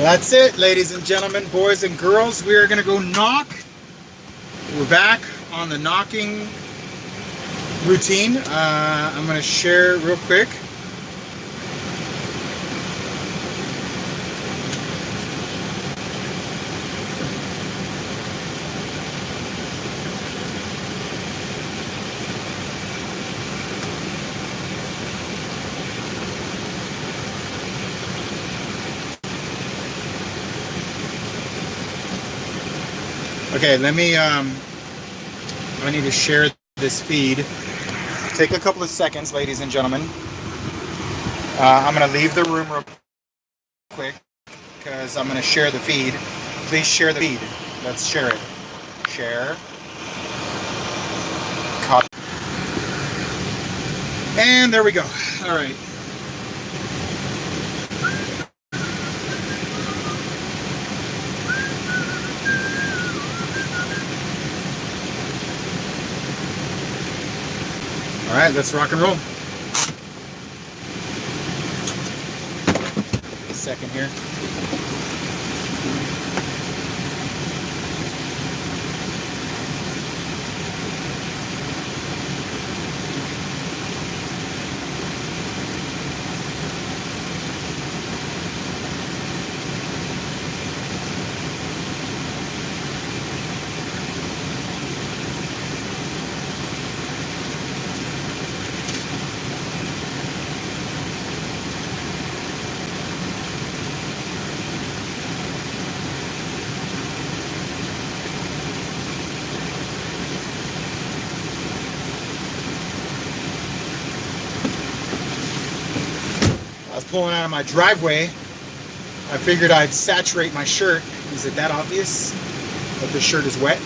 That's it, ladies and gentlemen, boys and girls. We are going to go knock. We're back on the knocking routine. I'm going to share real quick. Okay, let me, I need to share this feed. Take a couple of seconds, ladies and gentlemen. I'm going to leave the room real quick because I'm going to share the feed. Please share the feed. Let's share it. Share. Copy. And there we go. All right. All right, let's rock and roll. A second here. I was pulling out of my driveway. I figured I'd saturate my shirt. Is it that obvious that the shirt is wet?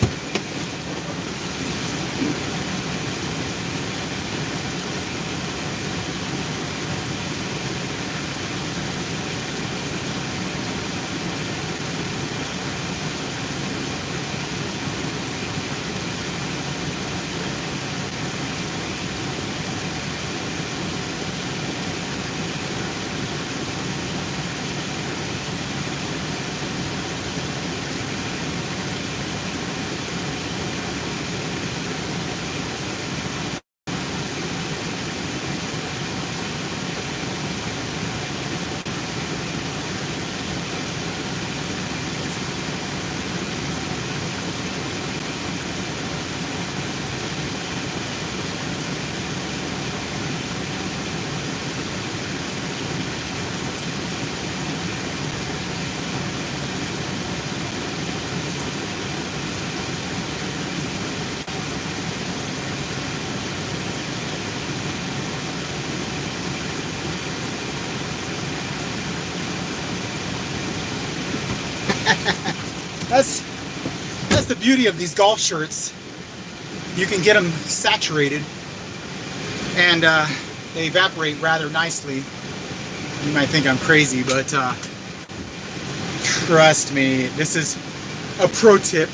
That's the beauty of these golf shirts. You can get them saturated and they evaporate rather nicely. You might think I'm crazy, but trust me, this is a pro tip.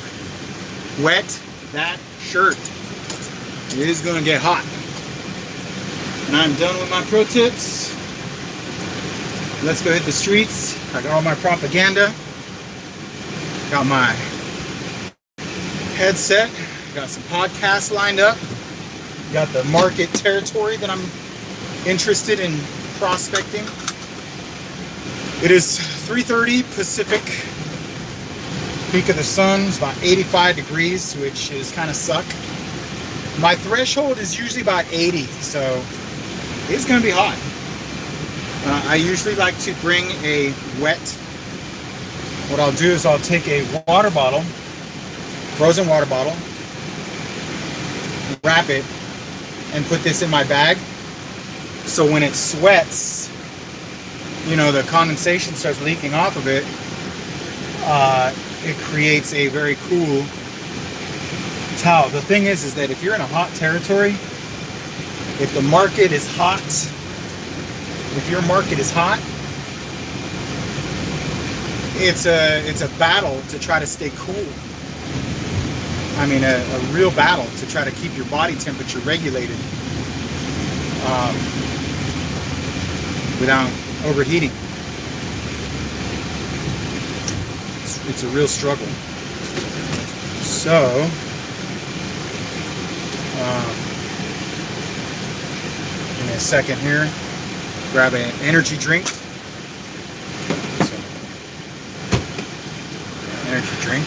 Wet that shirt. It is going to get hot. And I'm done with my pro tips. Let's go hit the streets. I got all my propaganda. Got my headset. Got some podcasts lined up. Got the market territory that I'm interested in prospecting. It is 3:30 Pacific. Peak of the sun is about 85 degrees, which is kind of suck. My threshold is usually about 80, so it's going to be hot. I usually like to bring a wet. What I'll do is I'll take a water bottle, frozen water bottle, wrap it, and put this in my bag. So when it sweats, you know, the condensation starts leaking off of it. It creates a very cool towel. The thing is that if you're in a hot territory, if the market is hot, if your market is hot, it's a battle to try to stay cool. I mean, a real battle to try to keep your body temperature regulated without overheating. it's a real struggle. So, give me a second here. Grab an energy drink. Energy drink.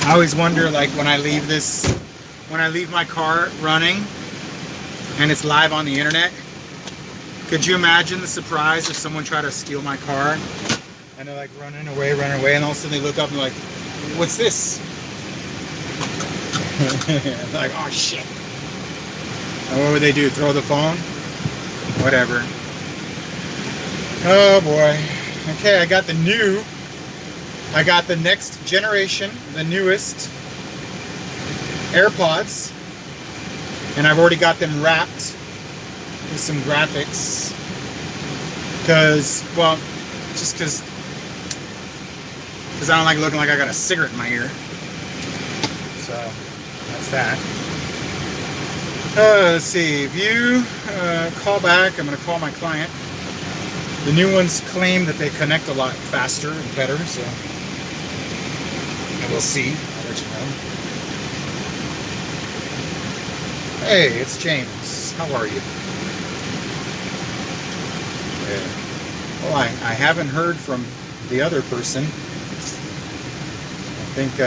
I always wonder, like, when I leave my car running and it's live on the internet, could you imagine the surprise if someone tried to steal my car and they're like running away, and all of a sudden they look up and they're like, what's this? Like, oh shit. And what would they do? Throw the phone? Whatever. Oh boy. Okay, I got the next generation, the newest AirPods, and I've already got them wrapped with some graphics because I don't like looking like I got a cigarette in my ear. So that's that. Let's see, view, call back. I'm going to call my client. The new ones claim that they connect a lot faster and better, so we'll see. I'll let you know. Hey, it's James. How are you? Yeah. Well, I haven't heard from the other person. I think,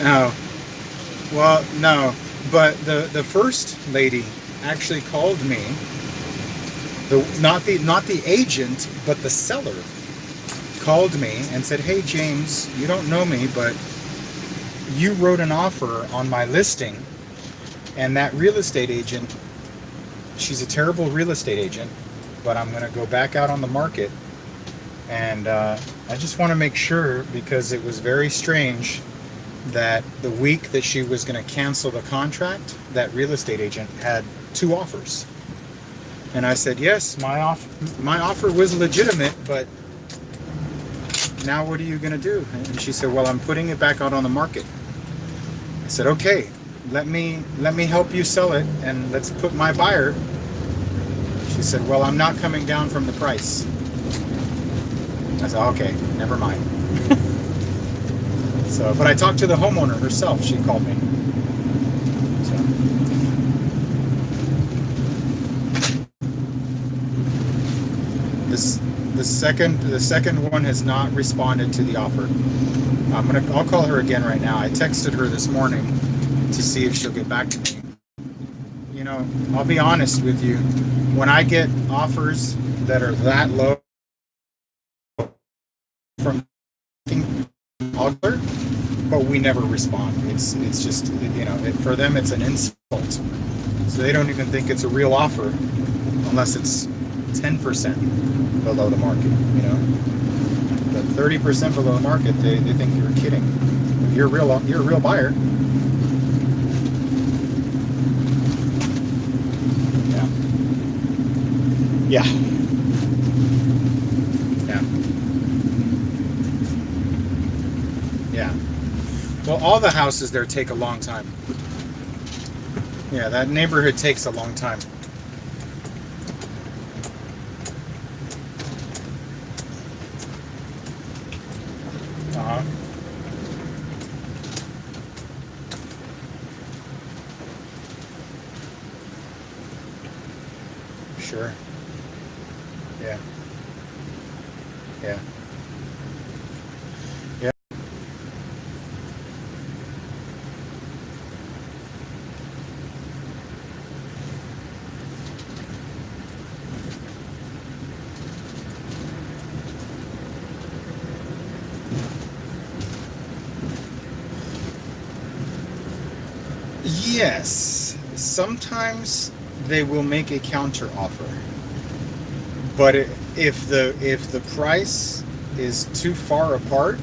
no. Well, no. But the first lady actually called me. Not the agent, but the seller called me and said, hey James, you don't know me, but you wrote an offer on my listing, and that real estate agent, she's a terrible real estate agent, but I'm going to go back out on the market, and I just want to make sure, because it was very strange that the week that she was going to cancel the contract, that real estate agent had 2 offers. And I said, yes, my offer was legitimate, but now what are you going to do? And she said, well, I'm putting it back out on the market. I said, okay, let me help you sell it, and let's put my buyer. She said, well, I'm not coming down from the price. I said, okay, never mind. So, but I talked to the homeowner herself. She called me. The second one has not responded to the offer. I'll call her again right now. I texted her this morning to see if she'll get back to me. You know, I'll be honest with you. When I get offers that are that low from Ogler, but we never respond. It's just, you know, for them it's an insult. So they don't even think it's a real offer unless it's 10% below the market, you know. But 30% below the market, they think you're kidding. You're a real buyer. Yeah. Yeah. Yeah. Yeah. Well, all the houses there take a long time. Yeah, that neighborhood takes a long time. Uh-huh. Sure. Yeah. Yeah. Yeah. Yes. Sometimes they will make a counter offer. But if the price is too far apart,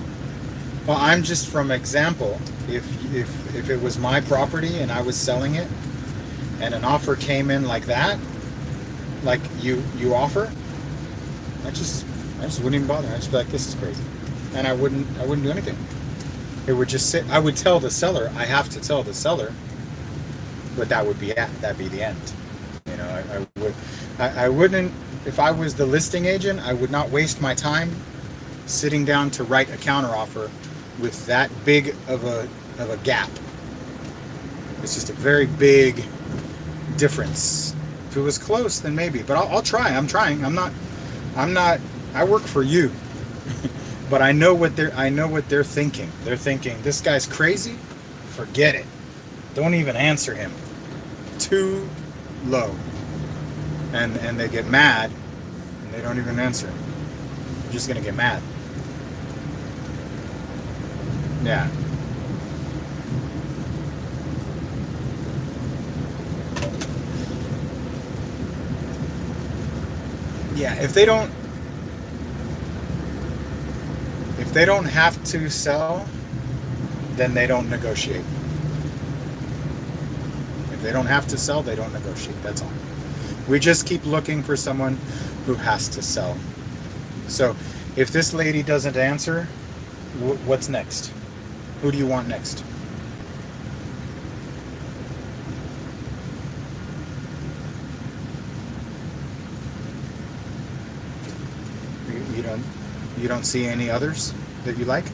well, I'm just from example. If it was my property and I was selling it, and an offer came in like that, like you offer, I just wouldn't even bother. I'd just be like, this is crazy, and I wouldn't do anything. It would just sit. I would tell the seller. I have to tell the seller, but that'd be the end. You know, I wouldn't. If I was the listing agent, I would not waste my time sitting down to write a counteroffer with that big of a gap. It's just a very big difference. If it was close, then maybe. But I'll try. I'm trying. I'm not. I work for you, but I know what they're thinking. They're thinking this guy's crazy. Forget it. Don't even answer him. Too low. And they get mad, and they don't even answer. They're just gonna get mad. Yeah. Yeah. If they don't have to sell, then they don't negotiate. If they don't have to sell, they don't negotiate. That's all. We just keep looking for someone who has to sell. So if this lady doesn't answer, what's next? Who do you want next? You don't see any others that you like?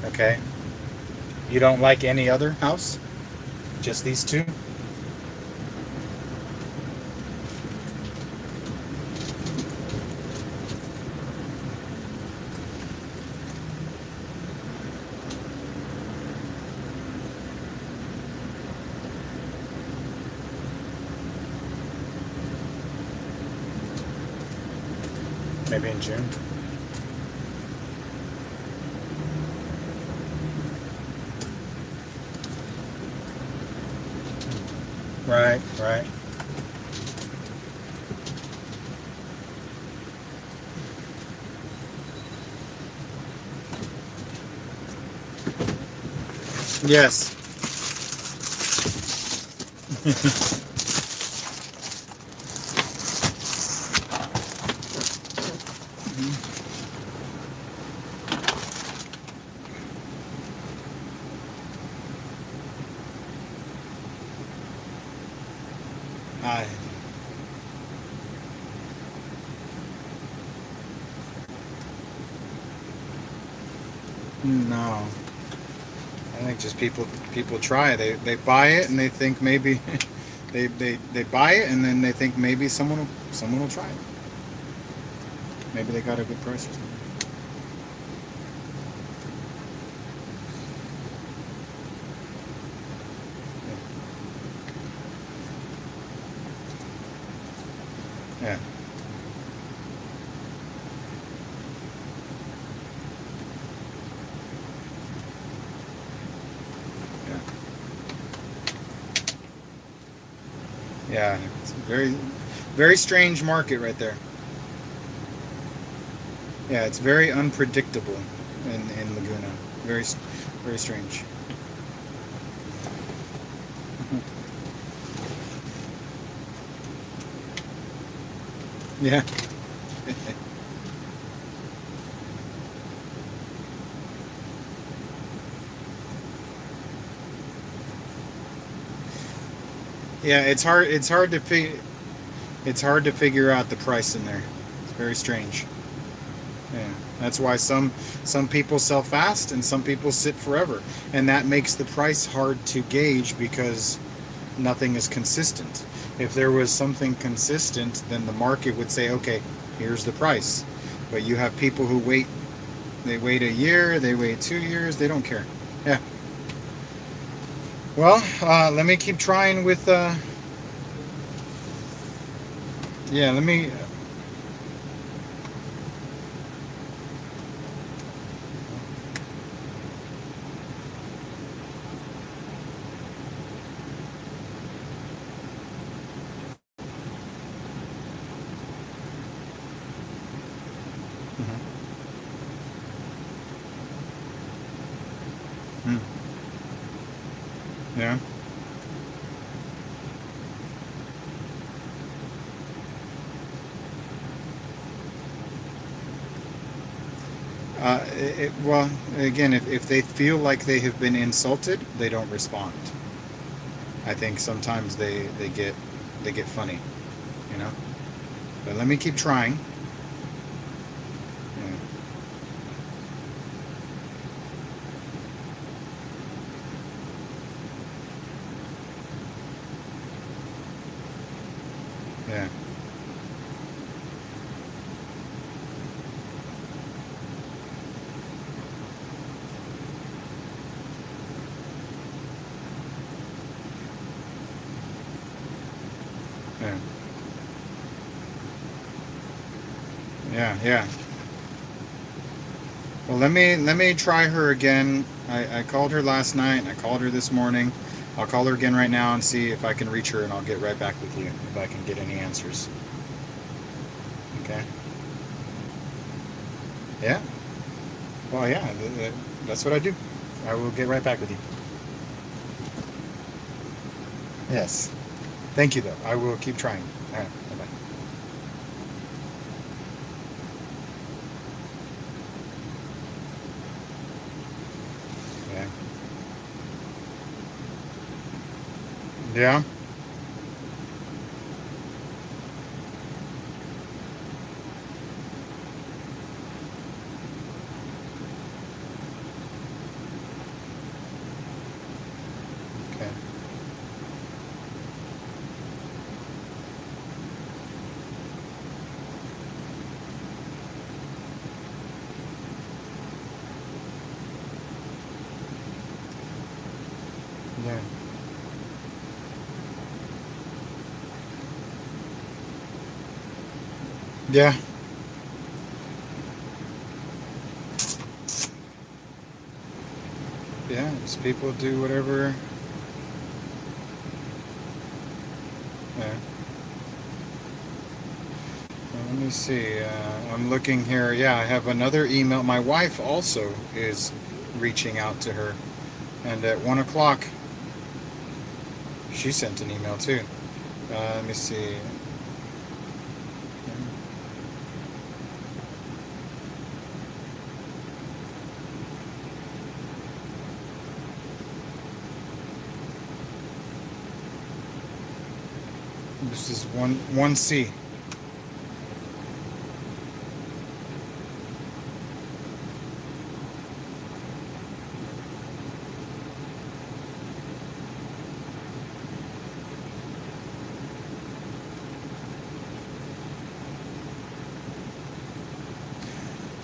Okay. You don't like any other house? Just these two? Maybe in June. Right, right. Yes. I no. I think just people try. They buy it and they think maybe they buy it and then they think maybe someone will try it. Maybe they got a good price or something. Yeah. Yeah. Yeah, it's a very, very strange market right there. Yeah, it's very unpredictable in Laguna. Very, very strange. Yeah. Yeah, it's hard to figure out the price in there. It's very strange. Yeah. That's why some people sell fast and some people sit forever. And that makes the price hard to gauge because nothing is consistent. If there was something consistent, then the market would say, okay, here's the price. But you have people who wait, they wait a year, they wait 2 years, they don't care. Yeah. Well, let me keep trying with, yeah, let me, mhm. Mm, yeah. Well, again, if they feel like they have been insulted, they don't respond. I think sometimes they get funny, you know. But let me keep trying. Yeah, yeah, yeah, yeah, yeah. Well, let me try her again. I called her last night. I called her this morning. I'll call her again right now and see if I can reach her, and I'll get right back with you if I can get any answers. Okay? Yeah. Well, yeah. That's what I do. I will get right back with you. Yes. Thank you, though. I will keep trying. All right. Bye bye. Yeah. Yeah. Okay. Yeah. Yeah. Yeah. Just people do whatever. Yeah. Let me see. I'm looking here. Yeah, I have another email. My wife also is reaching out to her, and at 1 o'clock, she sent an email too. Let me see. This is one C.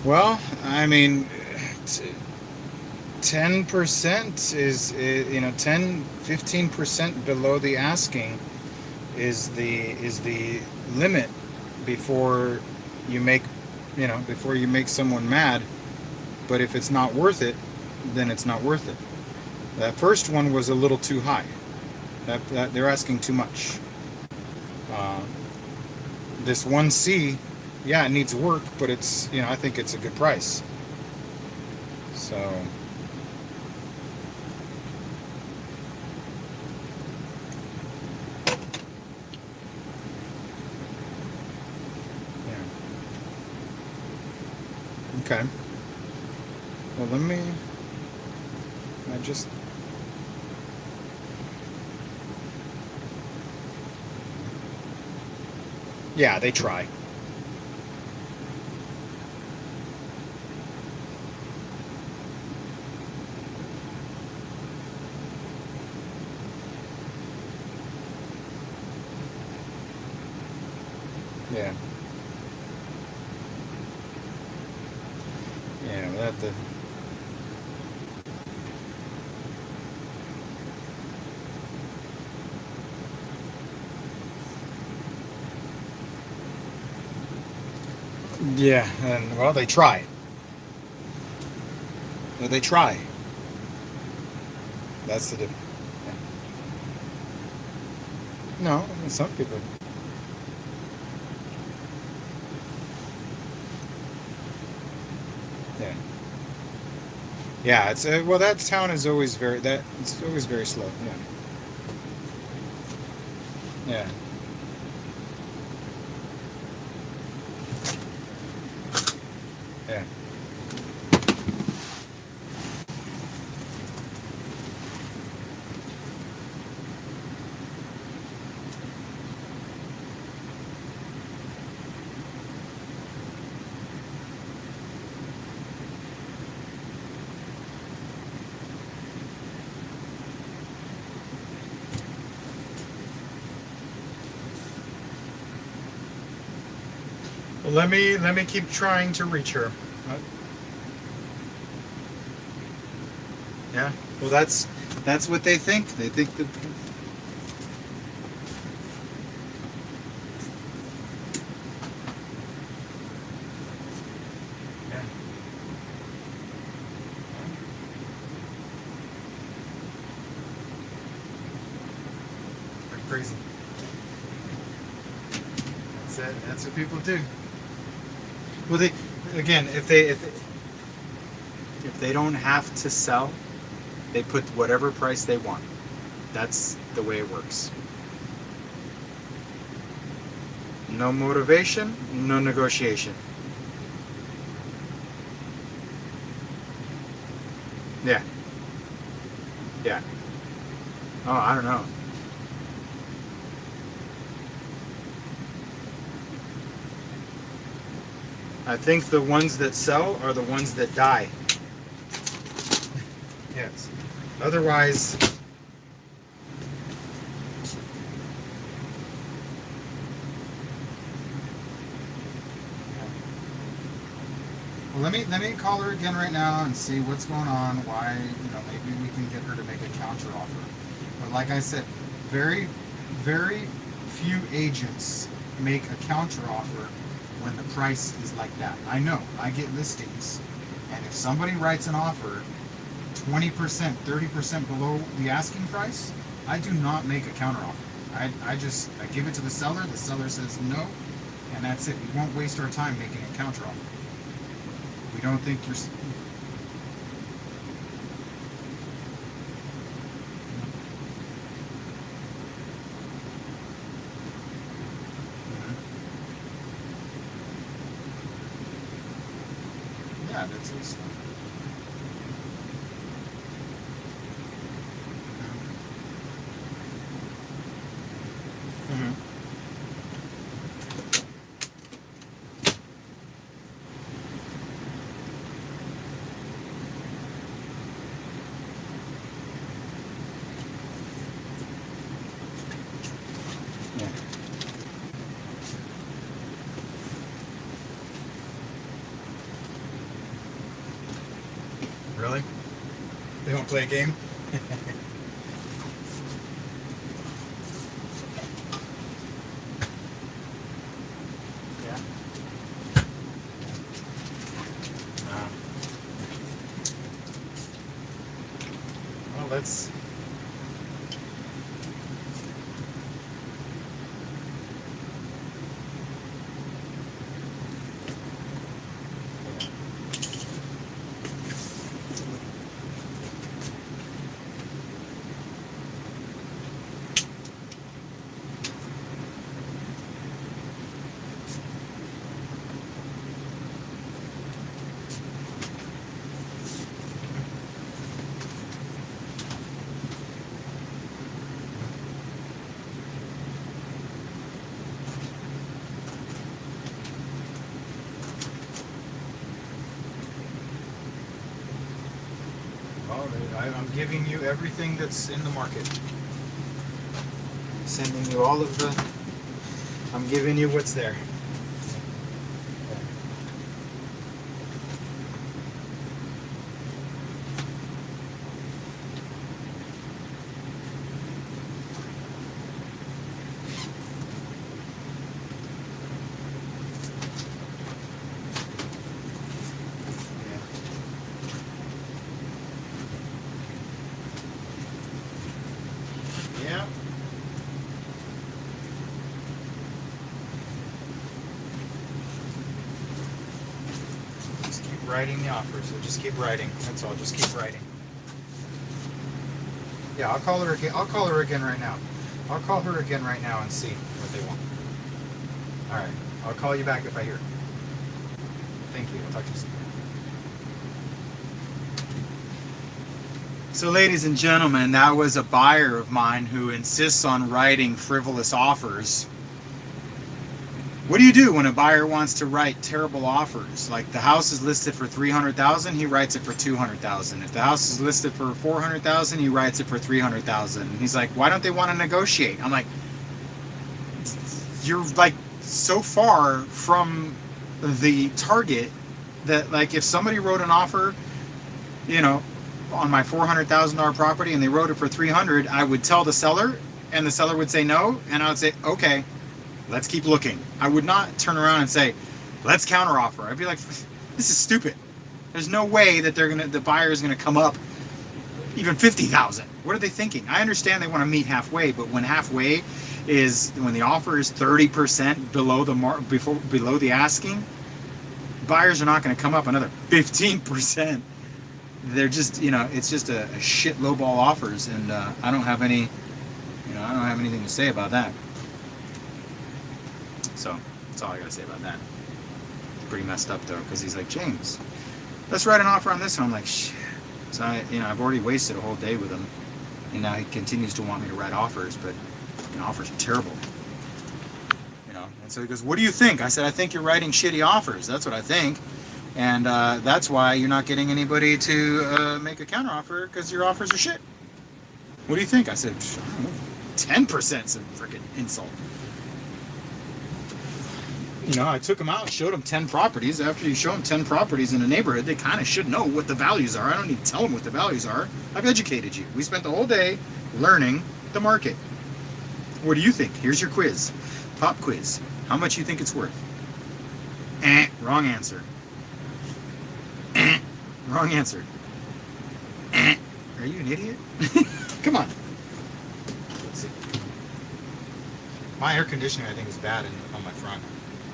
Well, I mean, 10% is, 10-15% below the asking is the limit before you make before you make someone mad. But if it's not worth it, then it's not worth it. That first one was a little too high. That they're asking too much. Uh, this 1C, yeah, it needs work, but it's, I think it's a good price. So, yeah. Okay. Well, I just, yeah, they try. Yeah. Yeah, yeah, and well, they try. Well, they try. That's the difference. No, some people. Yeah. Yeah, it's well. That town is always it's always very slow. Yeah. Yeah. Yeah. Well, let me keep trying to reach her. Yeah. Well, that's what they think. They think that. Yeah. They're crazy. That's it. That's what people do. Well, they again, if they don't have to sell, they put whatever price they want. That's the way it works. No motivation, no negotiation. Yeah. Yeah. Oh, I don't know. I think the ones that sell are the ones that die. Yes. Otherwise, well, let me call her again right now and see what's going on. Why, maybe we can get her to make a counter offer. But like I said, very, very few agents make a counter offer when the price is like that. I know, I get listings, and if somebody writes an offer 20%, 30% below the asking price, I do not make a counter offer. I give it to the seller says no, and that's it. We won't waste our time making a counter offer. We don't think you're. Yeah, that's his. Mm-hmm. Yeah. Really? They don't play a game? Yeah. Uh, well, let's. know, I'm giving you everything that's in the market. I'm sending you all of the. I'm giving you what's there. Yeah. Just keep writing the offer. So just keep writing. That's all. Just keep writing. Yeah, I'll call her again. I'll call her again right now. I'll call her again right now and see what they want. All right. I'll call you back if I hear. Thank you. I'll talk to you soon. So, ladies and gentlemen, that was a buyer of mine who insists on writing frivolous offers. What do you do when a buyer wants to write terrible offers? Like the house is listed for $300,000, he writes it for $200,000. If the house is listed for $400,000, he writes it for $300,000. And he's like, "Why don't they want to negotiate?" I'm like, "You're like so far from the target that like if somebody wrote an offer, you know, on my $400,000 property and they wrote it for $300,000, I would tell the seller and the seller would say no, and I would say, okay, let's keep looking. I would not turn around and say, let's counteroffer. I'd be like, this is stupid. There's no way that the buyer is gonna come up even $50,000. What are they thinking? I understand they want to meet halfway, but when halfway is when the offer is 30% below below the asking, buyers are not going to come up another 15%. They're just, it's just a shit lowball offers, and I don't have any, I don't have anything to say about that. So that's all I got to say about that. Pretty messed up though, because he's like, "James, let's write an offer on this one." I'm like, shit. So I've already wasted a whole day with him, and now he continues to want me to write offers, but offers are terrible. And so he goes, "What do you think?" I said, "I think you're writing shitty offers. That's what I think. And that's why you're not getting anybody to make a counteroffer, because your offers are shit. What do you think?" I said, 10% is a freaking insult. I took them out, showed them 10 properties. After you show them 10 properties in a neighborhood, they kind of should know what the values are. I don't need to tell them what the values are. I've educated you. We spent the whole day learning the market. What do you think? Here's your quiz. Pop quiz. How much you think it's worth? Wrong answer. Wrong answer. Are you an idiot? Come on. Let's see. My air conditioning, I think, is bad on my front.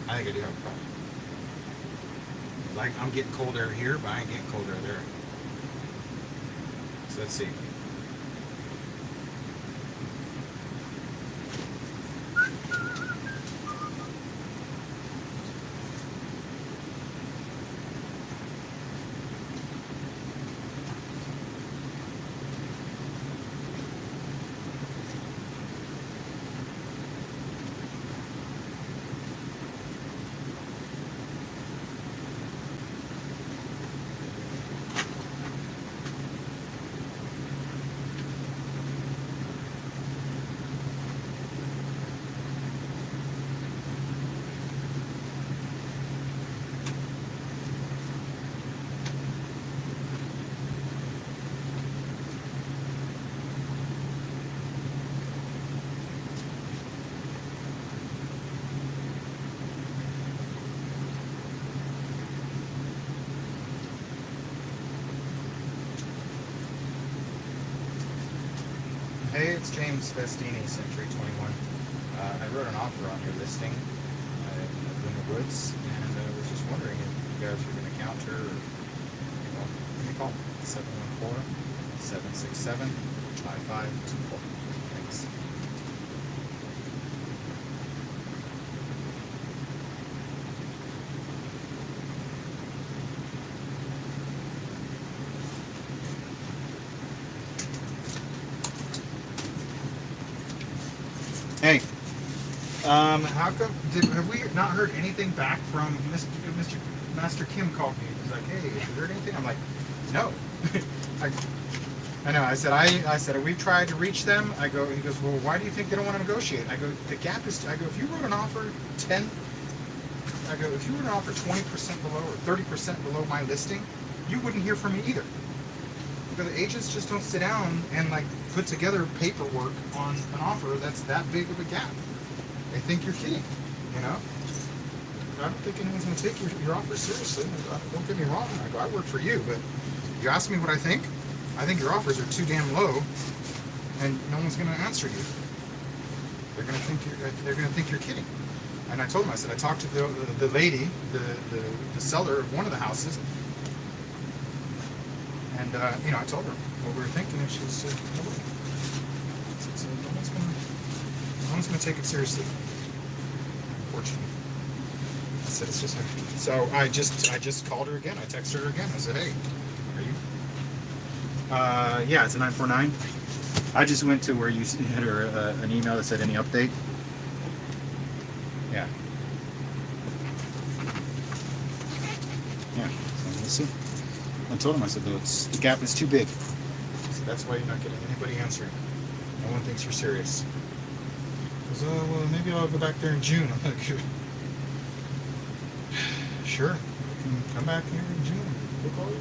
I think I do have a problem. Like, I'm getting cold air here, but I ain't getting cold air there. So let's see. Hey, it's James Festini, Century 21. I wrote an offer on your listing in the woods, and I was just wondering if you guys were going to counter or, give me a call. 714-767-5524. Thanks. Hey, how come, have we not heard anything back from Mr. Kim called me. He's like, "Hey, have you heard anything?" I'm like, "No, I know. I said, we've tried to reach them. He goes, well, why do you think they don't want to negotiate? I go, the gap is, I go, if you wrote an offer 10, I go, if you were to offer 20% below or 30% below my listing, you wouldn't hear from me either. Because the agents just don't sit down and like put together paperwork on an offer that's that big of a gap. They think you're kidding, you know? I don't think anyone's going to take your offer seriously. Don't get me wrong. I go, I work for you, but you ask me what I think your offers are too damn low, and no one's going to answer you. They're going to think you're kidding. And I told him, I said, I talked to the lady, the seller of one of the houses, and you know, I told her what we were thinking, and she said, nobody. I said, no one's going to take it seriously, unfortunately. I said, it's just her. So I just called her again. I texted her again. I said, hey, are you? Yeah, it's a 949. I just went to where you hit her an email that said any update. Yeah. Yeah. So we'll see. I told him, I said, the gap is too big. So that's why you're not getting anybody answering. No one thinks you're serious. He goes, oh, well, maybe I'll go back there in June. I'm like, sure. You can come back here in June. We'll call you.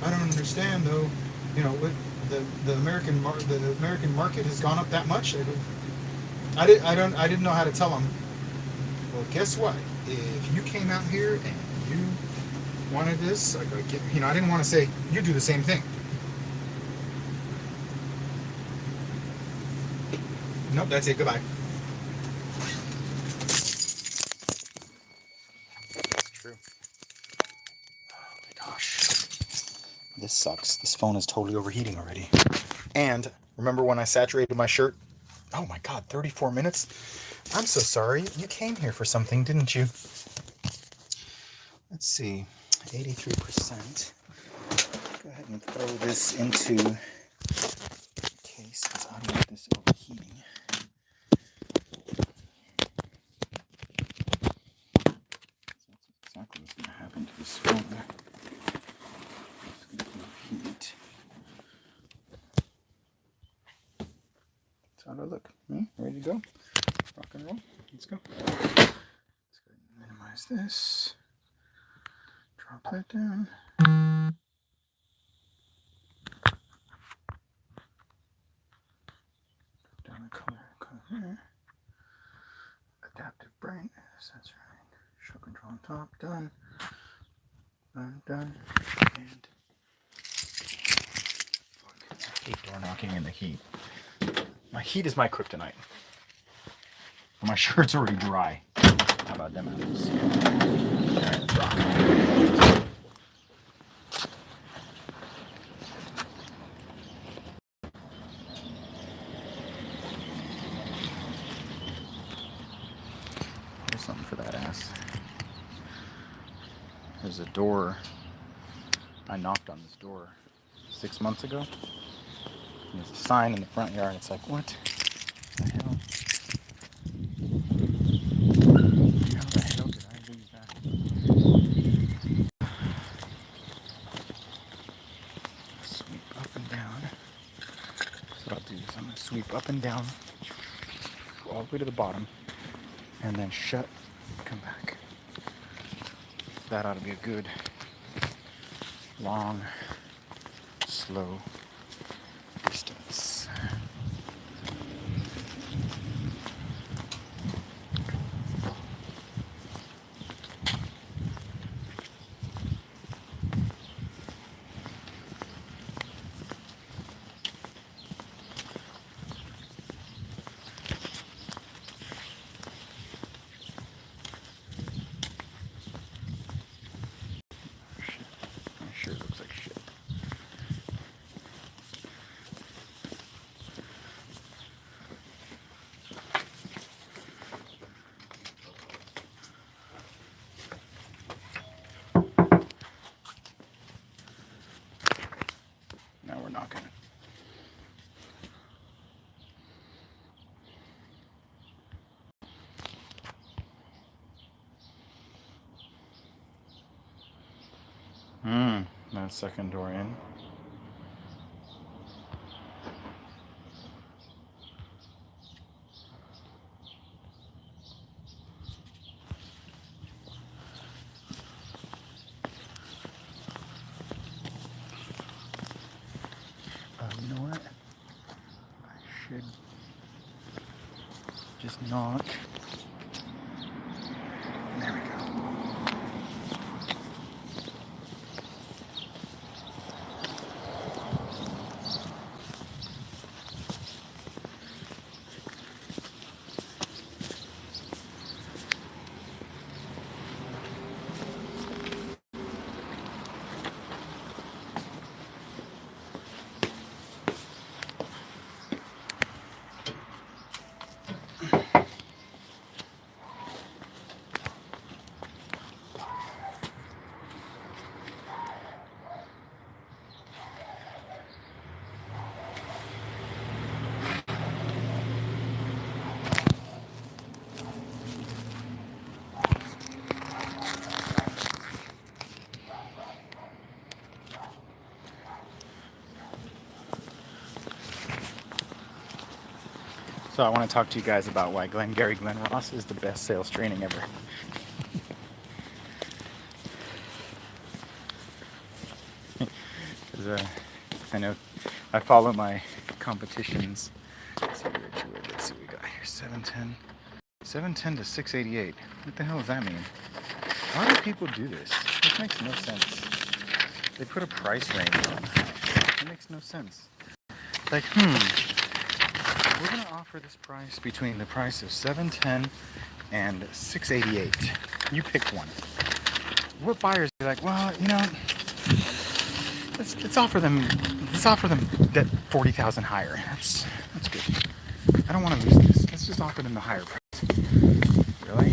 I don't understand, though. You know, the American market has gone up that much. I didn't know how to tell them. Well, guess what? If you came out here and you wanted this, I didn't want to say you do the same thing. Nope, that's it. Goodbye. That's true. Oh my gosh, this sucks. This phone is totally overheating already. And remember when I saturated my shirt? Oh my God, 34 minutes? I'm so sorry. You came here for something, didn't you? Let's see. 83%. Go ahead and throw this into case because I don't want this overheating. That's exactly what's going to happen to this phone. It's going to overheat. That's how I look. Ready to go? Rock and roll. Let's go. Let's go ahead and minimize this. Drop that down. Drop down the color here. Adaptive brightness. That's right. Show control on top. Done. Done. And I hate door knocking in the heat. My heat is my kryptonite. My shirt's already dry. How about them apples? Alright, let's rock. Here's something for that ass. There's a door. I knocked on this door 6 months ago. And there's a sign in the front yard. It's like, what the hell? How the hell did I lose that? Sweep up and down. So what I'll do is I'm going to sweep up and down all the way to the bottom and then shut and come back. That ought to be a good, long, slow distance. Sure looks like shit. That second door in. You know what? I should just knock. There we go. So I want to talk to you guys about why Glengarry Glen Ross is the best sales training ever. Because I know I follow my competitions. Let's see what we got here. 710. 710 to 688. What the hell does that mean? Why do people do this? This makes no sense. They put a price range on it. It makes no sense. Like, we're going to offer this price between the price of 710 and 688. You pick one. What buyers are like, well, you know, let's offer them that 40,000 higher. That's good. I don't want to lose this. Let's just offer them the higher price. Really?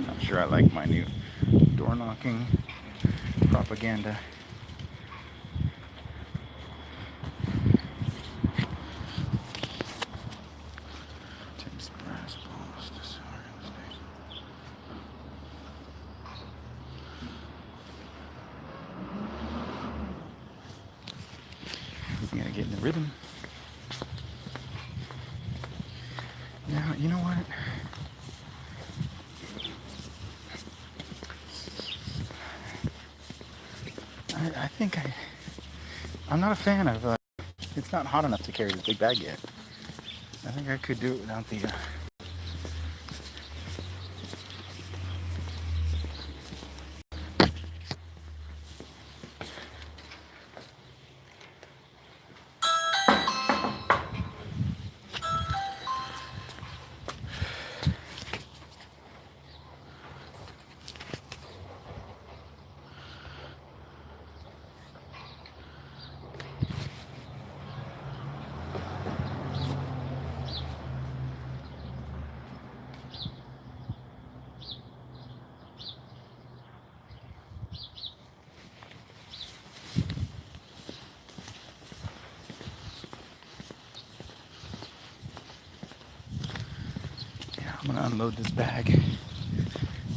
Not sure I like my new door knocking propaganda. You gotta get in the rhythm. Now, you know what? I think I'm not a fan of, it's not hot enough to carry this big bag yet. I think I could do it without the, I'm gonna unload this bag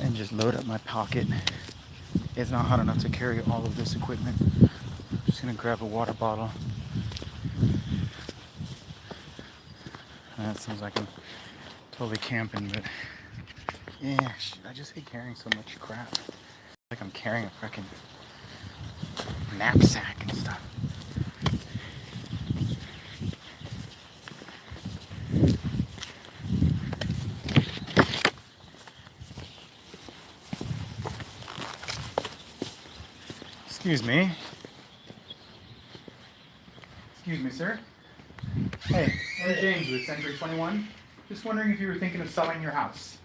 and just load up my pocket. It's not hot enough to carry all of this equipment. I'm just gonna grab a water bottle. That sounds like I'm totally camping, but yeah, I just hate carrying so much crap. Like I'm carrying a fucking knapsack and stuff. Excuse me. Excuse me, sir. Hey, I'm James with Century 21. Just wondering if you were thinking of selling your house.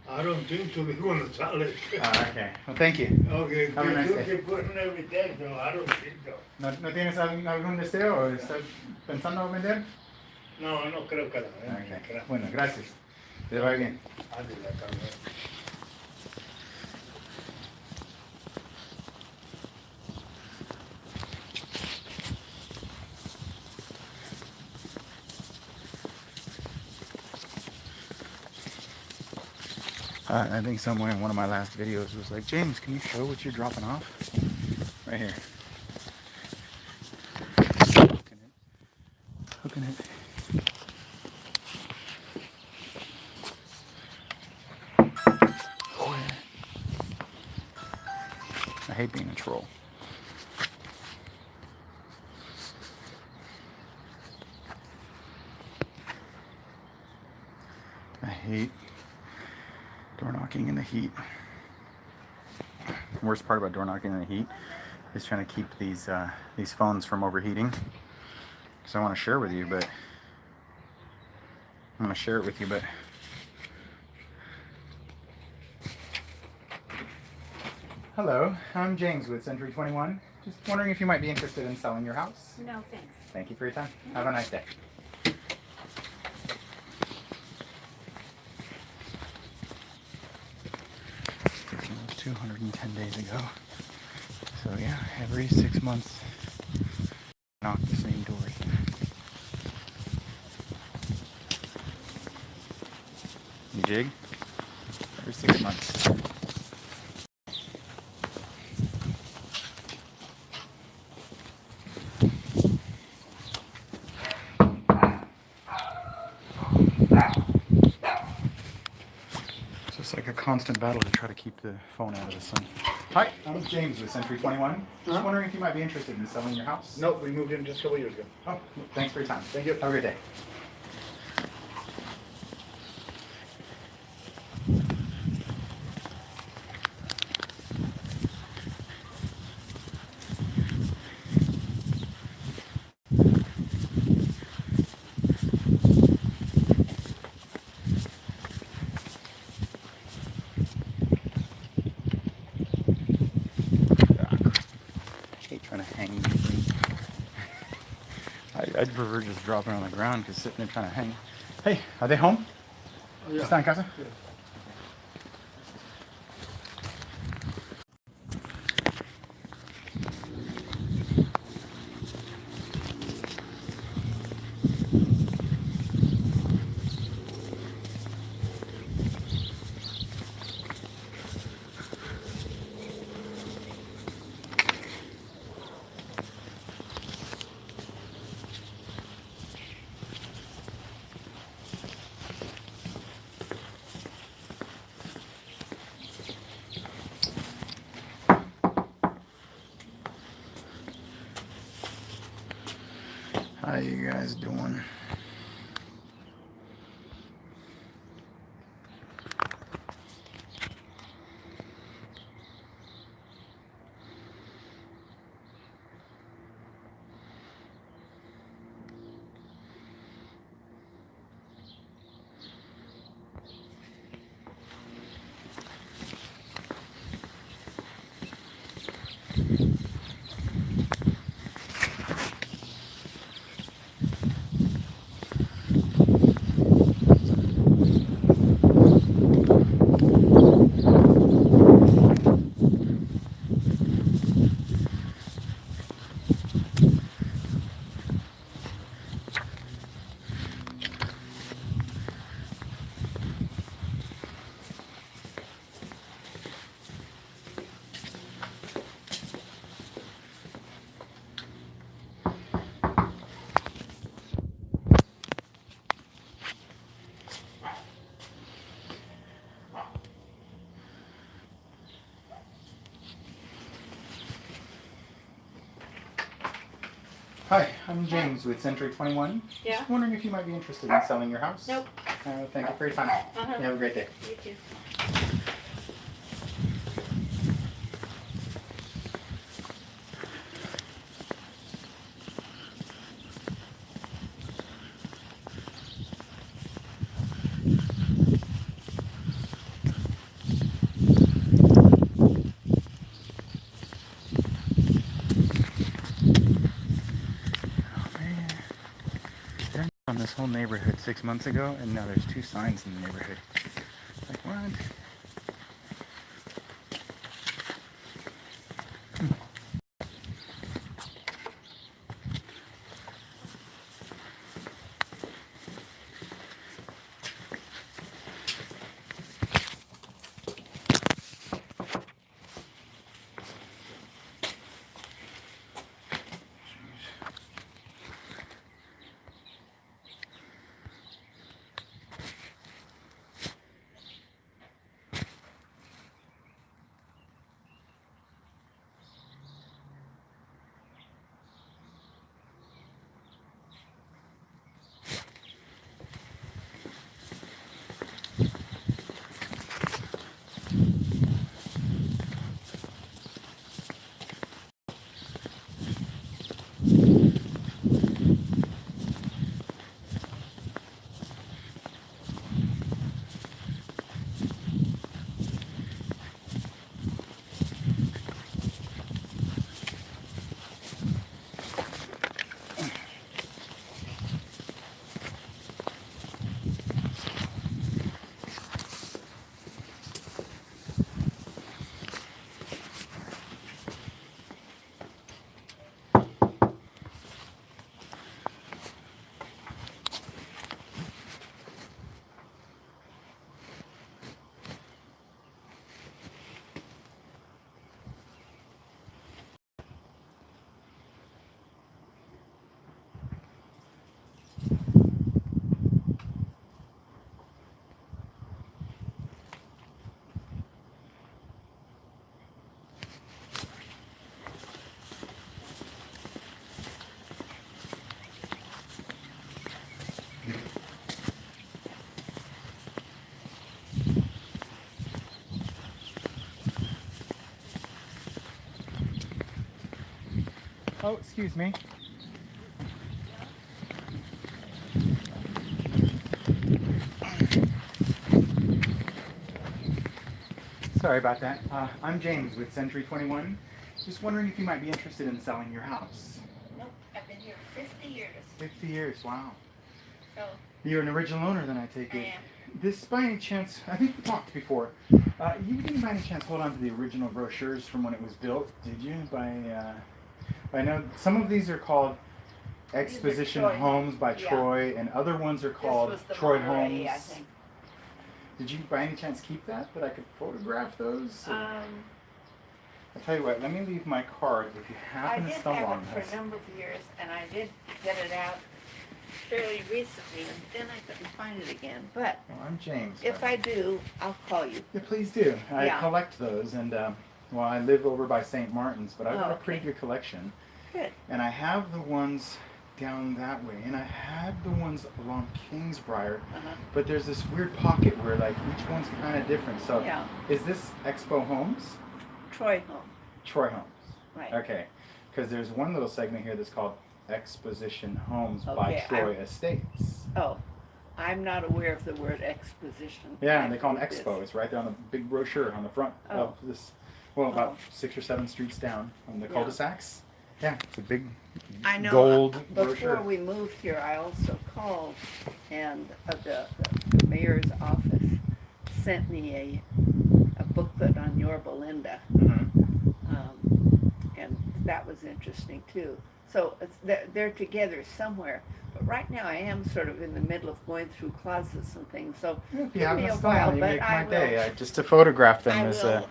I don't think so. We're going to sell it. Okay. Well, thank you. Okay. Have a nice day. You're putting everything, so I don't think so. ¿No tienes algún deseo o estás pensando vender? No, no creo que la Okay. venda. Bueno, gracias. Te va bien. Ándale, cabrón. I think somewhere in one of my last videos was like, James, can you show what you're dropping off? Right here. Hooking it. Oh, yeah. I hate being a troll. I hate door knocking in the heat. The worst part about door knocking in the heat is trying to keep these phones from overheating. Because I want to share with you, but Hello, I'm James with Century 21. Just wondering if you might be interested in selling your house. No, thanks. Thank you for your time. Have a nice day. 210 days ago. So yeah, every 6 months, knock the same doors. You dig? Every 6 months. So it's like a constant battle to try to keep the phone out of the sun. Hi, I'm James with Century 21. Just wondering if you might be interested in selling your house. Nope, we moved in just a couple years ago. Oh, thanks for your time. Thank you. Have a good day. I hate trying to hang these things. I'd prefer just dropping on the ground because sitting there trying to hang. Hey, are they home? Yeah. ¿Están en casa? Yeah. How you guys doing? Hi, I'm James with Century 21. Yeah? Just wondering if you might be interested in selling your house. Nope. Thank you for your time. Uh-huh. You have a great day. You too. On this whole neighborhood 6 months ago, and now there's 2 signs in the neighborhood. Like, what? Oh, excuse me. Sorry about that. I'm James with Century 21. Just wondering if you might be interested in selling your house. Nope, I've been here 50 years. 50 years, wow. So, You're an original owner then, I take I it. am. This, by any chance, I think we talked before. You didn't by any chance hold on to the original brochures from when it was built, did you? I know some of these are called Exposition Troy Homes by Yeah. Troy, and other ones are This called was the Troy Monterey, Homes. I think. Did you by any chance keep that I could photograph those? I'll tell you what, let me leave my card if you I happen did to stumble have on it for this. a number of years, and I did get it out fairly recently, and then I couldn't find it again. But Well, I'm James. if I do, I'll call you. Yeah, please do. I Yeah. collect those, and well, I live over by St. Martin's, but I've got a okay. pretty good collection. Good. And I have the ones down that way, and I had the ones along Kingsbriar, but there's this weird pocket where like each one's kind of different. So, Yeah. is this Expo Homes? Troy Home. Troy Homes. Right. Okay, because there's one little segment here that's called Exposition Homes by Okay, Troy Estates. Oh, I'm not aware of the word exposition. Yeah, and they call them It is. Expo. It's right there on the big brochure on the front of this. Well, about 6 or 7 streets down on the Yeah. cul-de-sacs. Yeah, it's a big I know. gold Before brochure. we moved here, I also called, and the mayor's office sent me a booklet on Yorba Linda, Mhm. and that was interesting too. So they're together somewhere. But right now, I am sort of in the middle of going through closets and things. So If you give have me a a style, while, you but make I my will. day. Just to photograph them I is will.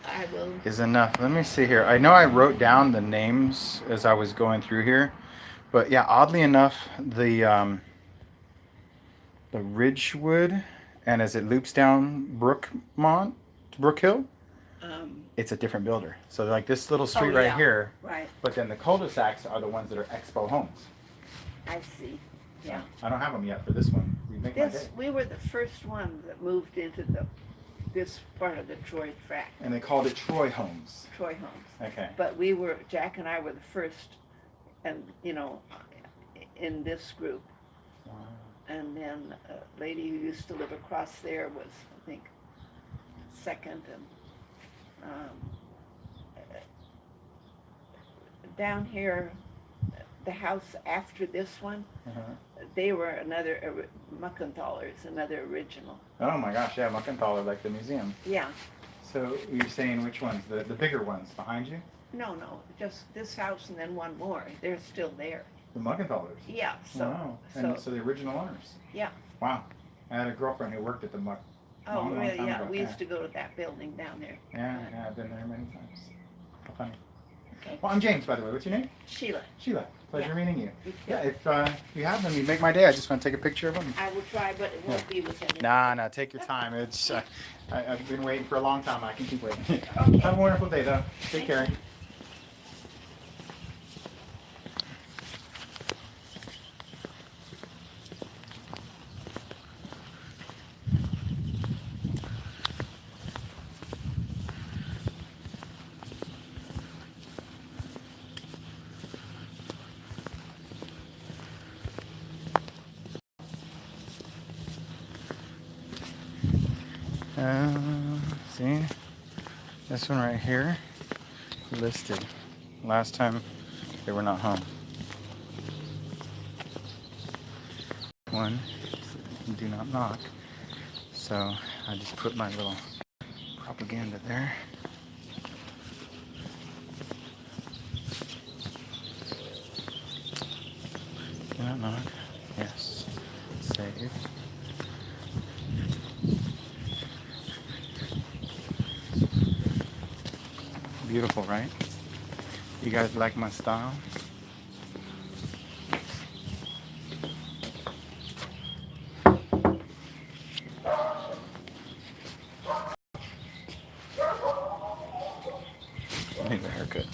is enough. Let me see here. I know I wrote down the names as I was going through here, but yeah, oddly enough, the Ridgewood, and as it loops down Brook Hill, it's a different builder. So like this little street right yeah. here, Right. but then the cul-de-sacs are the ones that are Expo Homes. I see. Yeah. I don't have them yet for this one. You make my day. We were the first one that moved into this part of the Troy tract, And they called it Troy Homes. Troy Homes. Okay. But Jack and I were the first, and in this group. Wow. And then a lady who used to live across there was, I think, second, and down here, the house after this one, they were another Muckenthalers, another original. Oh my gosh, yeah, Muckenthaler, like the museum. Yeah. So you're saying which ones? The bigger ones behind you? No, just this house and then one more. They're still there. The Muckenthalers? Yeah. So. Wow. And so the original owners? Yeah. Wow. I had a girlfriend who worked at the Muck. Oh, long really? time Yeah. ago. We used to go to that building down there. Yeah, I've been there many times. How funny. Okay. Well, I'm James, by the way. What's your name? Sheila. Sheila. Pleasure Yeah. meeting you. You too. Yeah, if you have them, you make my day. I just want to take a picture of them. I will try, but it won't be within. Nah, take your time. It's I've been waiting for a long time. I can keep waiting. Okay. Have a wonderful day, though. Take care. See, this one right here listed. Last time they were not home. One, do not knock. So I just put my little propaganda there. Do not knock. Yes. Save. Beautiful, right? You guys like my style? I need a haircut.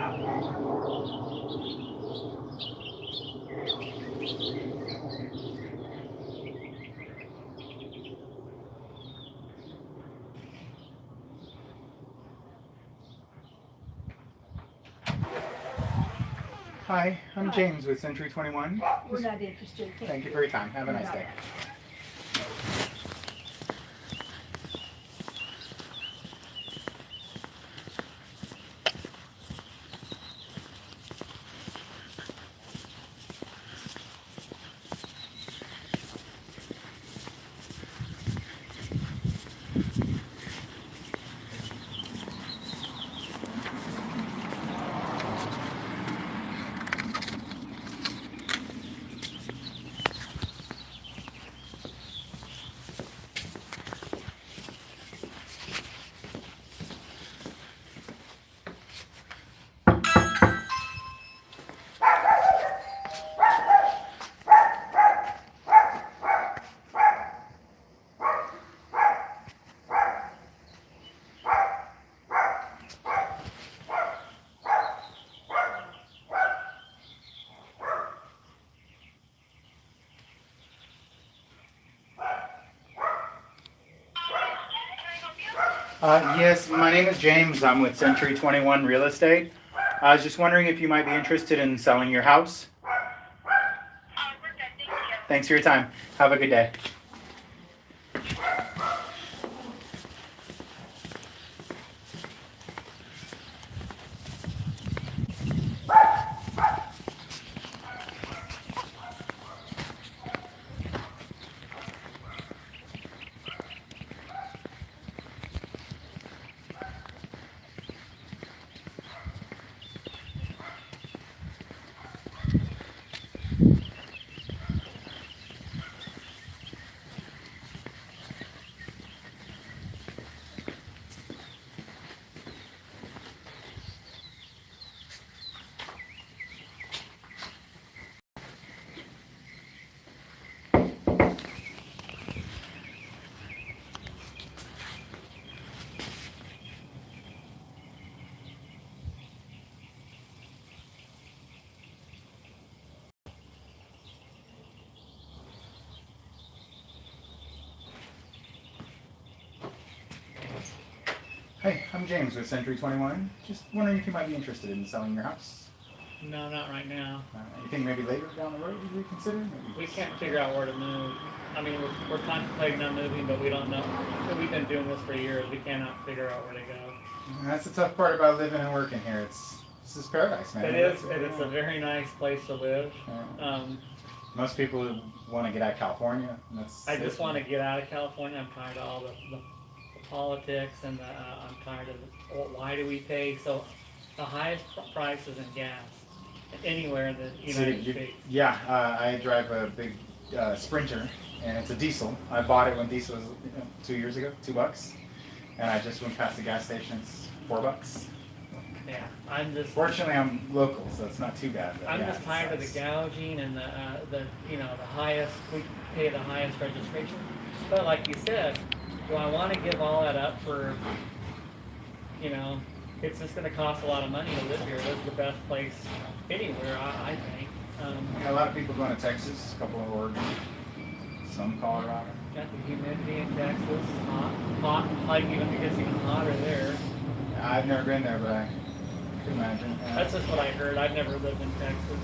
Hi, I'm Hi. James with Century 21. We're not interested. Thank you for your time. Have a nice Yeah. day. Yes, my name is James. I'm with Century 21 Real Estate. I was just wondering if you might be interested in selling your house. Thanks for your time. Have a good day. Hey, I'm James with Century 21. Just wondering if you might be interested in selling your house. No, not right now. You think maybe later down the road you'd reconsider? Maybe We can't figure out where to move. I mean, we're contemplating on moving, but we don't know. We've been doing this for years. We cannot figure out where to go. That's the tough part about living and working here. This is paradise, man. It is. It's a very nice place to live. Yeah. Most people want to get out of California. And I just want to get out of California. I'm tired of all the politics, and I'm tired of why do we pay so the highest prices in gas anywhere in the United States. Yeah, I drive a big Sprinter, and it's a diesel. I bought it when diesel was 2 years ago, $2, and I just went past the gas station. It's $4. Yeah, I'm just. Fortunately, I'm local, so it's not too bad. I'm just tired of the gouging and the highest. We pay the highest registration. But like you said, do I want to give all that up for? It's just going to cost a lot of money to live here. This is the best place anywhere, I think. A lot of people going to Texas, a couple of Oregon, some Colorado. Got the humidity in Texas, hot, like even it gets even hotter there. I've never been there, but I can imagine. That's just what I heard. I've never lived in Texas.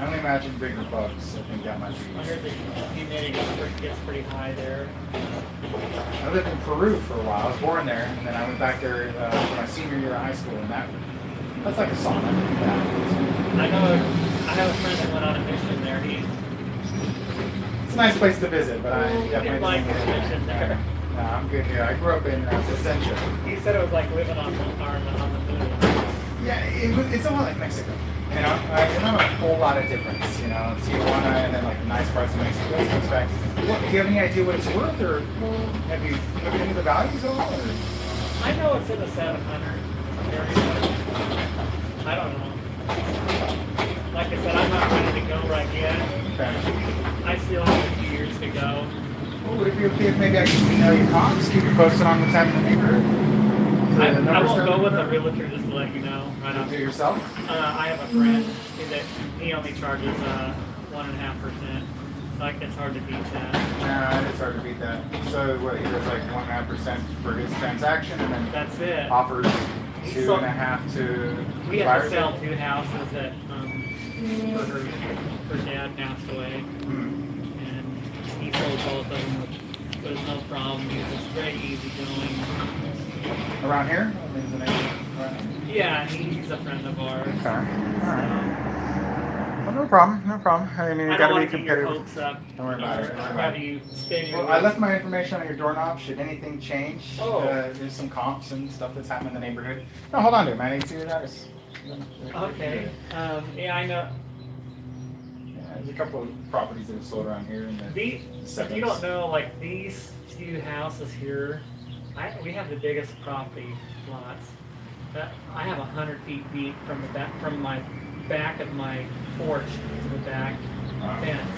I only imagine bigger bugs. I think that might be. I heard the humidity gets pretty high there. I lived in Peru for a while. I was born there, and then I went back there for my senior year of high school, and that's like a sauna. Yeah. I know. I have a friend that went on a mission there. It's a nice place to visit, but I definitely didn't like the mission there. No, I'm good here. I grew up in Placentia. He said it was like living on the moon. Yeah, it's a lot like Mexico. There's not a whole lot of difference. Tijuana and then like the nice parts of Mexico. Do you have any idea what it's worth, or have you looked into the values at all? Or? I know it's in the 700 area. I don't know. Like I said, I'm not ready to go right yet. Okay. I still have a few years to go. Well, would it be okay if maybe I could email you comps, keep you posted on what's happening in the neighborhood? I number won't go stuff? with a realtor, just to let you know. Right off. Do it yourself? I have a friend that he only charges 1.5%, so it's hard to beat that. Yeah, it's hard to beat that. So what, he does like 1.5% for his transaction and then That's it. offers He 2.5 to We had to buyers? sell 2 houses that her dad passed away, and he sold both of them with no problem. He was just very easygoing. Around here? Is the neighbor around here? Yeah, he's a friend of ours. Okay. Alright. Well, no problem, no problem. I mean, you I don't gotta want be to get your competitive. hopes up. Don't worry about it, don't worry Or about have it. you spin your Well, I left my information on your doorknob. Should anything change, Oh. there's some comps and stuff that's happening in the neighborhood. No, hold on to it, man. I need to see what that is. Okay. Yeah, I know. Yeah, there's a couple of properties that have sold around here. And If you don't know, like these few houses here, we have the biggest property lots. I have 100 feet deep from the back, from my back of my porch to the back fence.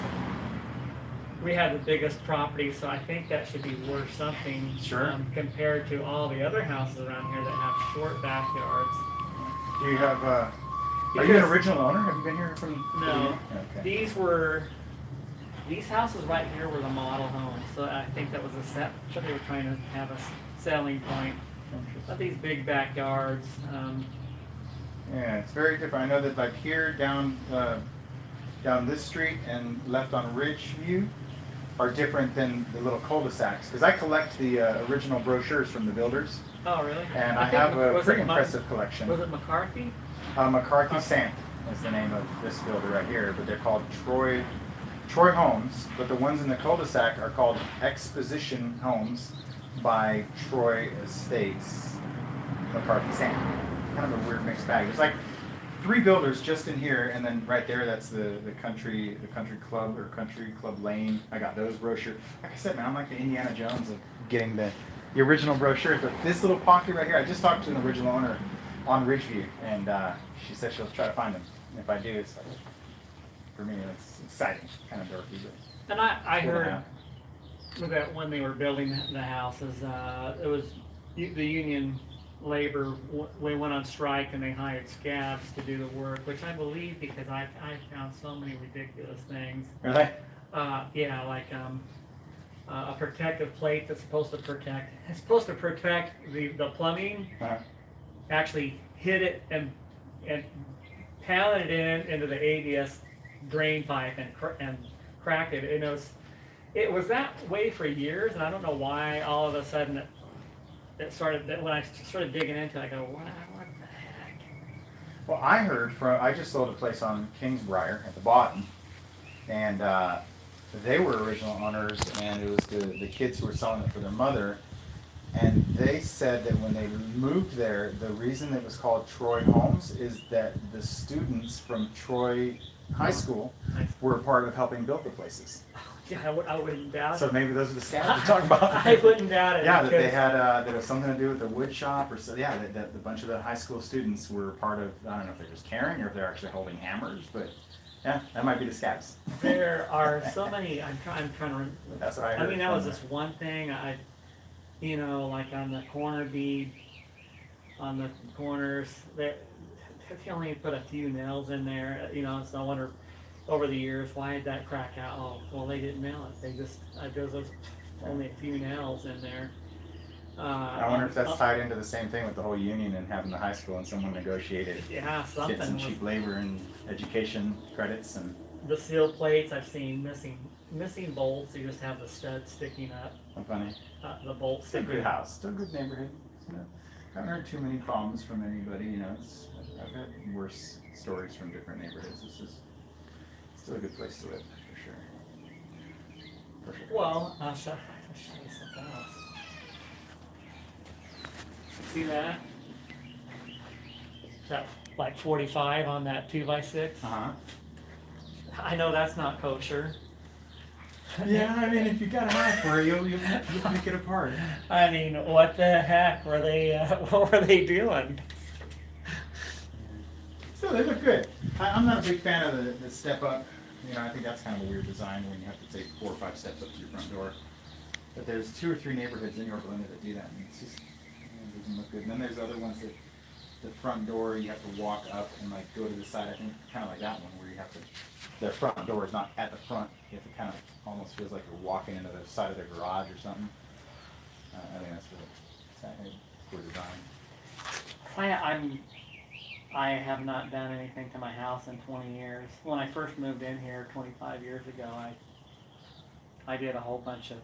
We have the biggest property, so I think that should be worth something. Sure. Compared to all the other houses around here that have short backyards. Do you have, are you an original owner? Have you been here from? No. Okay. These houses right here were the model homes, so I think that was what they were trying to have a selling point. But these big backyards, Yeah, it's very different. I know that like here down this street and left on Ridgeview are different than the little cul-de-sacs. Because I collect the original brochures from the builders, oh really? and I think have a was pretty it impressive collection. Was it McCarthy? McCarthy Sant is the name of this builder right here, but they're called Troy Homes. But the ones in the cul-de-sac are called Exposition Homes by Troy Estates, McCarthy Sant. Kind of a weird mixed bag. There's like 3 builders just in here, and then right there, that's the country club or country club lane. I got those brochures. Like I said, man, I'm like the Indiana Jones of getting the original brochures. But this little pocket right here, I just talked to an original owner on Ridgeview, and she said she'll try to find them. And if I do, it's like, for me, it's exciting, kind of dorky, but. And I heard that when they were building the houses, it was the union labor. We went on strike and they hired scabs to do the work, which I believe because I found so many ridiculous things. Really? Yeah, like a protective plate that's supposed to protect. It's supposed to protect the plumbing. Uh-huh. Actually hit it and pounded it into the ABS drain pipe and cracked it. And it was that way for years, and I don't know why all of a sudden when I started digging into it, I go, what the heck? Well, I just sold a place on Kingsbriar at the bottom, and they were original owners, and it was the kids who were selling it for their mother, and they said that when they moved there, the reason it was called Troy Homes is that the students from Troy High School were a part of helping build the places. Yeah, I wouldn't doubt it. So maybe those are the scabs you're talking about. I wouldn't doubt it. Yeah, that they had that was something to do with the wood shop, or so. Yeah, that the bunch of the high school students were part of. I don't know if they're just carrying or if they're actually holding hammers, but yeah, that might be the scabs. There are so many. I'm trying to remember. That's what I heard. I mean, that was just one thing. Like on the corner bead, on the corners, they only put a few nails in there. So I wonder, over the years, why did that crack out? Oh, well, they didn't nail it. They just, there was only a few nails in there. I wonder if that's tied into the same thing with the whole union and having the high school and someone negotiated. Yeah, something. Get some cheap labor and education credits and. The seal plates I've seen missing bolts. You just have the stud sticking up. How funny. The bolts. Still a good house. Still a good neighborhood. Haven't heard too many problems from anybody. I've heard worse stories from different neighborhoods. This is still a good place to live for sure. For sure. Well, I'll show you something else. See that? That like 45 on that 2x6. Uh-huh. I know that's not kosher. Yeah, I mean, if you got an eye for it, you'll pick it apart. I mean, what the heck were they? What were they doing? Still, they look good. I'm not a big fan of the step up. I think that's kind of a weird design when you have to take 4 or 5 steps up to your front door. But there's 2 or 3 neighborhoods in York Linda that do that. And it's just, them look good. And then there's other ones that the front door you have to walk up and like go to the side. I think kind of like that one where you have to. Their front door is not at the front. You have to kind of almost feels like you're walking into the side of their garage or something. I think that's really cool design. I have not done anything to my house in 20 years. When I first moved in here 25 years ago, I did a whole bunch of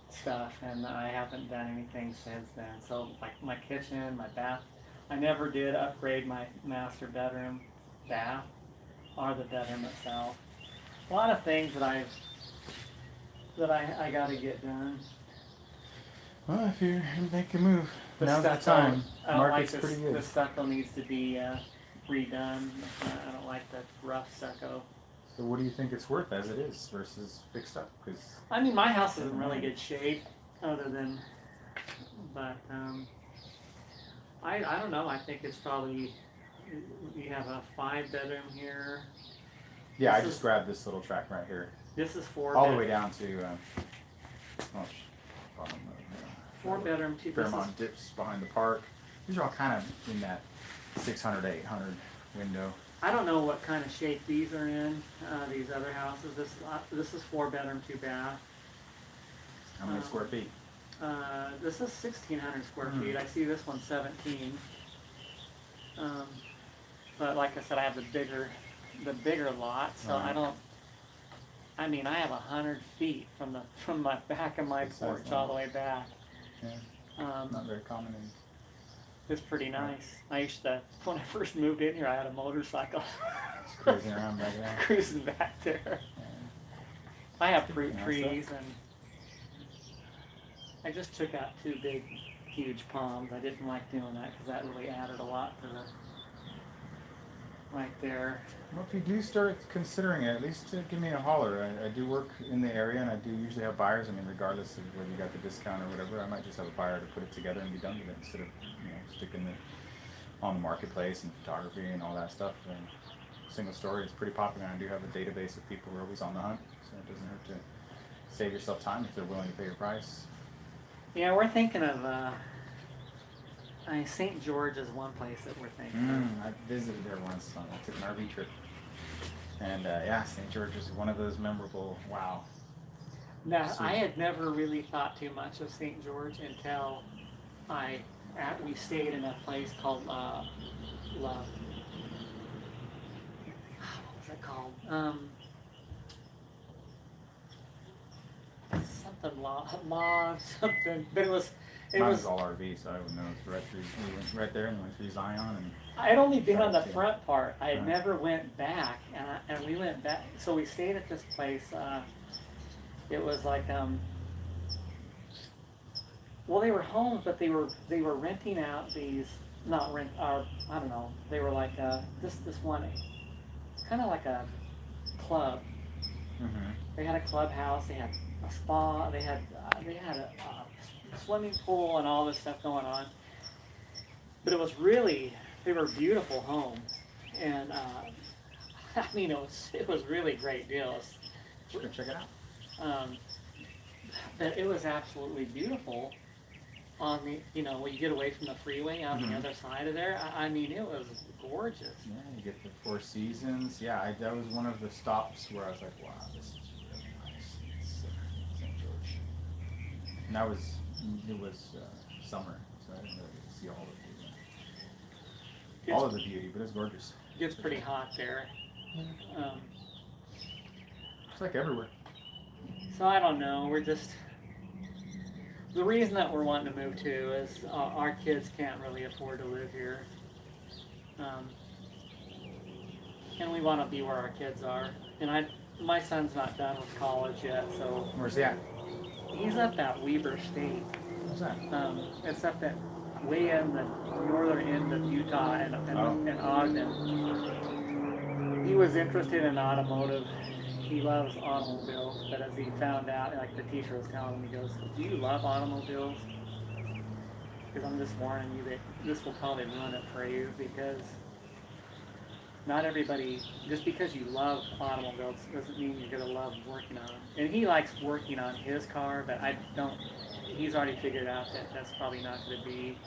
stuff, and I haven't done anything since then. So like my kitchen, my bath, I never did upgrade my master bedroom bath or the bedroom itself. A lot of things that I got to get done. Well, if you're making a move, now's the stucco, time. I don't like Market's this, pretty good. the stucco needs to be redone. I don't like the rough stucco. So what do you think it's worth as it is versus fixed up? Because I mean, my house is in really good shape, other than, but I don't know. I think it's probably, you have a 5-bedroom here. yeah, I This just is- grabbed this little track right here, This is 4 all bed, the way down to bottom of, 4-bedroom, this is, Fairmont dips behind the park. These are all kind of in that 600 to 800 window. I don't know what kind of shape these are in. These other houses. This is 4-bedroom, 2-bath. How many square feet? This is 1,600 square Hmm. feet. I see this one's 17. But like I said, I have the bigger lot, so I Right. don't. I mean, I have 100 feet from my back of my Good size porch all lot. the way back. Yeah, not very common in. It's pretty nice. I used to, when I first moved in here, I had a motorcycle Just cruising around back there. cruising back there. Yeah. I have fruit Nice trees, stuff. and I just took out 2 big, huge palms. I didn't like doing that because that really added a lot to the, right there. Well, if you do start considering it, at least give me a holler. I do work in the area, and I do usually have buyers. I mean, regardless of whether you got the discount or whatever, I might just have a buyer to put it together and be done with it instead of sticking it on the marketplace and photography and all that stuff. And single story is pretty popular. And I do have a database of people who are always on the hunt, so it doesn't hurt to save yourself time if they're willing to pay your price. Yeah, we're thinking of, St. George is one place that we're thinking of. I visited there once. I took an RV trip. And yeah, St. George is one of those memorable, wow. Now, Sweet. I had never really thought too much of St. George until we stayed in a place called what was it called? Something something. But it was Mine was all RV, so I would know it's right through. We went right there and went through Zion, and I had only been on the Yeah. front part. I had Right. never went back, and we went back. So we stayed at this place. It was like well, they were homes, but they were renting out these, not rent, or I don't know. They were like this one, kind of like a club. They had a clubhouse. They had a spa. They had a swimming pool and all this stuff going on. But it was really, they were beautiful homes, and I mean it was really great deals. go check it out. But it was absolutely beautiful. On the, when you get away from the freeway on the other side of there, I mean it was gorgeous. Yeah, you get the Four Seasons. Yeah, that was one of the stops where I was like, wow, this is really nice. It's St. George. And it was summer, so I didn't really get to see all of the beauty, but it's gorgeous. It gets pretty hot there. It's like everywhere. So I don't know. We're just, the reason that we're wanting to move too is our kids can't really afford to live here, and we want to be where our kids are. And my son's not done with college yet, so Where's he at? he's up at Weber State. What's that? It's up at way in the northern end of Utah and in Ogden. He was interested in automotive. He loves automobiles, but as he found out, like the teacher was telling him, he goes, "Do you love automobiles? Because I'm just warning you that this will probably ruin it for you, because not everybody, just because you love automobiles doesn't mean you're gonna love working on them." And he likes working on his car, but I don't. He's already figured out that that's probably not gonna be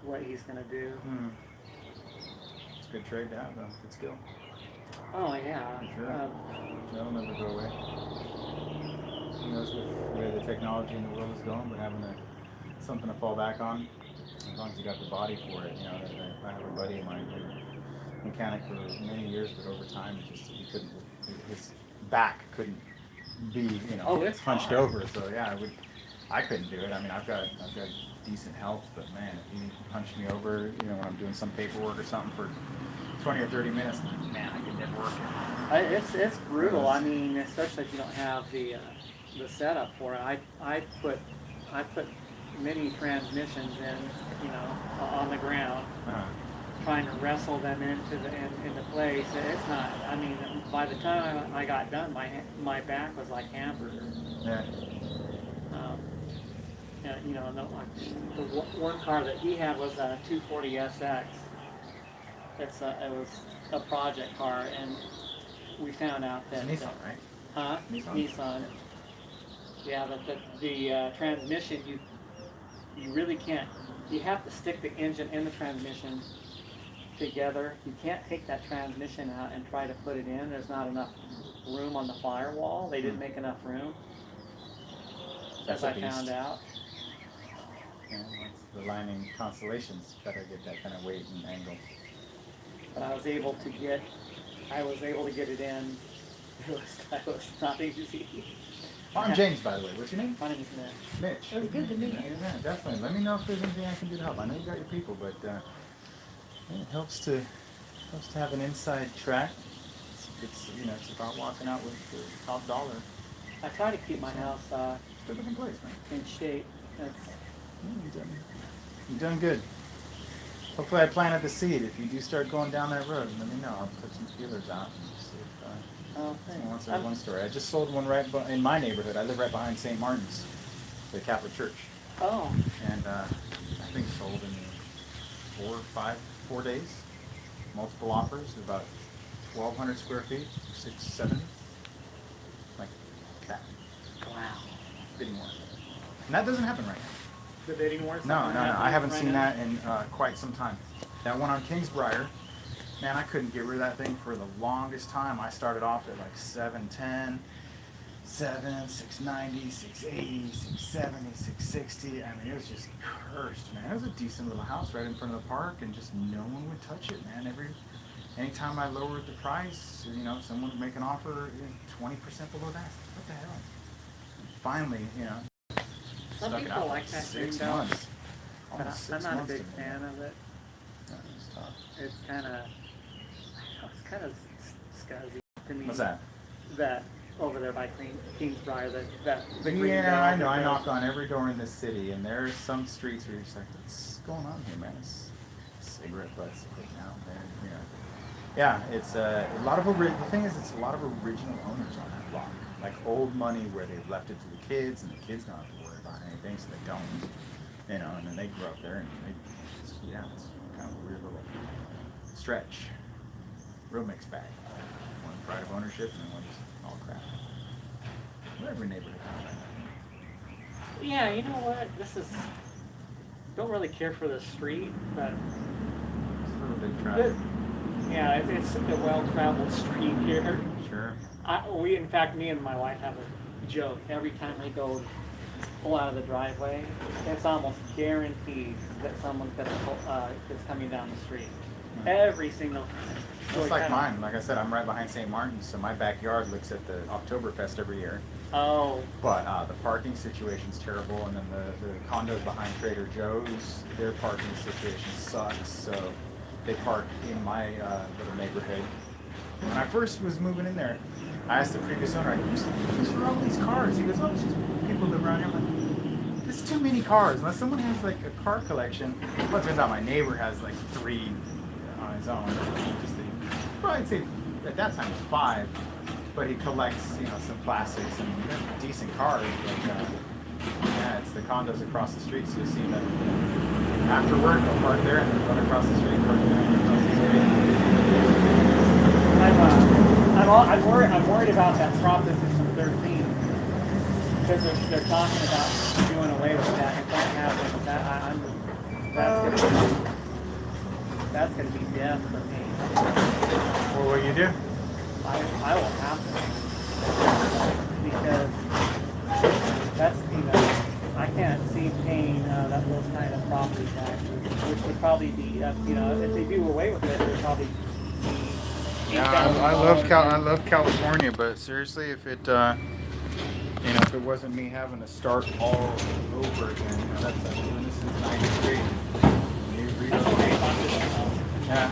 what he's going to do. It's a good trade to have, though. Good skill. Oh yeah. For sure. That'll never go away. Who knows where the technology in the world is going, but having something to fall back on, as long as you got the body for it. You know, I have a buddy of mine who was a mechanic for many years, but over time, he couldn't. His back couldn't be, you know, Oh, it's hunched hard. over. So yeah, I couldn't do it. I mean, I've got decent health, but man, if he hunched me over, you know, when I'm doing some paperwork or something for 20 or 30 minutes, man, I could never work it. It's brutal. I mean, especially if you don't have the setup for it. I put mini transmissions in, you know, on the ground, trying to wrestle them into place. It's not. I mean, by the time I got done, my back was like hamburger. Yeah. You know, the one car that he had was a 240 SX. It was a project car, and we found out that It's Nissan, right? Huh? Nissan. Yeah, the transmission, you really can't. You have to stick the engine and the transmission together. You can't take that transmission out and try to put it in. There's not enough room on the firewall. They didn't make enough room. That's As I a beast. found out. Yeah, that's the lining constellations better get that kind of weight and angle. But I was able to get it in. It was not easy. I'm James, by the way. What's your name? My name is Mitch. Mitch. It was good to meet you. Yeah, definitely. Let me know if there's anything I can do to help. I know you got your people, but it helps to have an inside track. It's you know, it's about walking out with the top dollar. I try to keep my house Good looking place, man. in shape. That's, You've done good. Hopefully I planted the seed. If you do start going down that road, let me know. I'll put some feelers out and see if oh, someone wants thanks. one story. I just sold one right in my neighborhood. I live right behind St. Martin's, the Catholic Church. Oh, And I think sold in 4 days. Multiple offers, about 1,200 square feet, 670. Like that. wow. Bidding war. And that doesn't happen right now. The bidding wars? No. I haven't seen that in quite some time. That one on Kingsbriar, man, I couldn't get rid of that thing for the longest time. I started off at like 710, 690, 680, 670, 660. I mean, it was just cursed, man. It was a decent little house right in front of the park, and just no one would touch it, man. Anytime I lowered the price, you know, someone would make an offer 20% below that. What the hell? And finally, you know. Some Stuck it people out like for that 6 thing, months. but Almost 6 I'm not a months big to me. fan of it. Yeah, it's tough. It's kind of scuzzy to me. What's that? That over there by Kingsbriar, that the green Yeah, belt I know. I that knock goes- on every door in this city, and there's some streets where you're just like, what's going on here, man? It's cigarette butts putting out there. You know. Yeah, it's a lot of the thing is, it's a lot of original owners on that block, like old money where they've left it to the kids, and the kids don't have to worry about anything, so they don't. You know, and then they grow up there, and it's kind of a weird little stretch. Real mixed bag. One pride of ownership, and then one just all crap. Every neighborhood has that. Yeah, you know what? Don't really care for the street, but It's a little bit it, traffic. yeah, it's a well-traveled street here. Sure. In fact, me and my wife have a joke. Every time we go pull out of the driveway, it's almost guaranteed that someone's is coming down the street. Every single time. So It's we like kinda- mine. Like I said, I'm right behind St. Martin's, so my backyard looks at the Oktoberfest every year. Oh, But the parking situation's terrible, and then the condos behind Trader Joe's, their parking situation sucks. So they park in my little neighborhood. When I first was moving in there, I asked the previous owner, who's for all these cars? He goes, oh, it's just people live around here. I'm like, there's too many cars. Unless someone has like a car collection. Well, it turns out my neighbor has like 3 on his own. Probably I'd say at that time it was 5. But he collects, you know, some classics and decent cars. But yeah, it's the condos across the street. So you see them after work, they'll park there and then run across the street, park there and across the street. I'm worried about that Proposition 13 because they're talking about doing away with that. It can't happen. That's gonna that's gonna be death for me. What will you do? I will have to, because that's, I can't see paying those kind of property taxes, which would probably be, if they do away with it, it would probably be Yeah, I love California, but seriously, if it if it wasn't me having to start all over again, that's when this is 93. When you relocate, yeah,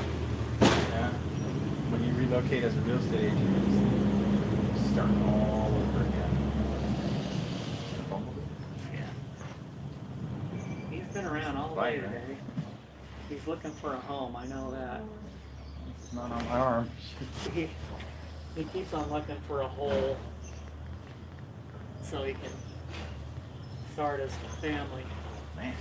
yeah. When you relocate as a real estate agent, it's start all over again. Yeah. He's been around all day today. He's looking for a home, I know that. It's not on my arm. He keeps on looking for a hole so he can start his family. Nice.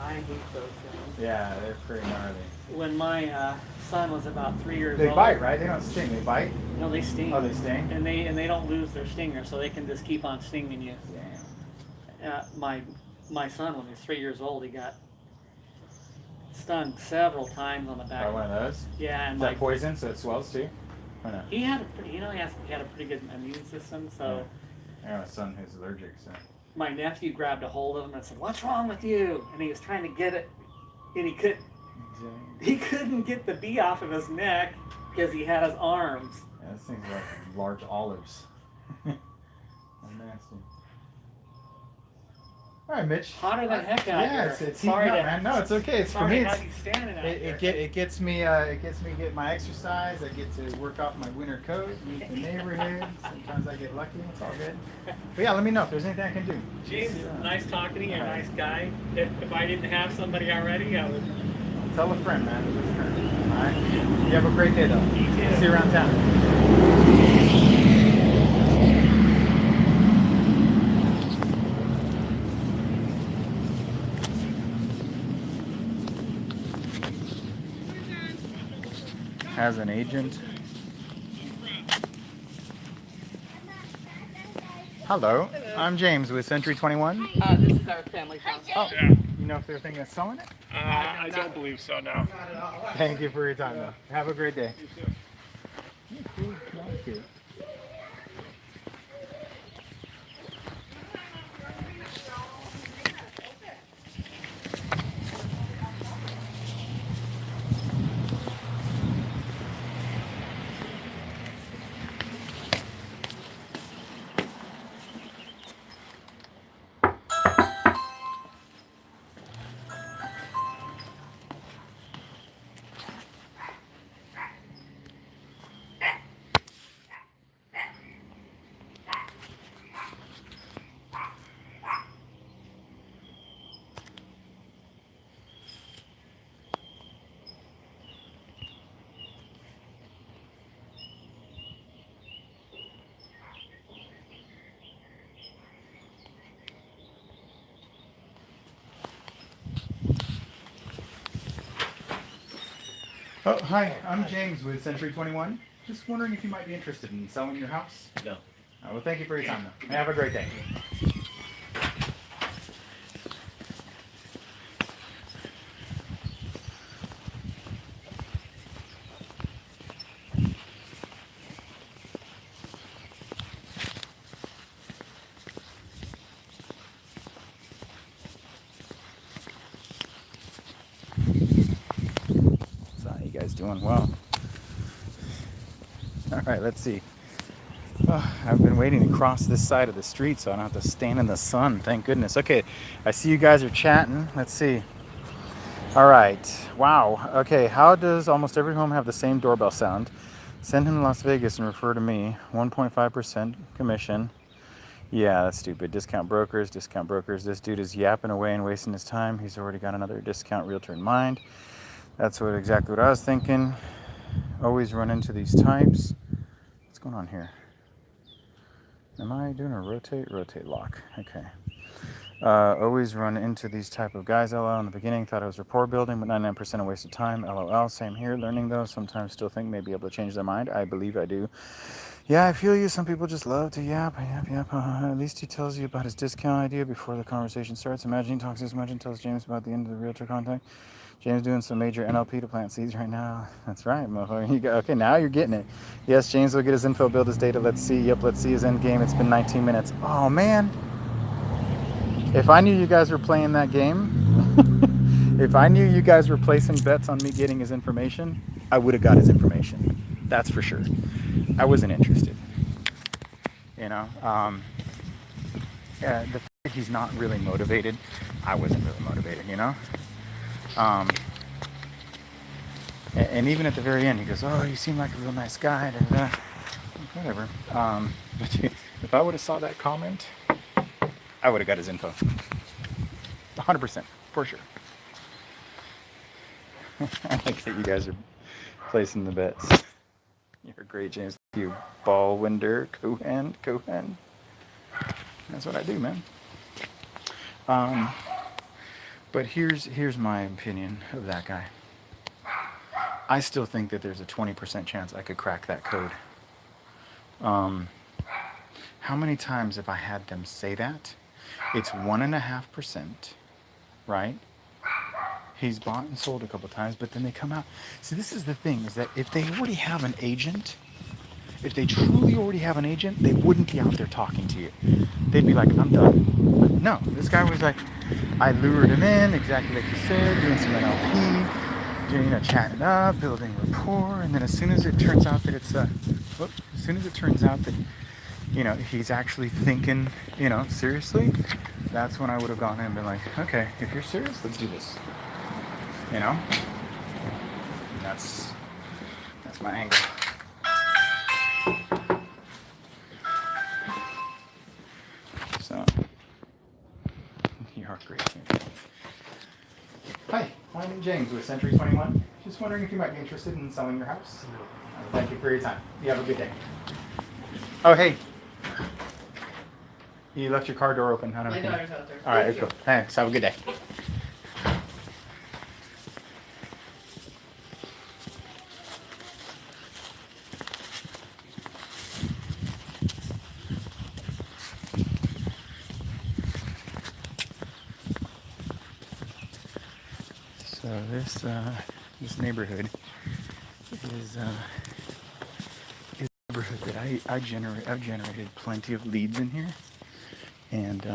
I hate those things. Yeah, they're pretty gnarly. When my son was about 3 years They old. bite, right? They don't sting. They bite. No, they sting. Oh, they sting. And they don't lose their stinger, so they can just keep on stinging you. Damn. My son, when he was 3 years old, he got stung several times on the back. By one of those? Yeah, and Is that poison, so it swells too? Or no? he had a pretty, he had a pretty good immune system. So I got a son who's allergic, so. my nephew grabbed a hold of him and said, "What's wrong with you?" And he was trying to get it, and he couldn't get the bee off of his neck because he had his arms. Yeah, this thing's like large olives. They're nasty. All right, Mitch. Hotter than heck out here. Yeah, it's heating up, man. No, it's okay. It's for me. Sorry to have you standing out here. It gets me get my exercise. I get to work off my winter coat, meet the neighborhood. Sometimes I get lucky. It's all good. But yeah, let me know if there's anything I can do. James, nice talking to you. You're a nice guy. If I didn't have somebody already, I would. Tell a friend, man. All right. You have a great day, though. You too. See you around town. As an agent. Hello, I'm James with Century 21. This is our family house. Oh, you know if they're thinking of selling it? I don't believe so, no. Thank you for your time, though. Have a great day. Oh, hi, I'm James with Century 21. Just wondering if you might be interested in selling your house? No. Well, thank you for your time, though. Have a great day. Doing well. All right, let's see. Oh, I've been waiting to cross this side of the street so I don't have to stand in the sun. Thank goodness. Okay, I see you guys are chatting. Let's see. All right. Wow. Okay, how does almost every home have the same doorbell sound? Send him to Las Vegas and refer to me. 1.5% commission. Yeah, that's stupid. Discount brokers. This dude is yapping away and wasting his time. He's already got another discount realtor in mind. That's exactly what I was thinking. Always run into these types. What's going on here? Am I doing a rotate lock? Okay. Always run into these type of guys. LOL. In the beginning, thought it was rapport building, but 99% a waste of time. LOL. Same here. Learning though, sometimes still think may be able to change their mind. I believe I do. Yeah, I feel you. Some people just love to yap. At least he tells you about his discount idea before the conversation starts. Imagine he talks this much and tells James about the end of the realtor contact. James doing some major NLP to plant seeds right now. That's right, motherfucker. You go, okay, now you're getting it. Yes, James will get his info, build his data. Let's see. Yep, let's see his end game. It's been 19 minutes. Oh, man. If I knew you guys were playing that game, if I knew you guys were placing bets on me getting his information, I would have got his information. That's for sure. I wasn't interested. You know? Yeah, the fact that he's not really motivated, I wasn't really motivated, you know? And even at the very end, he goes, "Oh, you seem like a real nice guy." Whatever. But if I would have saw that comment, I would have got his info. 100%, for sure. I like that you guys are placing the bets. You're great, James. You Ballwinder, Cohen. That's what I do, man. But here's my opinion of that guy. I still think that there's a 20% chance I could crack that code. How many times have I had them say that? It's 1.5%, right? He's bought and sold a couple times, but then they come out. See, this is the thing, is that if they already have an agent, if they truly already have an agent, they wouldn't be out there talking to you. They'd be like, "I'm done." No, this guy was like, I lured him in, exactly like you said, doing some NLP, doing, chatting up, building rapport, and then as soon as it turns out that he's actually thinking, seriously, that's when I would have gone in and been like, okay, if you're serious, let's do this. And that's my angle. So, you are great. Hi, I'm James with Century 21. Just wondering if you might be interested in selling your house. Thank you for your time. You have a good day. Oh, hey. You left your car door open. I don't know. My daughter's out there. All right, cool. Thanks. Have a good day. So this neighborhood is a neighborhood that I've generated plenty of leads in here, and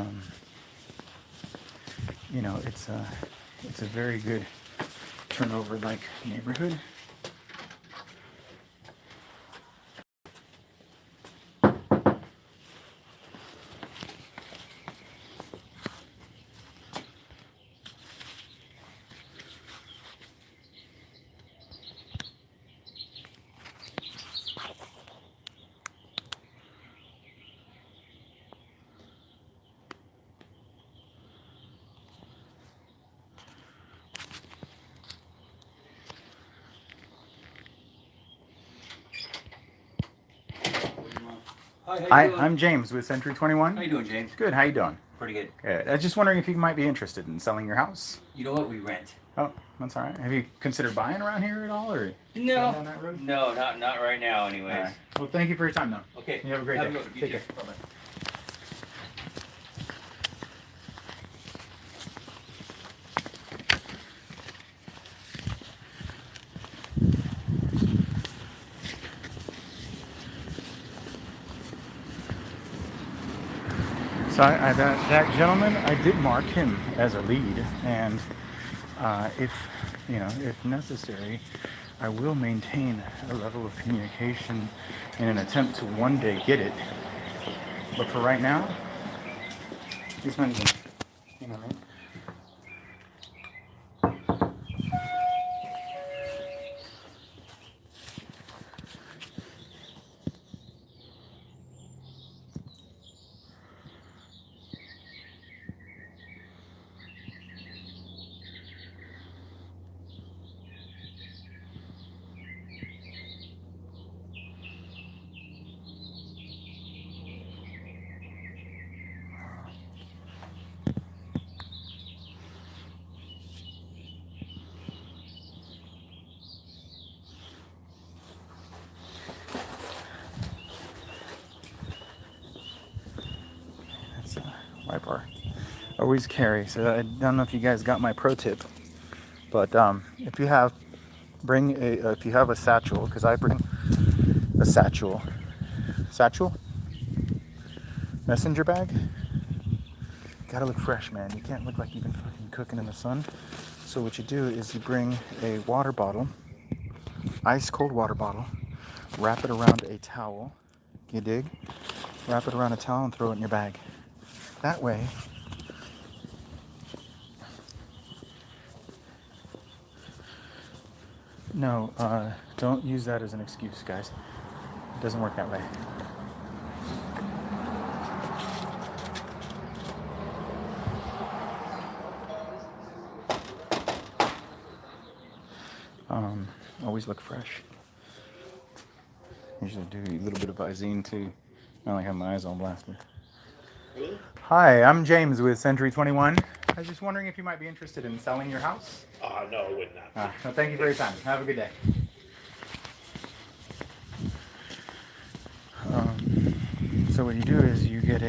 it's a very good turnover like neighborhood. Hi, I'm James with Century 21. How you doing, James? Good, how you doing? Pretty good. Good. I was just wondering if you might be interested in selling your house. You know what? We rent. Oh, that's all right. Have you considered buying around here at all, or no? Down that road? No, not right now. Anyways. All right. Well, thank you for your time, though. Okay. You have a great day. Take care. Bye-bye. So that gentleman, I did mark him as a lead, and if necessary, I will maintain a level of communication in an attempt to one day get it. But for right now, he's my agent. You know what I mean? sidebar. Always carry. So I don't know if you guys got my pro tip, but if you have if you have a satchel, because I bring a satchel, messenger bag. Gotta look fresh, man. You can't look like you've been fucking cooking in the sun. So what you do is you bring a water bottle, ice cold water bottle, wrap it around a towel. You dig? Wrap it around a towel and throw it in your bag. That way, no, don't use that as an excuse, guys. It doesn't work that way. Always look fresh. Usually do a little bit of Visine too. I don't like having my eyes all blasted. Hello? Hi, I'm James with Century 21. I was just wondering if you might be interested in selling your house. No, I would not. Well, thank you for your time. Have a good day. So what you do is you get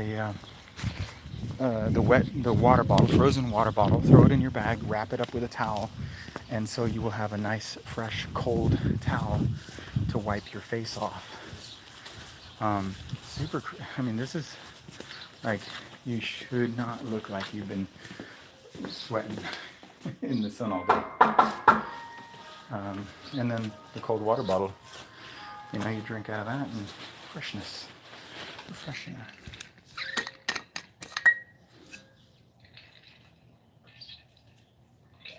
the water bottle, frozen water bottle, throw it in your bag, wrap it up with a towel, and so you will have a nice, fresh, cold towel to wipe your face off. I mean, this is like, you should not look like you've been sweating in the sun all day. And then the cold water bottle, you know, you drink out of that and freshness, refreshing.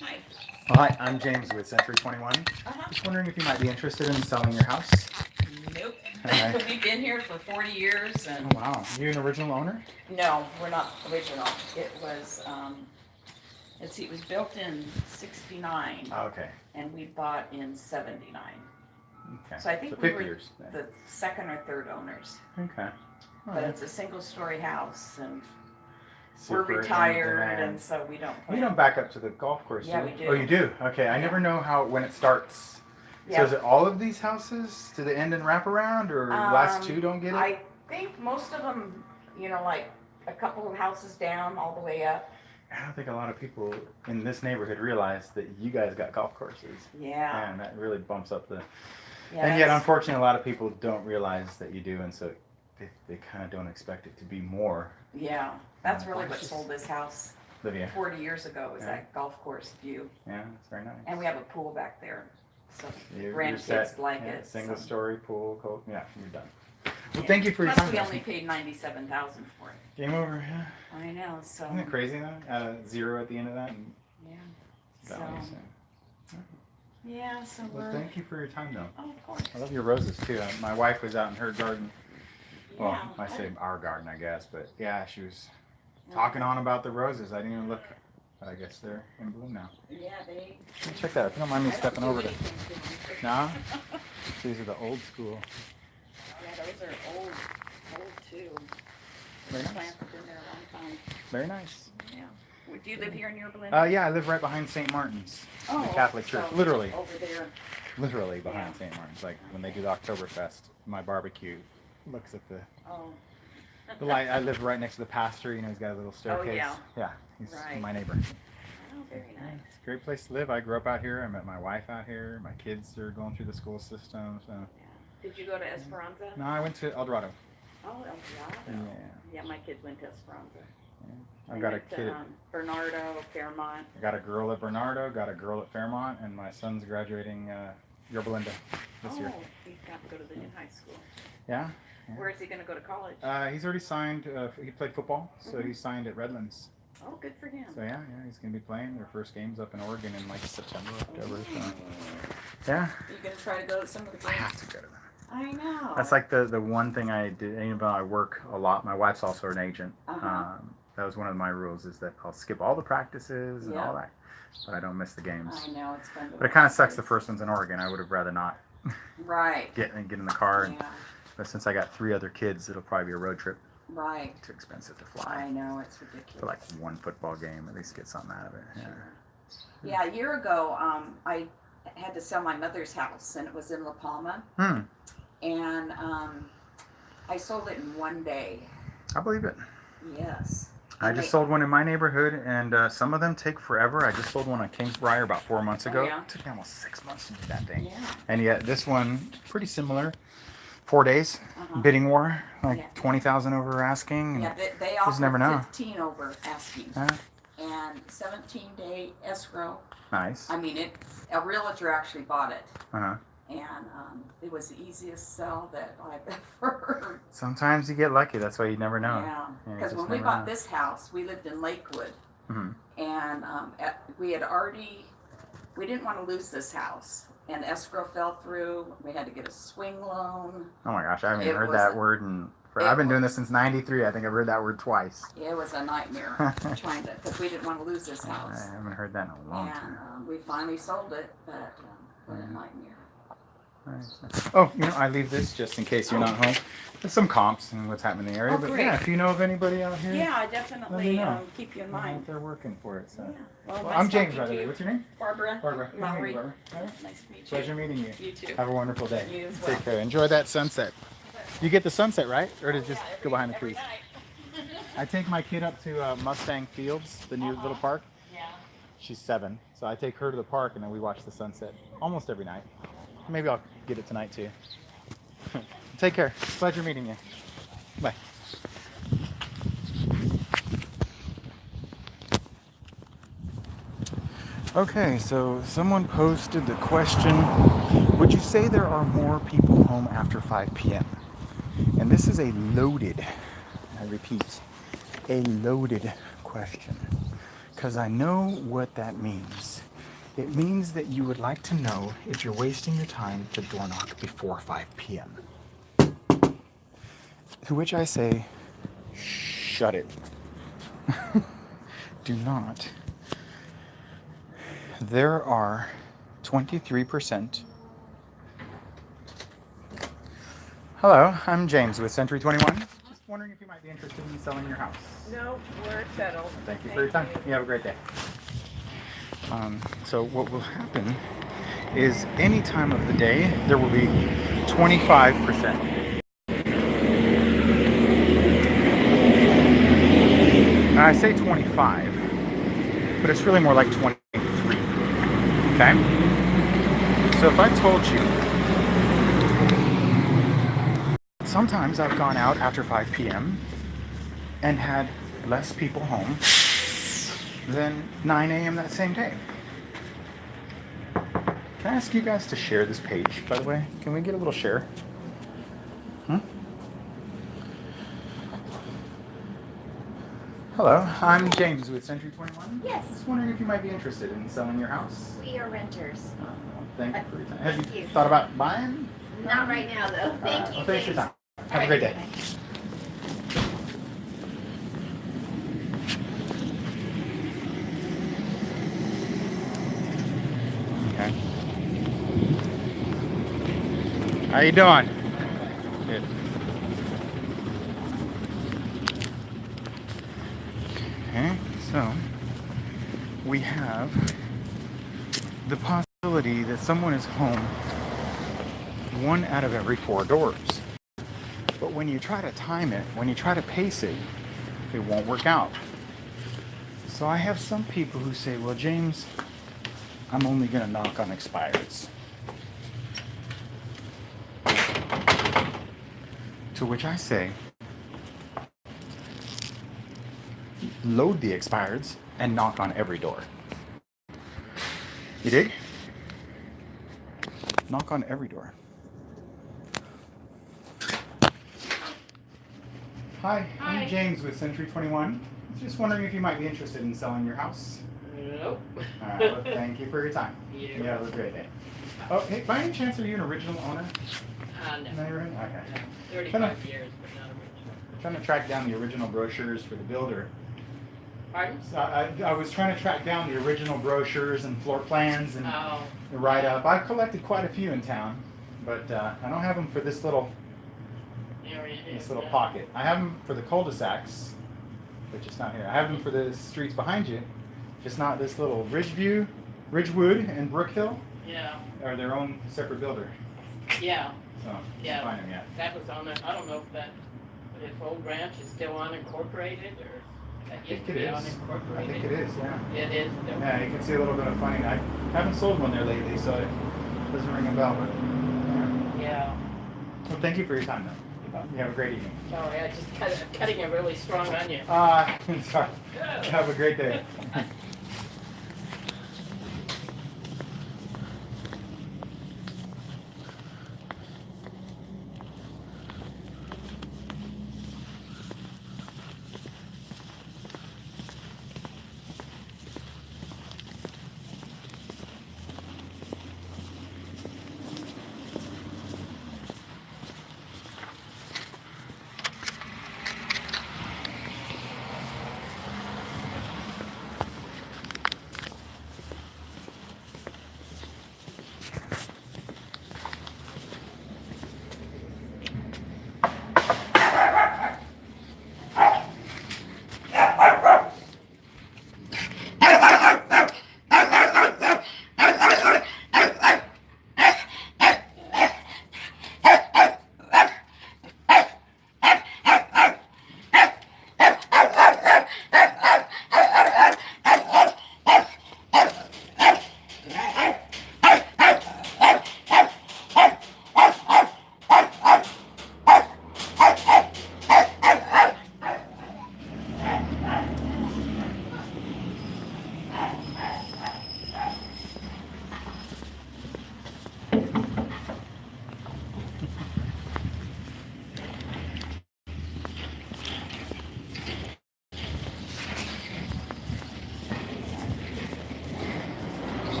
Hi. Hi, I'm James with Century 21. Just wondering if you might be interested in selling your house. Nope. Okay. We've been here for 40 years Oh, and wow. You an original owner? no, we're not original. It was, let's see, it was built in 69 Oh, okay. and we bought in 79. Okay. So I think we 50 were years. Then. the second or third owners. Okay. All But right. it's a single story house and Super we're in retired demand. and so we don't You plan. don't back up to the golf course, Yeah, do you? we do. Oh, you do? Okay. I never know when it starts. So Yeah. is it all of these houses to the end and wrap around, or last two don't get it? I think most of them, you know, like a couple of houses down all the way up. I don't think a lot of people in this neighborhood realize that you guys got golf courses. Yeah. Man, that really bumps up the... Yeah, and yet, that's- unfortunately, a lot of people don't realize that you do, and so they kind of don't expect it to be more. Yeah, that's really what Gorgeous. sold this house Livia. 40 years ago, was Yeah. that golf course view. Yeah, it's very nice. And we have a pool back there, so You're grandkids set. like Yeah, it. single so. story pool, cold. Yeah, you're done. Well, Yeah. thank you for your Plus time. we guys. only paid $97,000 for it. Game over. Yeah. I know, so, Isn't it crazy though? Zero at the end of that. And yeah. value, So, so. yeah, so Well, we're, thank you for your time though. oh, of course. I love your roses too. My wife was out in her garden. Well, Yeah, I say our garden, I guess, but yeah, she was talking on about the roses. I didn't even look, but I guess they're in bloom now. Yeah, they. Check that out. If you don't mind me I don't stepping do over to. anything to them. Nah, these are the old school. Yeah, those are old too. Very nice. Plants have been there a long time, Very nice. yeah. Do you live here near Belinda? Yeah, I live right behind St. Martin's, the Oh, Catholic Church. so Literally, over there. literally behind St. Martin's. Like when they do the Oktoberfest, my barbecue looks at the Oh. light. I live right next to the pastor. You know, he's got a little staircase. yeah. He's Right. my neighbor. Oh, very Yeah, nice. it's a great place to live. I grew up out here. I met my wife out here. My kids are going through the school system. So Yeah. Did you go to Esperanza? no, I went to El Dorado. Oh, El Dorado. Yeah, my kids went to Esperanza. I've They got a went to, kid. Bernardo, Fairmont. I got a girl at Bernardo. Got a girl at Fairmont, and my son's graduating Yorba Belinda this year. He's got to go to the new high school. Yeah. Where is he going to go to college? He's already signed. He played football, so Mm-hmm. he signed at Redlands. Oh, good for him. So yeah, he's gonna be playing their first games up in Oregon in like September, October. So yeah, You going to try to go to some of the I games? have to go to them. I know. That's like the one thing I did. Even though I work a lot, my wife's also an agent. Uh-huh. That was one of my rules, is that I'll skip all the practices and all Yeah. that, but I don't miss the games. I know, it's fun to But it kind of watch sucks the kids. first one's in Oregon. I would have rather not Right. get in the car. And, Yeah. but since I got 3 other kids, it'll probably be a road trip. Right. Too expensive to I fly. know, it's ridiculous. For like one football game, at least get something out of it. Yeah. Yeah, a year ago, I had to sell my mother's house, and it was in La Palma, Hmm. and I sold it in one day. I believe it. Yes. I just sold one in my neighborhood, and some of them take forever. I just sold one on Kingsbriar about 4 months ago. yeah? It took me almost 6 months to do that thing. Yeah. And yet this one, pretty similar. 4 days, Uh-huh. bidding war, like Yeah. 20,000 over asking. And Yeah, they just never know. offer 15 over asking. And 17-day escrow. Nice. I mean, a realtor actually bought it. Uh-huh. And it was the easiest sell that I've ever heard. Sometimes you get lucky. That's why you never know. Yeah, you because just when we never bought know. this house, we lived in Lakewood. Mhm. And we didn't want to lose this house. And escrow fell through. We had to get a swing loan. Oh my gosh, I haven't even It heard was that a- word. And it I've been doing was- this since '93. I think I've heard that word twice. It was a nightmare trying to, because we didn't want to lose this I house. haven't heard that in a long time. And we finally sold it, but what a nightmare. Nice. Oh, I leave this just in case you're not home. There's some comps and what's happening in the area. Oh, but great. yeah, if you know of anybody out here, Yeah, I let me definitely know. keep you in I know mind. they're working for it. So. Yeah. Well, nice I'm James, talking by to the way. you. What's your name? Barbara. Barbara. Lowry. Barbara. All right. Nice to meet you. Pleasure meeting you. You too. Have a wonderful day. You as well. Take care. Enjoy that sunset. You get the sunset, right? Or does it just go behind the trees? I take my kid up to Mustang Fields, the new little park. Yeah. She's 7, so I take her to the park and then we watch the sunset almost every night. Maybe I'll get it tonight too. Take care. Pleasure meeting you. Bye. Okay, so someone posted the question, would you say there are more people home after 5 p.m.? And this is a loaded, I repeat, a loaded question, because I know what that means. It means that you would like to know if you're wasting your time to door knock before 5 p.m. To which I say, shut it. Do not. There are 23%. Hello, I'm James with Century 21. Just wondering if you might be interested in selling your house. No, we're settled. Thank you for your time. You have a great day. So what will happen is any time of the day there will be 25%. I say 25, but it's really more like 23. Okay? So if I told you, sometimes I've gone out after 5 p.m. and had less people home than 9 a.m. that same day. Can I ask you guys to share this page, by the way? Can we get a little share? Hello, I'm James with Century 21. Yes. Just wondering if you might be interested in selling your house. We are renters. Thank you for your time. Have Thank you you. thought about buying? Not right now, though. Thank you. Well, thanks for your time. Have a All great right. day. Okay. How you doing? Good. Okay, so we have the possibility that someone is home 1 out of every 4 doors. But when you try to time it, when you try to pace it, it won't work out. So I have some people who say, well, James, I'm only going to knock on expireds. To which I say, load the expireds and knock on every door. You dig? Knock on every door. Hi, I'm James with Century 21. Just wondering if you might be interested in selling your house. Nope. All right, well, thank you for your time. Yeah. You have a great day. Oh, hey, by any chance, are you an original owner? No. No, you're in? Okay. 35 years, but not original. Trying to track down the original brochures for the builder. Pardon? So I was trying to track down the original brochures and floor plans and Oh. the write-up. I've collected quite a few in town, but I don't have them for this little pocket. I have them for the cul-de-sacs, but just not here. I have them for the streets behind you, just not this little Ridgewood and Brookhill Yeah. are their own separate builder. Yeah. So Yeah. can't find them yet. That was on there. I don't know if Old Ranch is still unincorporated or. That I used think to it be is. I unincorporated. think it is, yeah. It is. Yeah, you can see a little bit of funding. I haven't sold one there lately, so it doesn't ring a bell. But yeah. Yeah. Well, thank you for your time, though. You have a great evening. Sorry, I just cutting a really strong onion. Sorry. Have a great day.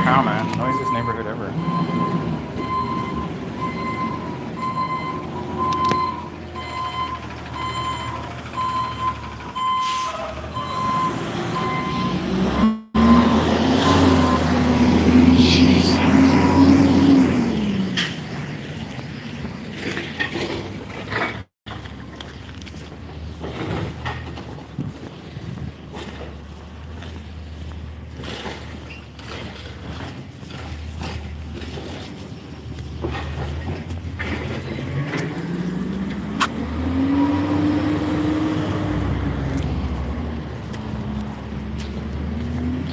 Wow, man. Noisiest neighborhood ever.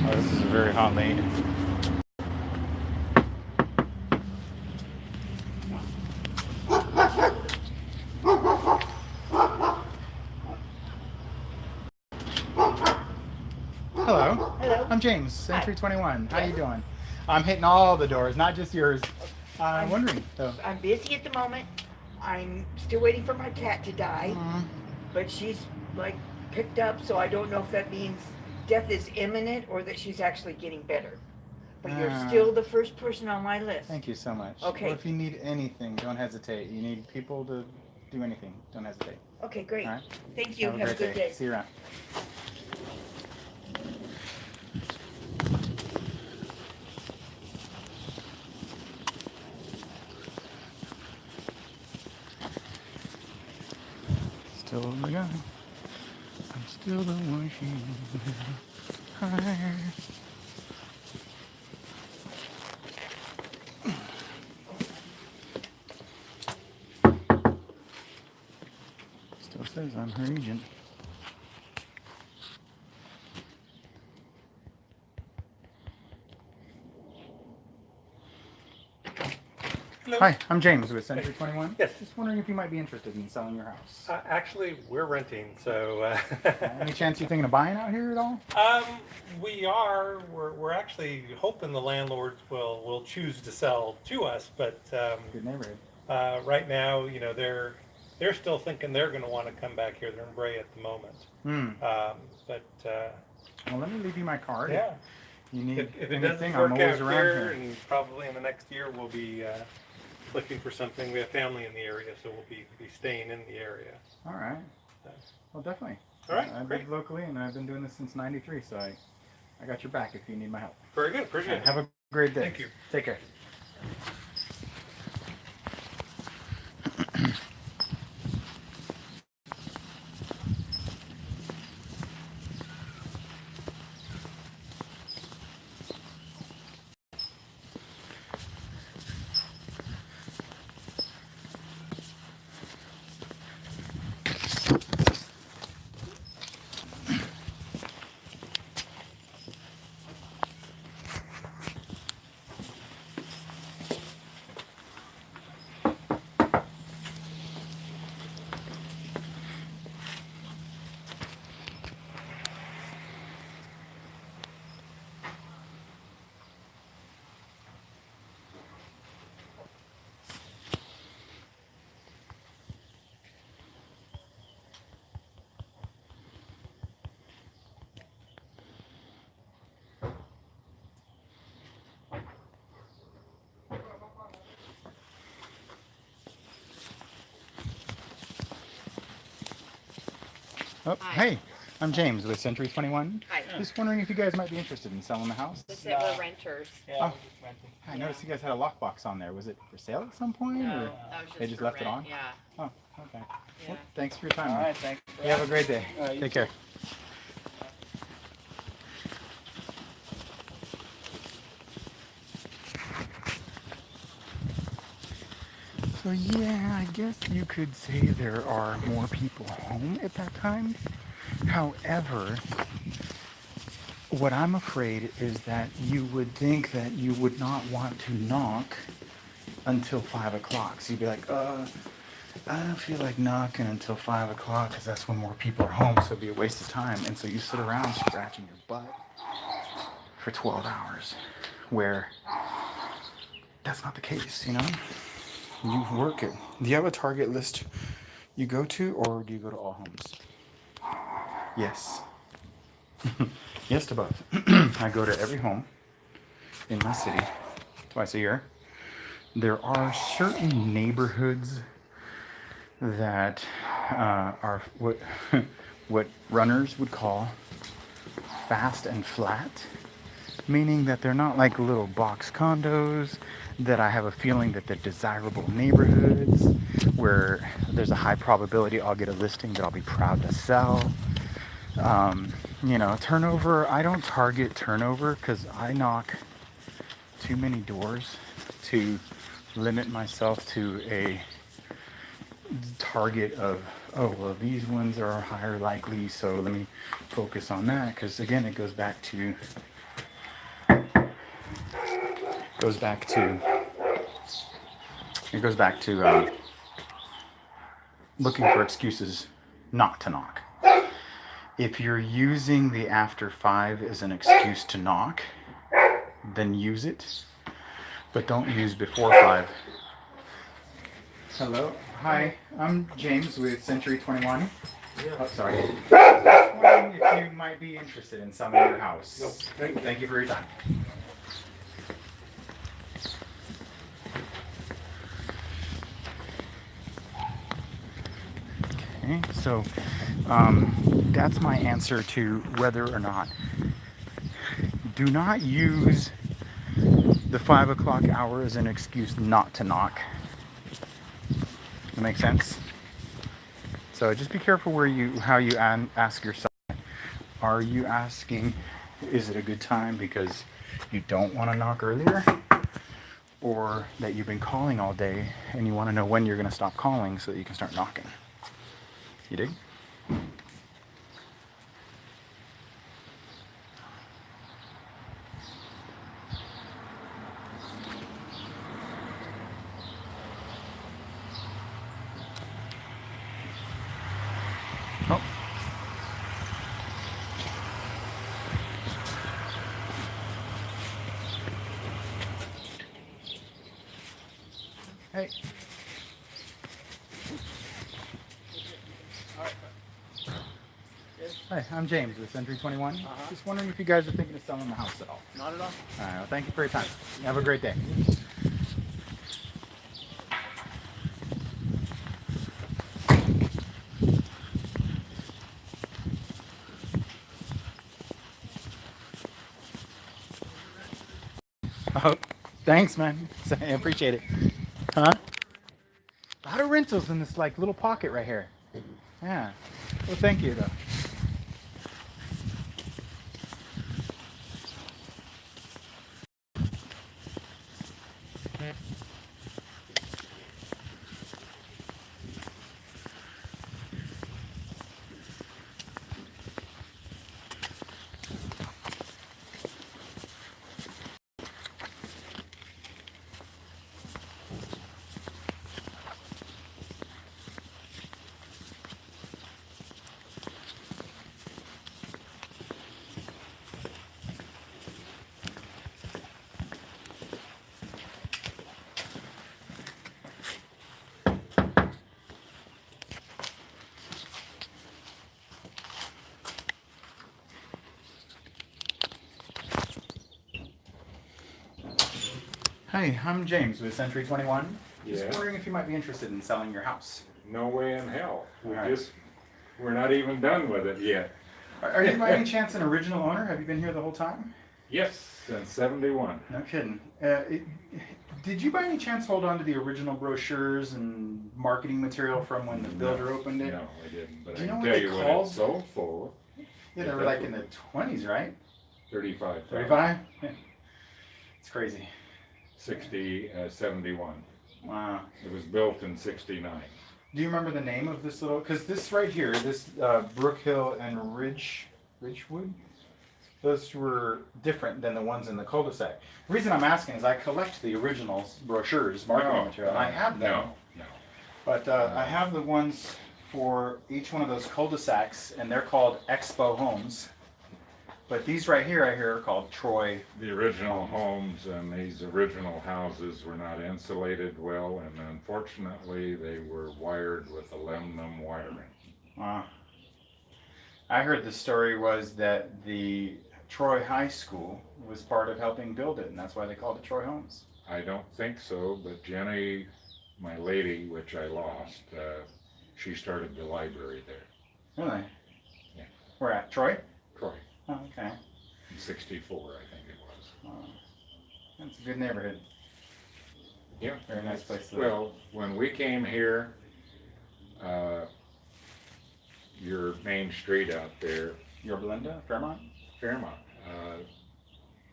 Oh, this is a very hot lane. Hello. Hello. I'm James, Century 21. How you doing? I'm hitting all the doors, not just yours. I'm wondering, though. I'm busy at the moment. I'm still waiting for my cat to die, but she's like picked up, so I don't know if that means death is imminent or that she's actually getting better. But you're still the first person on my list. Thank you so much. Okay. Well, if you need anything, don't hesitate. You need people to do anything, don't hesitate. Okay, great. All right? Thank you. Have Have a a great good day. See you around. Still the guy. I'm still the one she hired. Still says I'm her agent. Hello. Hi, I'm James with Century 21. Yes. Just wondering if you might be interested in selling your house. Actually, we're renting, so. Any chance you're thinking of buying out here at all? We are. We're actually hoping the landlords will choose to sell to us, but Good neighborhood. right now, you know, they're still thinking they're going to want to come back here. They're in Bray at the moment. Well, let me leave you my card. Yeah. You need If it anything, doesn't I'm work always out around here, here. and probably in the next year we'll be looking for something. We have family in the area, so we'll be staying in the area. All right. Well, definitely. All right, I great. live locally, and I've been doing this since '93, so I got your back if you need my help. Very good. Appreciate it. Have a great day. Thank you. Take care. Oh, hey, I'm James with Century 21. Hi. Just wondering if you guys might be interested in selling the house. They said we're renters. Oh, I noticed you guys had a lockbox on there. Was it for sale at some point? No, or that was just they just for left it rent, on? Yeah. Oh, okay. Yeah. Well, thanks for your time. All man. right, thanks. You have a great day. You Take care. So yeah, I guess you could say there are more people home at that time. However, what I'm afraid is that you would think that you would not want to knock until 5 o'clock. So you'd be like, I don't feel like knocking until 5 o'clock because that's when more people are home, so it'd be a waste of time. And so you sit around scratching your butt for 12 hours, where that's not the case, you know? You work it. Do you have a target list you go to, or do you go to all homes? Yes. Yes to both. I go to every home in my city twice a year. There are certain neighborhoods that are what what runners would call fast and flat, meaning that they're not like little box condos, that I have a feeling that they're desirable neighborhoods where there's a high probability I'll get a listing that I'll be proud to sell. You know, turnover, I don't target turnover because I knock too many doors to limit myself to a target of, oh, well, these ones are higher likely, so let me focus on that. Because again, it goes back to looking for excuses not to knock. If you're using the after 5 as an excuse to knock, then use it, but don't use before 5. Hello, hi, I'm James with Century 21. Oh, sorry. Just wondering if you might be interested in selling your house. No, Thank you for your time. Okay, so that's my answer to whether or not. Do not use the 5 o'clock hour as an excuse not to knock. That makes sense? So just be careful how you ask yourself. Are you asking, is it a good time because you don't want to knock earlier? Or that you've been calling all day and you want to know when you're going to stop calling so that you can start knocking? You dig? Oh. Hey. Hi, I'm James with Century 21. Just wondering if you guys are thinking of selling the house at all. Not at all. All right, well, thank you for your time. Have a great day. Oh, thanks, man. I appreciate it. Huh? A lot of rentals in this like little pocket right here. Yeah. Well, thank you though. Hi, I'm James with Century 21. Just Yeah. wondering if you might be interested in selling your house. No way in hell. Alright. We're not even done with it yet. Are you by any chance an original owner? Have you been here the whole time? Yes, since 71. No kidding. Did you by any chance hold on to the original brochures and marketing material from when the builder opened it? No, I didn't, but Do I you know can what tell they you what called? it sold for. Yeah, they were like in the 20s, right? 35. 35? Yeah. It's crazy. 71. Wow. It was built in 69. Do you remember the name of this little? Because this right here, this Brook Hill and Ridgewood, those were different than the ones in the cul-de-sac. The reason I'm asking is I collect the original brochures, marketing material, and I have them. No. But I have the ones for each one of those cul-de-sacs, and they're called Expo Homes. But these right here, I hear, are called Troy. The original homes and these original houses were not insulated well, and unfortunately they were wired with aluminum wiring. I heard the story was that the Troy High School was part of helping build it, and that's why they called it Troy Homes. I don't think so, but Jenny, my lady, which I lost, she started the library there. Really? Yeah. Where at? Troy? Troy. Oh, okay. In 64, I think it was. Wow. That's a good neighborhood. Yeah. Very nice place to live. Well, when we came here, your main street out there, Your Belinda? Fairmont? Fairmont,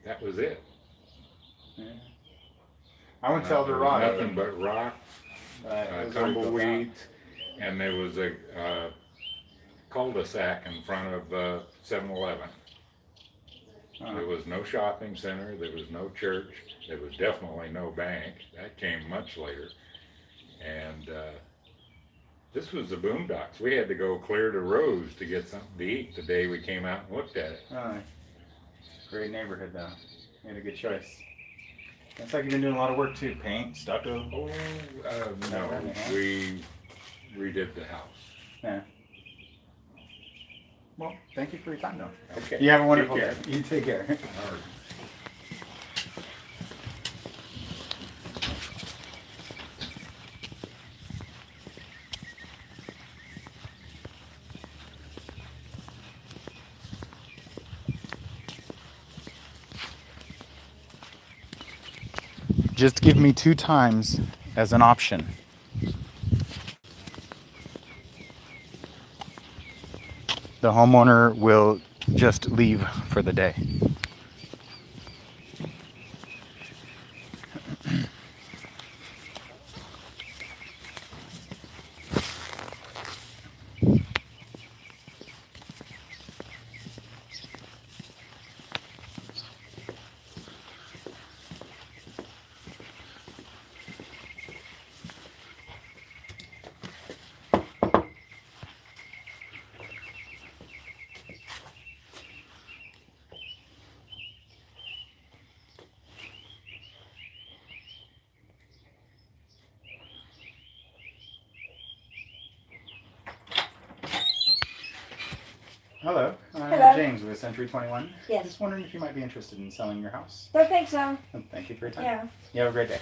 that was it. Yeah. I went to There El was Dorado. nothing but rock, It was already built out. tumbleweeds, and there was a cul-de-sac in front of 7-Eleven. There was no shopping center, there was no church, there was definitely no bank. That came much later. And this was the boondocks. We had to go clear to Rose to get something to eat the day we came out and looked at it. Oh, great neighborhood though. Made a good choice. Looks like you've been doing a lot of work too. Paint, stucco. Oh, no, we redid the house. Yeah. Well, thank you for your time though. Okay. You have a wonderful Take day. care. You take care. All right. Just give me 2 times as an option. The homeowner will just leave for the day. Hello, I'm Hello. James with Century 21. Yes. Just wondering if you might be interested in selling your house. Don't think so. And thank you for your time. Yeah. You have a great day.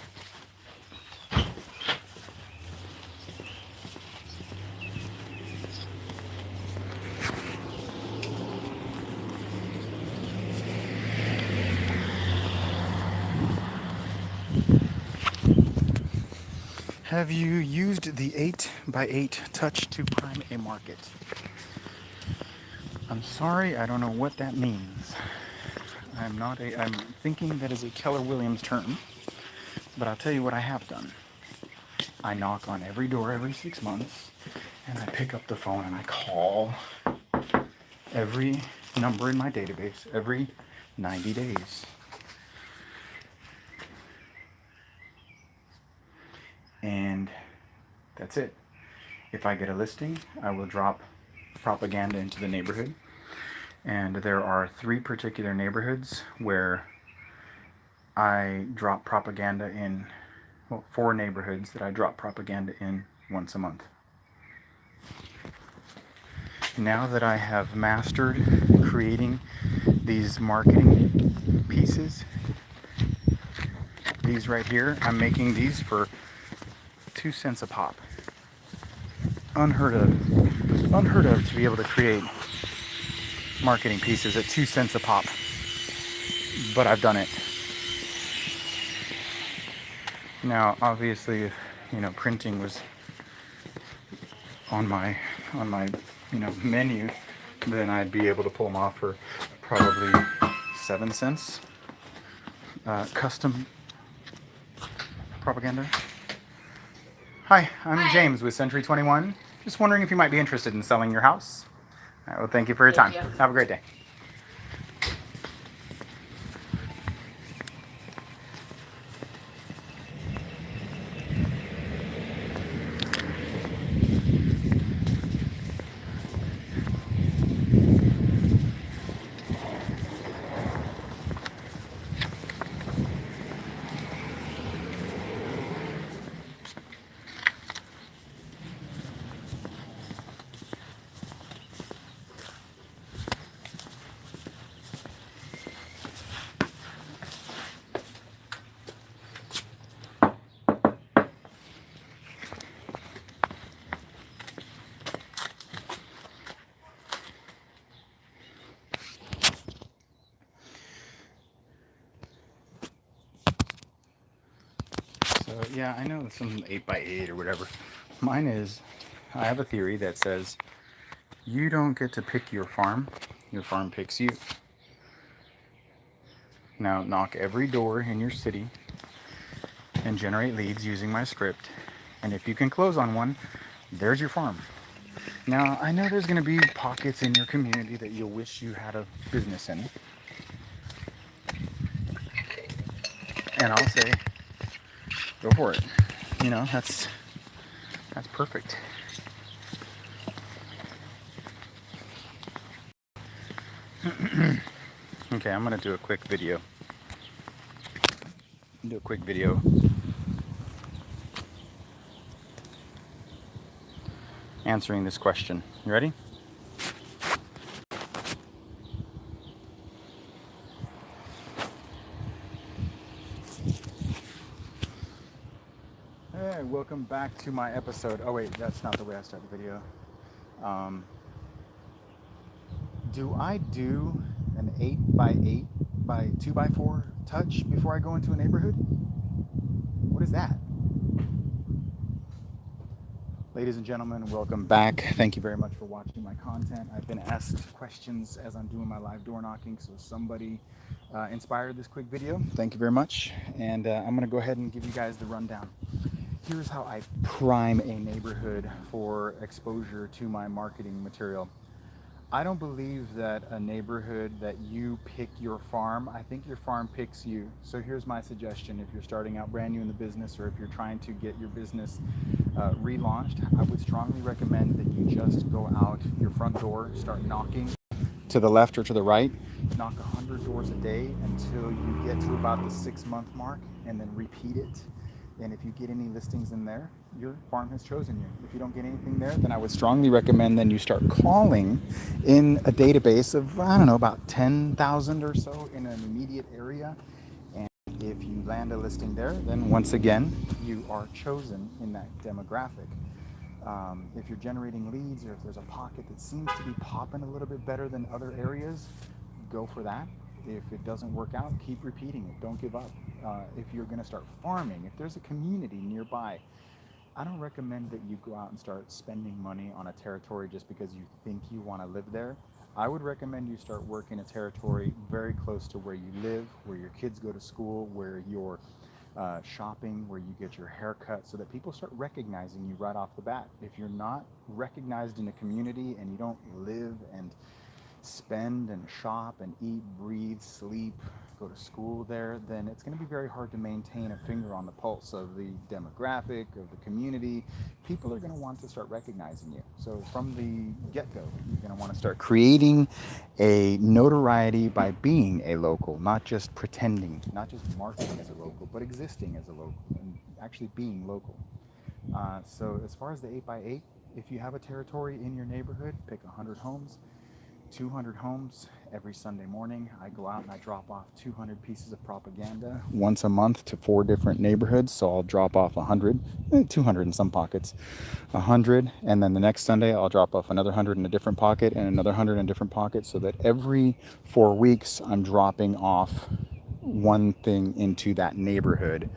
Have you used the 8x8 touch to prime a market? I'm sorry, I don't know what that means. I'm thinking that is a Keller Williams term, but I'll tell you what I have done. I knock on every door every 6 months, and I pick up the phone and I call every number in my database every 90 days. And that's it. If I get a listing, I will drop propaganda into the neighborhood. And there are 3 particular neighborhoods where I drop propaganda in, well, 4 neighborhoods that I drop propaganda in once a month. Now that I have mastered creating these marketing pieces, these right here, I'm making these for 2 cents a pop. Unheard of to be able to create marketing pieces at 2 cents a pop, but I've done it. Now, obviously, if printing was on my menu, then I'd be able to pull them off for probably 7 cents. Custom propaganda. Hi, I'm James with Century 21. Just wondering if you might be interested in selling your house. All right, well, thank you for your time. Have a great day. So yeah, I know it's some 8x8 or whatever. Mine is, I have a theory that says you don't get to pick your farm picks you. Now knock every door in your city and generate leads using my script, and if you can close on one, there's your farm. Now I know there's going to be pockets in your community that you'll wish you had a business in, and I'll say go for it. That's perfect. Okay, I'm gonna do a quick video. Answering this question. You ready? Hey, welcome back to my episode. Oh wait, that's not the way I start the video. Do I do an 8x8 by 2x4 touch before I go into a neighborhood? What is that? Ladies and gentlemen, welcome back. Thank you very much for watching my content. I've been asked questions as I'm doing my live door knocking, so somebody inspired this quick video. Thank you very much. And I'm gonna go ahead and give you guys the rundown. Here's how I prime a neighborhood for exposure to my marketing material. I don't believe that a neighborhood that you pick your farm. I think your farm picks you. So here's my suggestion. If you're starting out brand new in the business, or if you're trying to get your business relaunched, I would strongly recommend that you just go out your front door, start knocking to the left or to the right, knock 100 doors a day until you get to about the 6-month mark, and then repeat it. And if you get any listings in there, your farm has chosen you. If you don't get anything there, then I would strongly recommend then you start calling in a database of, I don't know, about 10,000 or so in an immediate area. And if you land a listing there, then once again, you are chosen in that demographic. If you're generating leads, or if there's a pocket that seems to be popping a little bit better than other areas, go for that. If it doesn't work out, keep repeating it. Don't give up. If you're going to start farming, if there's a community nearby I don't recommend that you go out and start spending money on a territory just because you think you want to live there. I would recommend you start working a territory very close to where you live, where your kids go to school, where you're shopping, where you get your hair cut, so that people start recognizing you right off the bat. If you're not recognized in a community and you don't live and spend and shop and eat, breathe, sleep, go to school there, then it's going to be very hard to maintain a finger on the pulse of the demographic, of the community. People are going to want to start recognizing you. So from the get-go, you're going to want to start creating a notoriety by being a local, not just pretending, not just marketing as a local, but existing as a local and actually being local. So as far as the 8x8, if you have a territory in your neighborhood, pick 100 homes. 200 homes every Sunday morning. I go out and I drop off 200 pieces of propaganda once a month to 4 different neighborhoods. So I'll drop off 100, 200 in some pockets, 100. And then the next Sunday, I'll drop off another 100 in a different pocket and another 100 in a different pocket, so that every 4 weeks, I'm dropping off one thing into that neighborhood.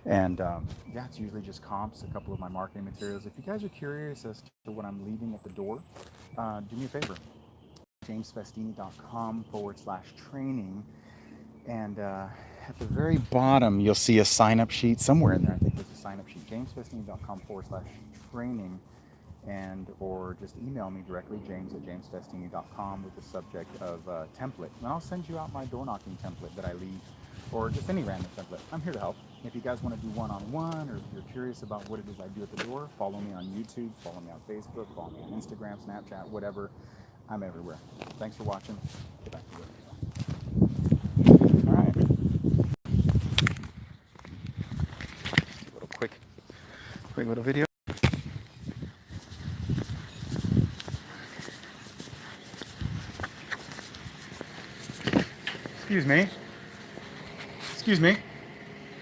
And yeah, it's usually just comps, a couple of my marketing materials. If you guys are curious as to what I'm leaving at the door, do me a favor. jamesfestini.com/training, and at the very bottom you'll see a sign-up sheet somewhere in there. I think there's a sign-up sheet. jamesfestini.com/training, and or just email me directly, james@jamesfestini.com, with the subject of template, and I'll send you out my door knocking template that I leave, or just any random template. I'm here to help. If you guys want to do one-on-one, or if you're curious about what it is I do at the door, follow me on YouTube, follow me on Facebook, follow me on Instagram, Snapchat, whatever. I'm everywhere. Thanks for watching. Get back to work. All right. Just a little quick little video. Excuse me. Excuse me.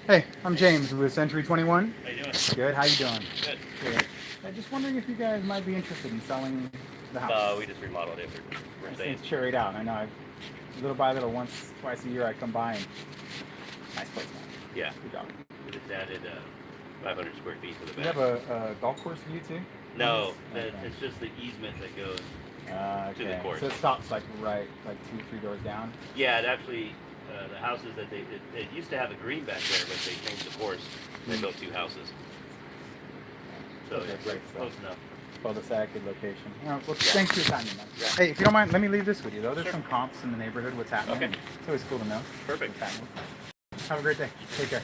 Hey, I'm James with Century 21. How you doing? Good. How you doing? Good. Good. I'm just wondering if you guys might be interested in selling the house. We just remodeled it. We're staying. It's cherried out. I know. Little by little, once, twice a year, I come by and nice place now. Yeah. Good job. We just added 500 square feet to the You back. have a golf course view too? No, Okay. it's just the easement that goes to the Okay. course. So it stops like 2-3 doors down. Yeah, it actually, the houses that it used to have a green back there, but they changed the course. They built 2 houses. So Okay, it's great close enough. Cul-de-sac, good location. Well, Yeah. thanks for your time, man. Yeah. Hey, if you don't mind, let me leave this with you though. There's Sure. some comps in the neighborhood. What's happening? Okay. It's always cool to know. Perfect. What's happening. Have a great day. Take care.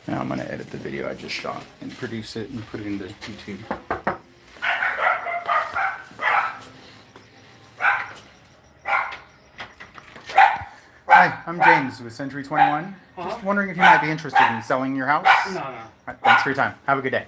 Now I'm going to edit the video I just shot and produce it and put it into YouTube. Hi, I'm James with Century 21. Just wondering if you might be interested in selling your house. No. All right, thanks for your time. Have a good day.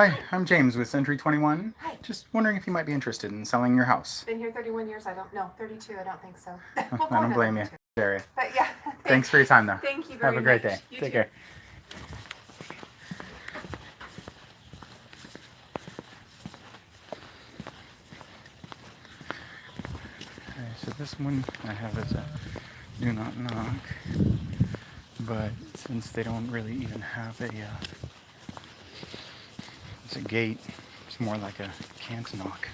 Hi, I'm James with Century 21. Hi. Just wondering if you might be interested in selling your house. Been here 31 years. I don't know. 32. I don't think so. I don't blame you, Jerry. But yeah. Thanks for your time, though. Thank you very Have a great much. day. You Take too. care. Okay, so this one I have as a do not knock, but since they don't really even have it's a gate, it's more like a can't knock.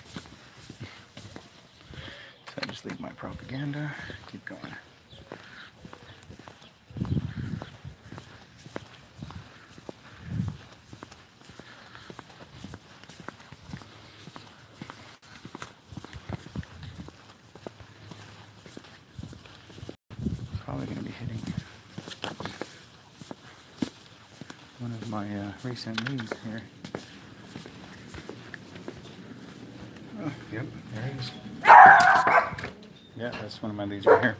So I just leave my propaganda, keep going. Probably going to be hitting one of my recent leads here. Oh, yep, there it is. Yeah, that's one of my leads right here.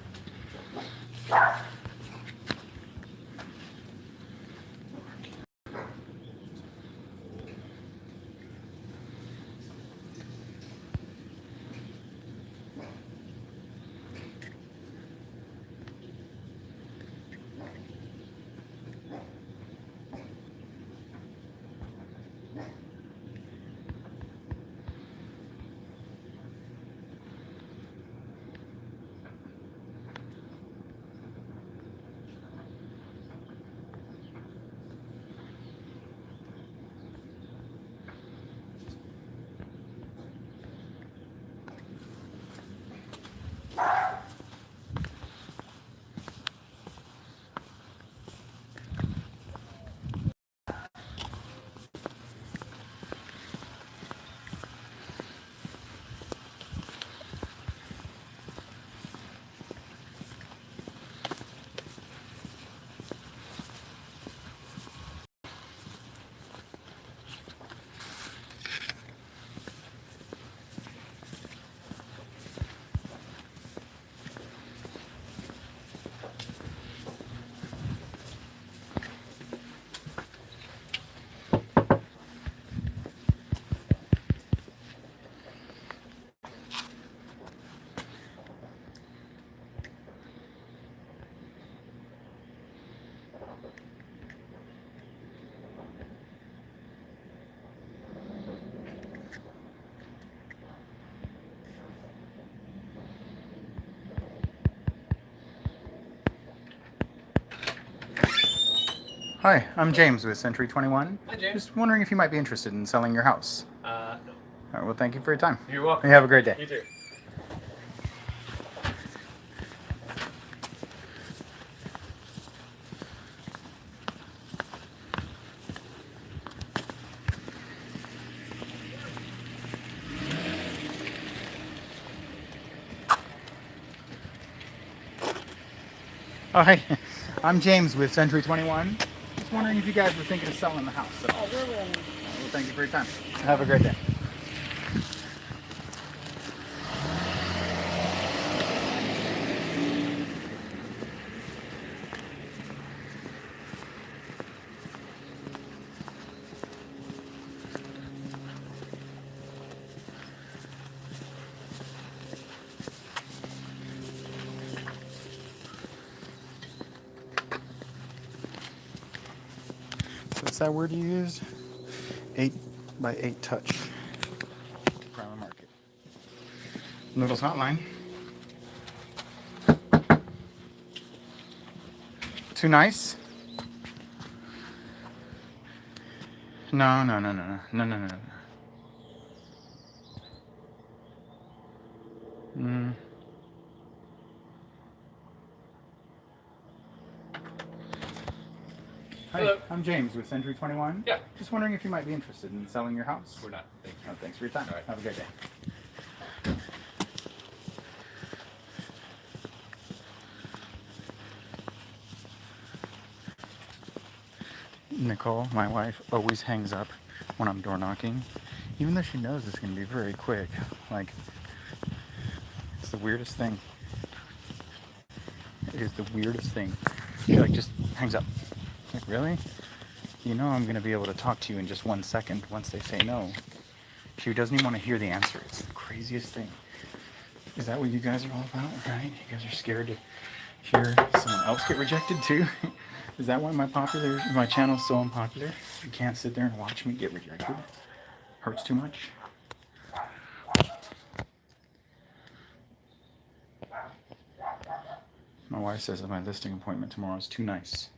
Hi, I'm James with Century 21. Hi, James. Just wondering if you might be interested in selling your house. No. All right, well, thank you for your time. You're welcome. You have a great day. You too. Oh, hey, I'm James with Century 21. Just wondering if you guys were thinking of selling the house. So, Oh, we're willing. well, thank you for your time. Have a great day. What's that word you used? 8x8 touch. Primer market. Noodles Hotline. Too nice? No. Hi, Hello. I'm James with Century 21. Yeah. Just wondering if you might be interested in selling your house. We're not. Thank you. Oh, thanks for your time. All right. Have a great day. Nicole, my wife, always hangs up when I'm door knocking, even though she knows it's going to be very quick. Like, it's the weirdest thing. It is the weirdest thing. She like just hangs up. Like, really? You know I'm going to be able to talk to you in just 1 second once they say no. She doesn't even want to hear the answer. It's the craziest thing. Is that what you guys are all about, right? You guys are scared to hear someone else get rejected too? Is that why my channel's so unpopular? You can't sit there and watch me get rejected? Hurts too much? My wife says that my listing appointment tomorrow is too nice.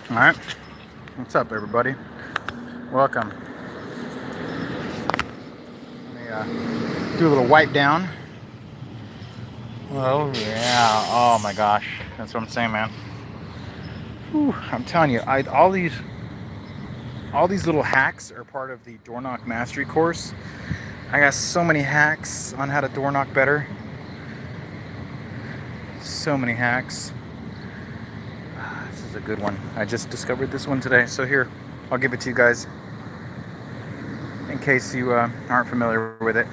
All right, what's up, everybody? Welcome. Let me do a little wipe down. Oh yeah, oh my gosh, that's what I'm saying, man. Whew, I'm telling you, all these little hacks are part of the door knock mastery course. I got so many hacks on how to door knock better. So many hacks. This is a good one. I just discovered this one today, so here, I'll give it to you guys in case you aren't familiar with it.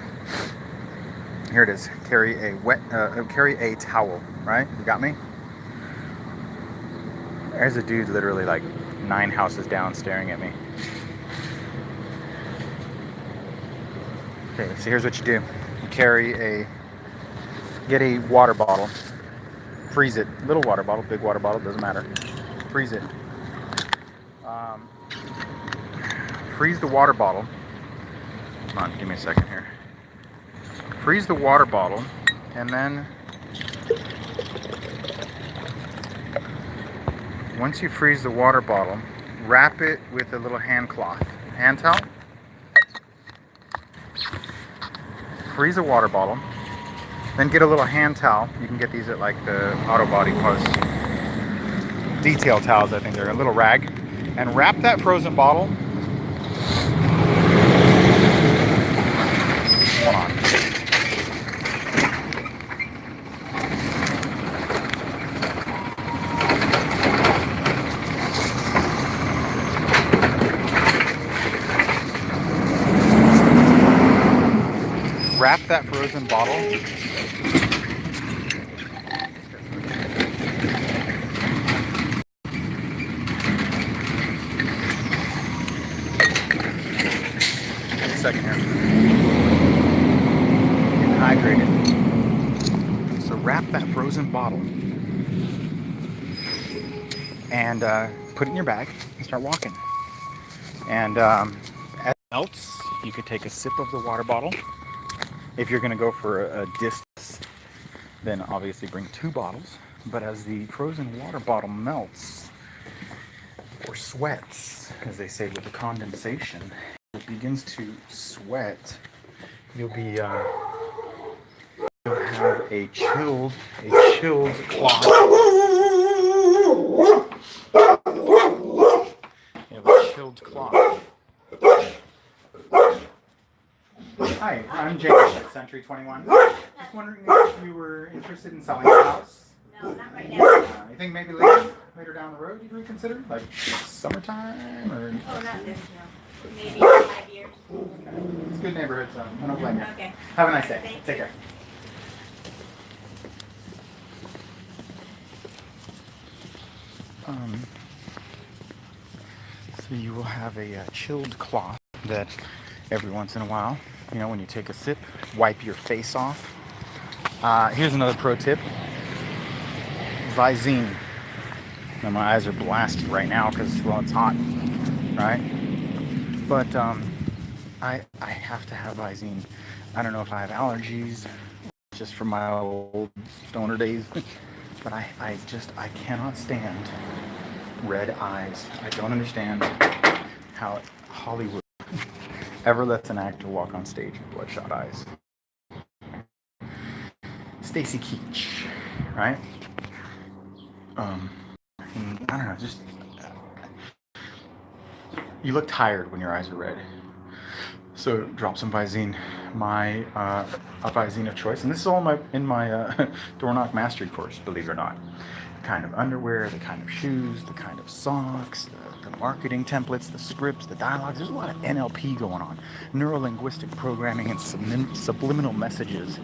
Here it is. Carry a towel, right? You got me? There's a dude literally like 9 houses down staring at me. Okay, so here's what you do. You get a water bottle, freeze it. Little water bottle, big water bottle, doesn't matter. Freeze it. Freeze the water bottle. Come on, give me a second here. Freeze the water bottle, and then once you freeze the water bottle, wrap it with a little hand towel. Freeze the water bottle, then get a little hand towel. You can get these at like the Auto Body Post detail towels, I think they're a little rag, and wrap that frozen bottle. Hold on. Wrap that frozen bottle. Give me a second here. Getting hydrated. wrap that frozen bottle and put it in your bag and start walking. And as it melts, you could take a sip of the water bottle. If you're going to go for a distance, then obviously bring 2 bottles. But as the frozen water bottle melts, or sweats, as they say with the condensation, it begins to sweat. You'll have a chilled cloth. You have a chilled cloth. Hi, I'm James at Century 21. Just wondering if you were interested in selling your house. No, not right now. You think maybe later down the road you'd reconsider, like summertime or? Oh, not this, no. Maybe 5 years. Okay. It's a good neighborhood, so I don't blame you. Okay. Have a nice day. Thank Take care. So you will have a chilled cloth that every once in a while, you know, when you take a sip, wipe your face off. Here's another pro tip. Visine. Now my eyes are blasted right now because, well, it's hot, right? But I have to have Visine. I don't know if I have allergies, just from my old stoner days, but I cannot stand red eyes. I don't understand how Hollywood ever lets an actor walk on stage with bloodshot eyes. Stacy Keach, right? I don't know, just you look tired when your eyes are red. So drop some Visine. My a Visine of choice, and this is all in my Doorknock Mastery course, believe it or not. The kind of underwear, the kind of shoes, the kind of socks, the marketing templates, the scripts, the dialogues. There's a lot of NLP going on, neuro-linguistic programming, and subliminal messages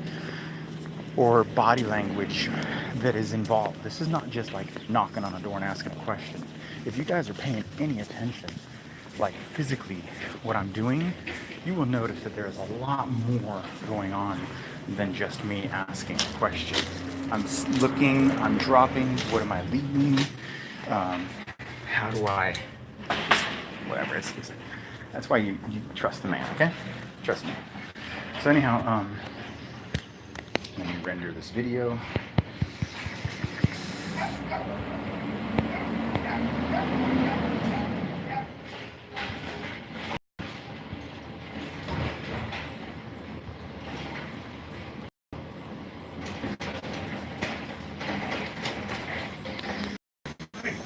or body language that is involved. This is not just like knocking on a door and asking a question. If you guys are paying any attention, like physically what I'm doing, you will notice that there is a lot more going on than just me asking a question. I'm looking, I'm dropping, what am I leading? How do I, just whatever, it's that's why you trust the man, okay? Trust me. So anyhow, let me render this video.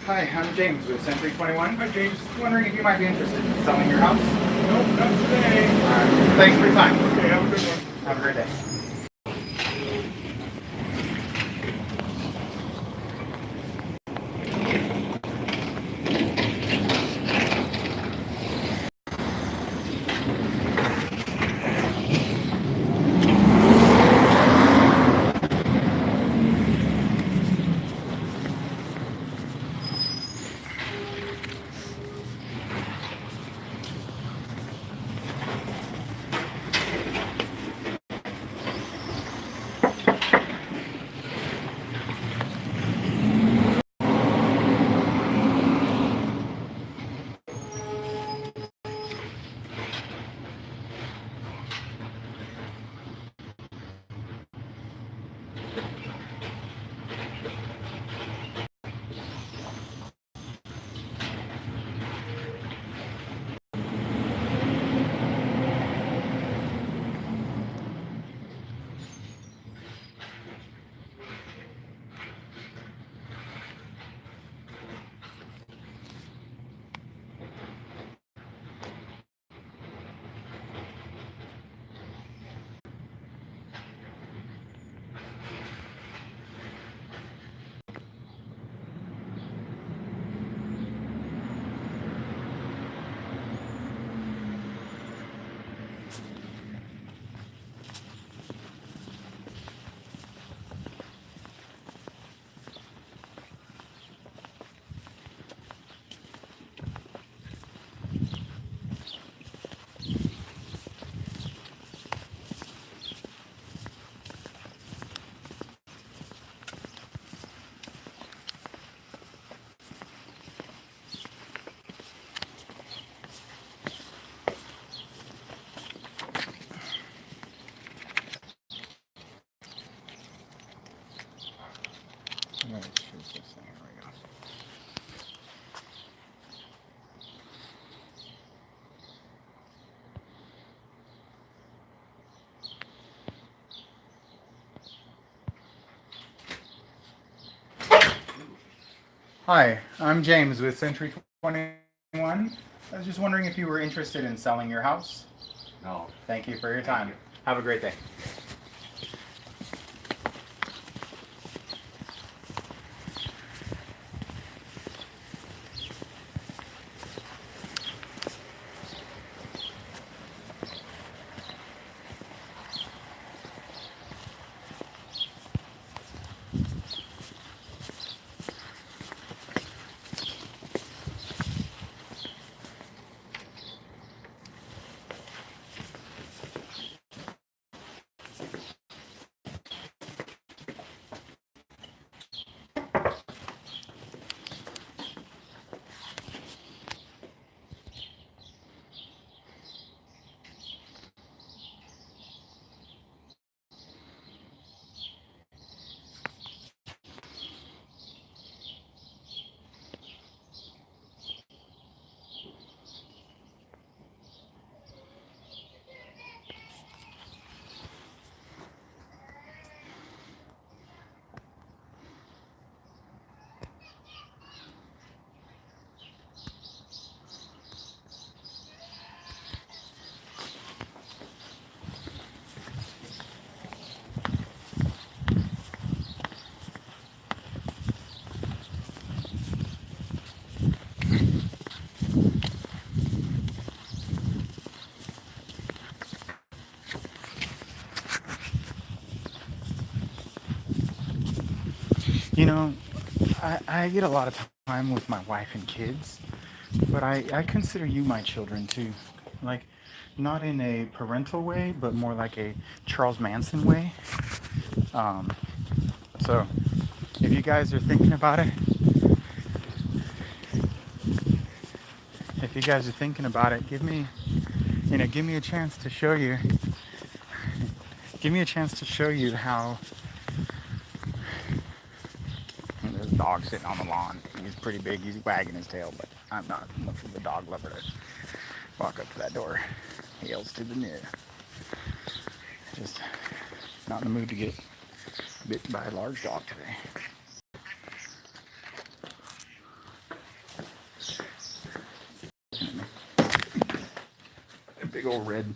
Hi, I'm James with Century 21. Hi, James. Wondering if you might be interested in selling your house? Nope, not today. All right. Thanks for your time. Okay, have a good one. Have a great day. Hi, I'm James with Century 21. I was just wondering if you were interested in selling your house. No. Thank you for your time. Have a great day. You know, I get a lot of time with my wife and kids, but I consider you my children too. Like, not in a parental way, but more like a Charles Manson way. Um, so, if you guys are thinking about it, give me a chance to show you. Give me a chance to show you how. There's a dog sitting on the lawn. He's pretty big. He's wagging his tail, but I'm not enough of a dog lover to walk up to that door. He yells to the new. Just not in the mood to get bitten by a large dog today. A big old red.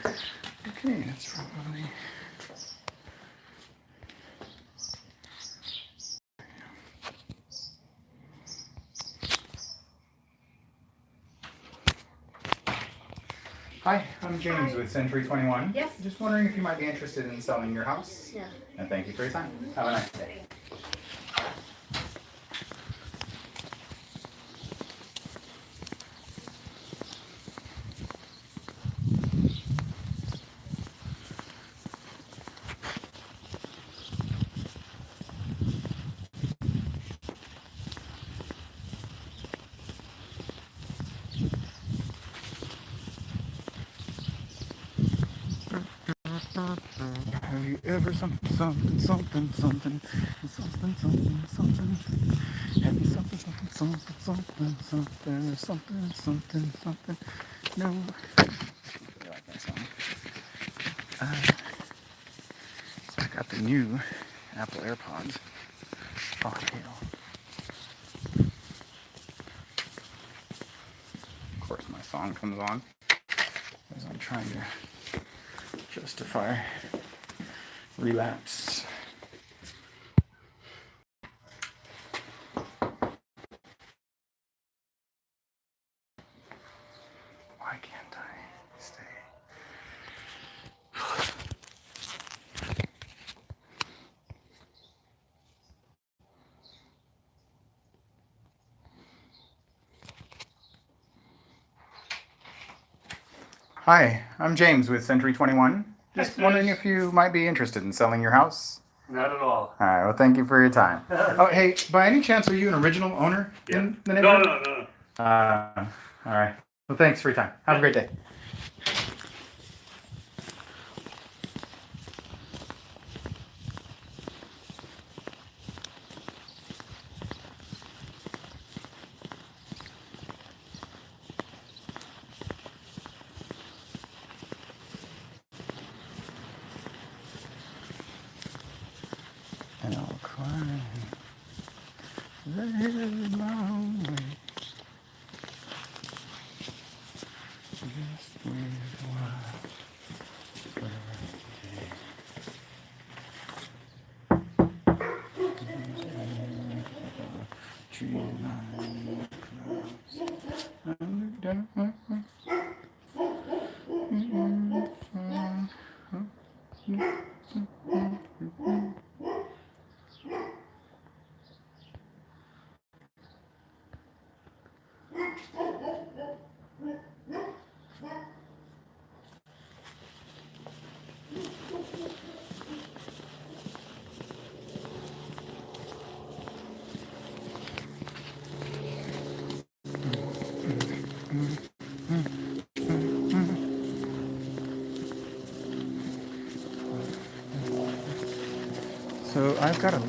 Okay, that's probably. Hi, I'm James with Century 21. Yes. Just wondering if you might be interested in selling your house. Yeah. And thank you for your time. Have a nice day. Have you ever something? Have you something? No. You like that song? So I got the new Apple AirPods. Oh, hell. Of course, my song comes on as I'm trying to justify relapse. Why can't I stay? Hi, I'm James with Century 21. Just wondering if you might be interested in selling your house. Not at all. All right, well, thank you for your time. Oh, hey, by any chance, are you an original owner in the No, neighborhood? no, no. All right. Well, thanks for your time. Have a great day. And I'll cry. head my way. Just with So I've got a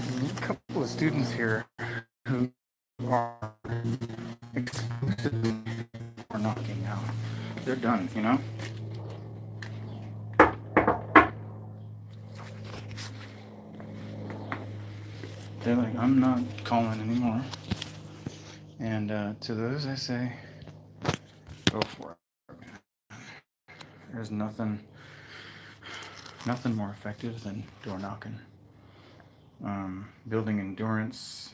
couple of students here who are exclusively for knocking out. They're done, you know? They're like, I'm not calling anymore. And to those I say, go for it. There's nothing more effective than door knocking. Building endurance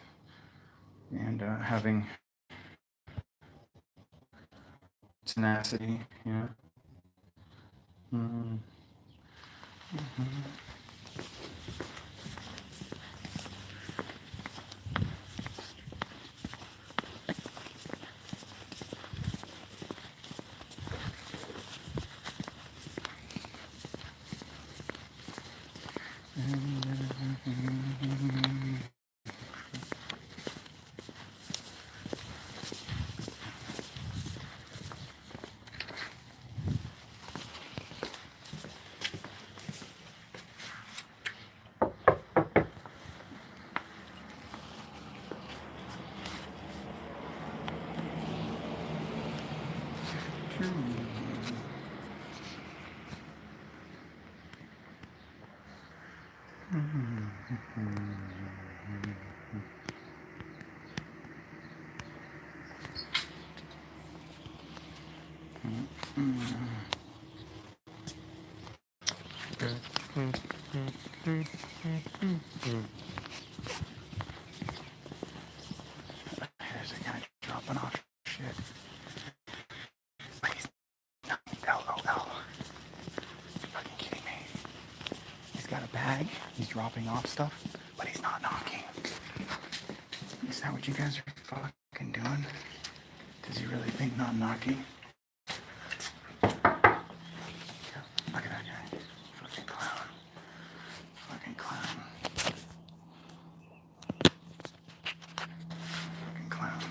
and having tenacity, you know. Mm-hmm. There's a guy dropping off shit. Please. LOL. Fucking kidding me. He's got a bag. He's dropping off stuff, but he's not knocking. Is that what you guys are fucking doing? Does he really think not knocking? Look at that guy. Fucking clown. Fucking clown. Fucking clown.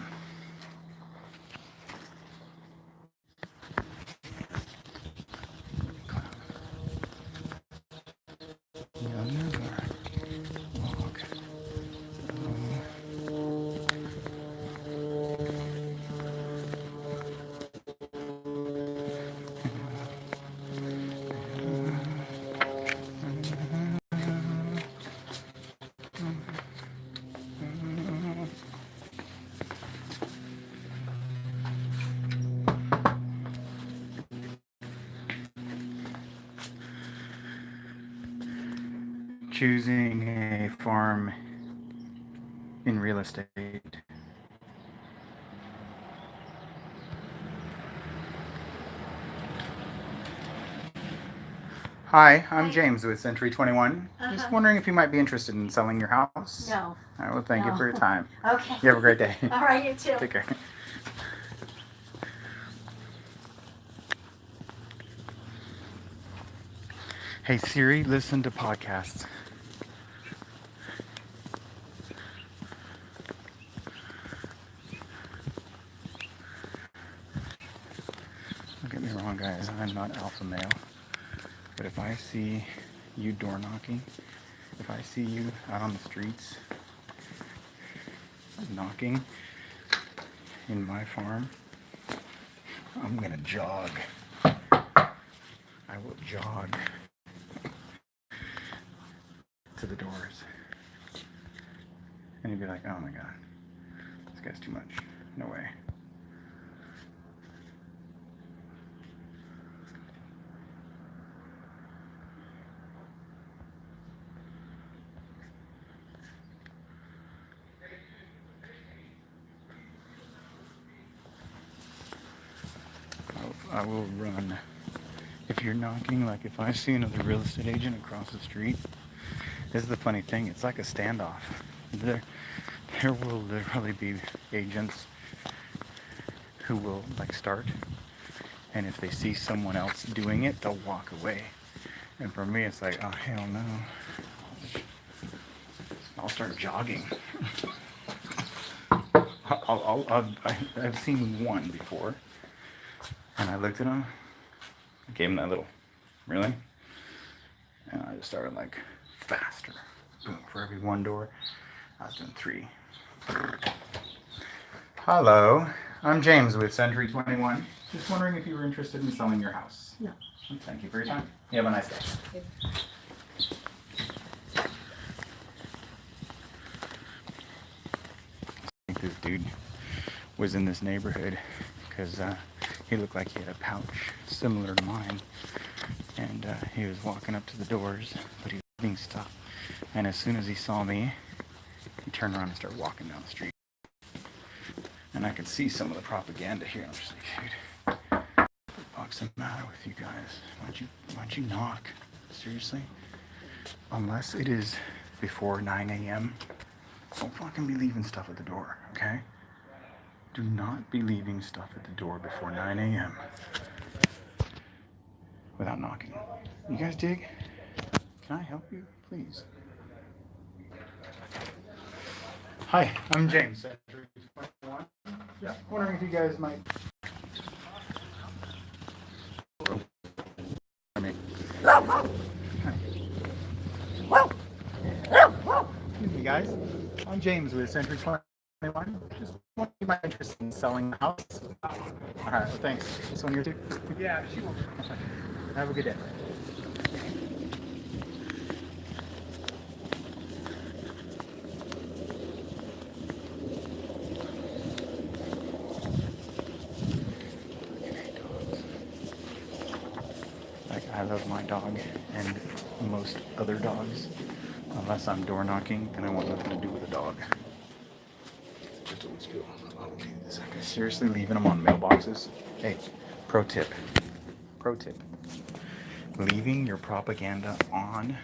You'll never walk choosing a farm in real estate. Hi, I'm James with Century 21. Just wondering if you might be interested in selling your house. No. I will thank you No. for your time. Okay. You have a great day. All right, you too. Take care. Hey Siri, listen to podcasts. Don't get me wrong, guys, I'm not alpha male. But if I see you door knocking, if I see you out on the streets knocking in my farm, I'm gonna jog. I will jog to the doors. And you'd be like, oh my God. guy's too much. No way. I will run. If you're knocking, like if I see another real estate agent across the street, this is the funny thing, it's like a standoff. There will literally be agents who will like start, and if they see someone else doing it, they'll walk away. And for me, it's like, oh hell no. I'll start jogging. I've seen one before, and I looked at him, gave him that little, really? And I just started like faster. Boom, for every one door, I was doing 3. Hello, I'm James with Century 21. Just wondering if you were interested in selling your house. No. Thank you for your time. You have a nice day. I think this dude was in this neighborhood because he looked like he had a pouch similar to mine, and he was walking up to the doors, but he was being stopped. And as soon as he saw me, he turned around and started walking down the street. And I could see some of the propaganda here. I'm just like, dude, what the fuck's the matter with you guys? Why don't you knock? Seriously? Unless it is before 9 a.m., don't fucking be leaving stuff at the door, okay? Do not be leaving stuff at the door before 9 a.m. without knocking. You guys dig? Can I help you, please? Hi, I'm James. Just wondering if you guys might. Excuse me, guys. I'm James with Century 21. Just wondering if you might be interested in selling the house. All right, well, thanks. This one here too? Yeah, she will. Have a good day. I love my dog and most other dogs. Unless I'm door knocking, then I want nothing to do with a dog. Just old school. Is that guy seriously leaving them on mailboxes? Hey, pro tip. Pro tip. Leaving your propaganda on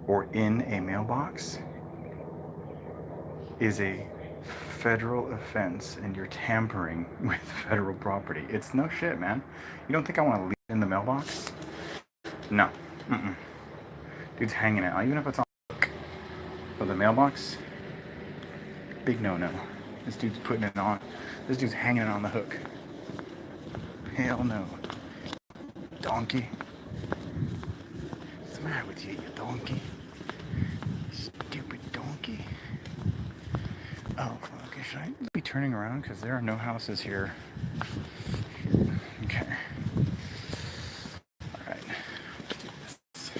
or in a mailbox is a federal offense, and you're tampering with federal property. It's no shit, man. You don't think I want to leave it in the mailbox? No. Mm-mm. Dude's hanging it, even if it's on the hook of the mailbox. Big no-no. This dude's putting it on. This dude's hanging it on the hook. Hell no. Donkey. What's the matter with you, you donkey? Stupid donkey. Oh, okay, should I be turning around? Because there are no houses here. Okay. Alright. Let's do this.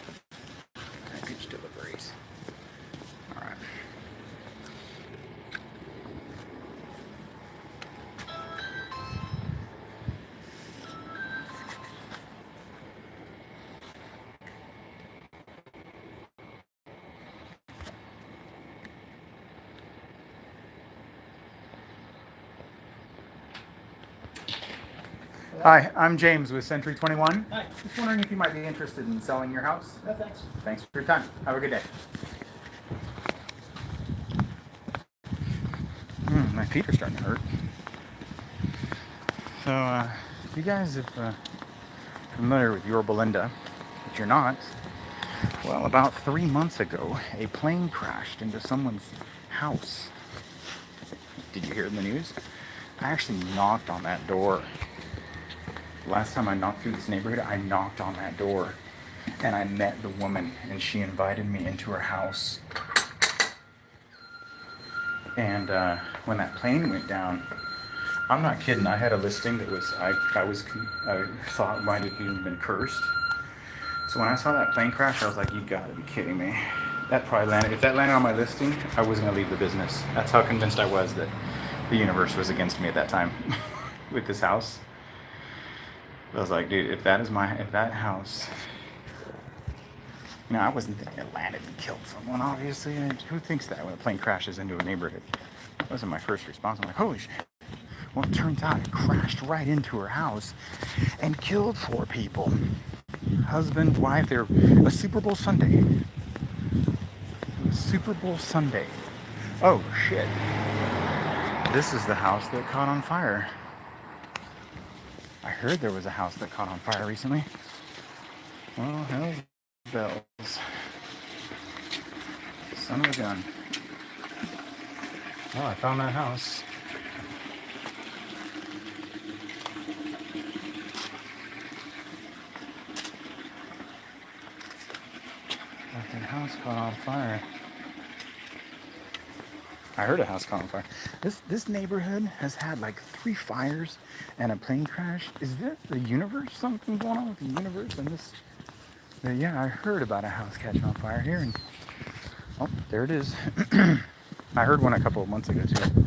Package deliveries. Alright. Hi, I'm James with Century 21. Hi. Just wondering if you might be interested in selling your house. No, thanks. Thanks for your time. Have a good day. My feet are starting to hurt. So, you guys, if familiar with Yorba Linda, if you're not, well, about 3 months ago, a plane crashed into someone's house. Did you hear it in the news? I actually knocked on that door. Last time I knocked through this neighborhood, I knocked on that door and I met the woman and she invited me into her house. And when that plane went down, I'm not kidding, I had a listing that was, I thought might have even been cursed. So when I saw that plane crash, I was like, you gotta be kidding me. That probably landed. If that landed on my listing, I was gonna leave the business. That's how convinced I was that the universe was against me at that time with this house. I was like, dude, if that house, I wasn't thinking it landed and killed someone, obviously. And who thinks that when a plane crashes into a neighborhood? That wasn't my first response. I'm like, holy shit. Well, it turns out it crashed right into her house and killed 4 people. Husband, wife, they're a Super Bowl Sunday. Super Bowl Sunday. Oh, shit. This is the house that caught on fire. I heard there was a house that caught on fire recently. Well, hell bells. Son of a gun. Oh, I found that house. That house caught on fire. I heard a house caught on fire. This neighborhood has had like 3 fires and a plane crash. Is there the universe? Something going on with the universe and this? Yeah, I heard about a house catching on fire here, and oh, there it is. I heard one a couple of months ago too.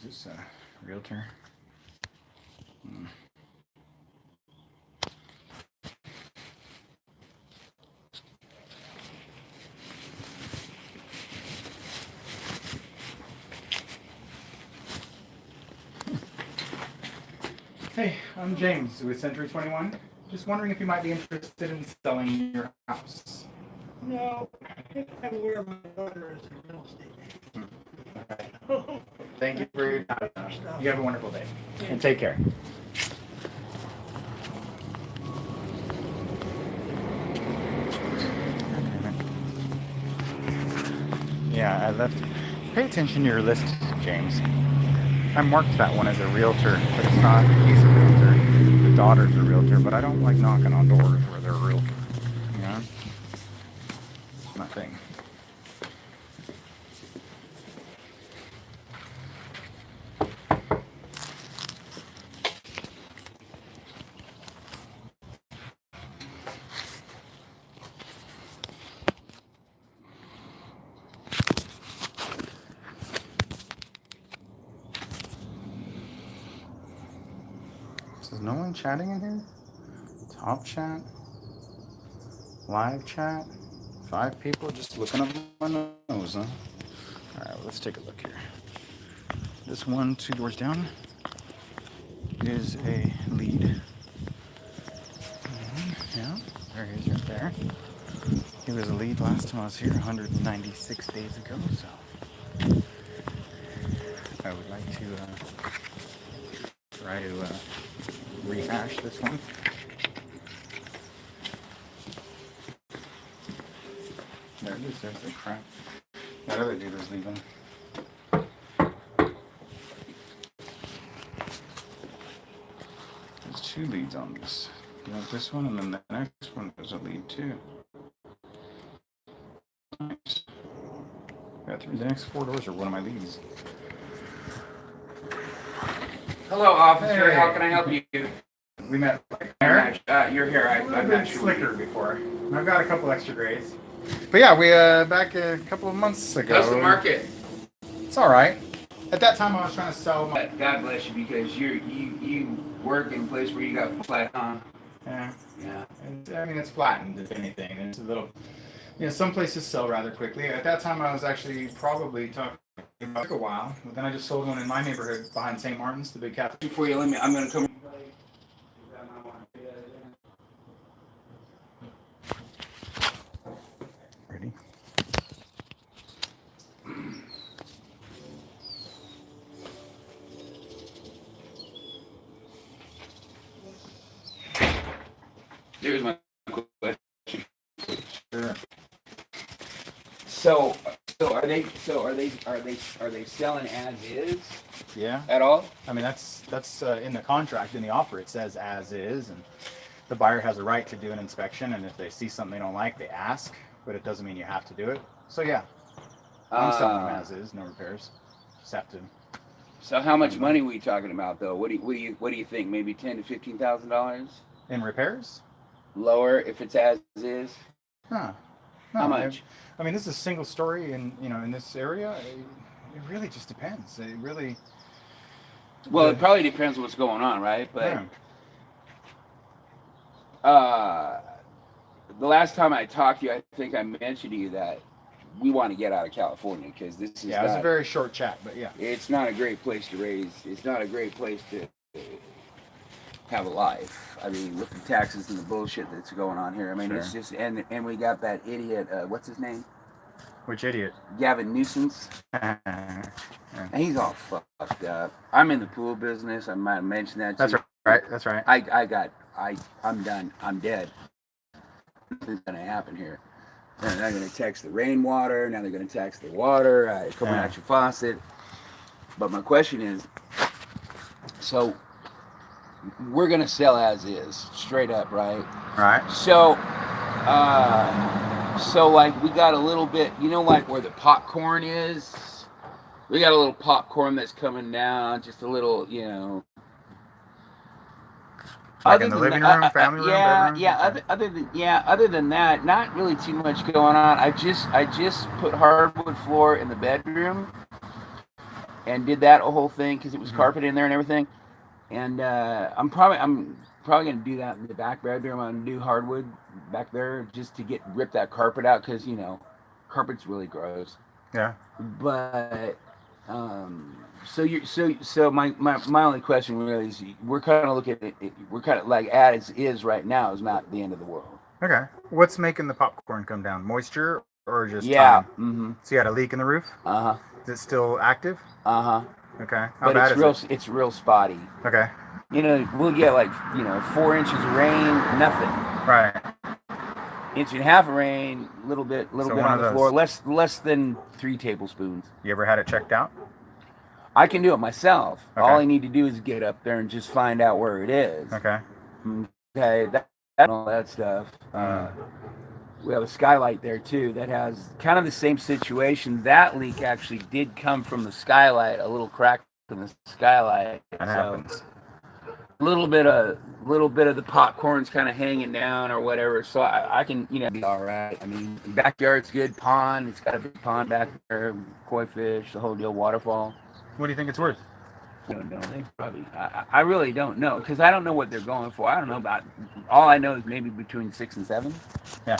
Is this a realtor? Hey, I'm James with Century 21. Just wondering if you might be interested in selling your house. No, I think I'm aware my daughter is a real estate agent. Thank you for your time. You have a wonderful day. And take care. Yeah, I left. Pay attention to your list, James. I marked that one as a realtor, but it's not. He's a realtor. The daughter's a realtor, but I don't like knocking on doors where they're a realtor. You know? It's my thing. Is no one chatting in here? Top chat? Live chat? 5 people just looking up my nose, huh? Alright, well, let's take a look here. This one, 2 doors down, is a lead. Yeah, there he is right there. He was a lead last time I was here, 196 days ago, so I would like to try to rehash this one. There it is, there's the crap. That other dude was leaving. There's 2 leads on this. You want this one, and then the next one is a lead too. Nice. Got through the next 4 doors are one of my leads. Hello, officer. Hey. How can I help you? We met like You're here. I'm I've not been sure. slicker before. I've got a couple extra grades. But yeah, we back a couple of months ago. How's the market? It's all right. At that time, I was trying to sell my. God bless you, because you work in a place where you got flat on. Yeah. Yeah. I mean, it's flattened, if anything. It's a little. Some places sell rather quickly. At that time, I was actually probably talking about it took a while, but then I just sold one in my neighborhood behind St. Martin's, the big cafe. Before you let me, I'm gonna come. Ready? Here's my question. Sure. So are they selling as is Yeah. at all? I mean, that's in the contract, in the offer, it says as is, and the buyer has a right to do an inspection, and if they see something they don't like, they ask, but it doesn't mean you have to do it. So yeah, I'm selling them as is, no repairs. Just have to. So how much money are we talking about though? What do you think? Maybe $10,000 to $15,000 in repairs? Lower if it's as is. Huh. No, How much? I mean, this is a single story in this area. It really just depends. It really. Well, it probably depends what's going on, right? But the last time I talked to you, I think I mentioned to you that we want to get out of California because this is. Yeah, it was a very short chat, but yeah. It's not a great place to raise. It's not a great place to have a life. I mean, with the taxes and the bullshit that's going on here. I mean, it's just and we got that idiot. What's his name? Which idiot? Gavin Newsom's. And he's all fucked up. I'm in the pool business. I might have mentioned that. That's right. That's right. I'm done. I'm dead. Nothing's gonna happen here. They're gonna tax the rainwater. Now they're gonna tax the water coming out your faucet. But my question is, so we're gonna sell as is, straight up, right? Right. So, like we got a little bit, like where the popcorn is. We got a little popcorn that's coming down, just a little, Like in the living room, family room, bedroom? Other than that, not really too much going on. I just put hardwood floor in the bedroom and did that whole thing because it was carpet in there and everything. And I'm probably gonna do that in the back bedroom. I'm gonna do hardwood back there just to rip that carpet out because carpet's really gross. Yeah. But so my only question really is we're kind of looking at it. We're kind of like as is right now is not the end of the world. Okay. What's making the popcorn come down? Moisture or just time? Mm-hmm. So you had a leak in the roof? Uh huh. Is it still active? Uh huh. Okay. How bad is it? It's real spotty. Okay. We'll get 4 inches of rain, nothing. Right. Inch and a half of rain, little bit on the floor, less than 3 tablespoons. You ever had it checked out? I can do it myself. Okay. All I need to do is get up there and just find out where it is. Okay. Okay, all that stuff. We have a skylight there too that has kind of the same situation. That leak actually did come from the skylight, a little crack in the skylight. That happens. A little bit of the popcorn's kind of hanging down or whatever, so I can be all right. I mean, backyard's good, pond. It's got a big pond back there, koi fish, the whole deal, waterfall. What do you think it's worth? I don't know. They probably. I really don't know because I don't know what they're going for. I don't know about. All I know is maybe between 6 and 7. Yeah.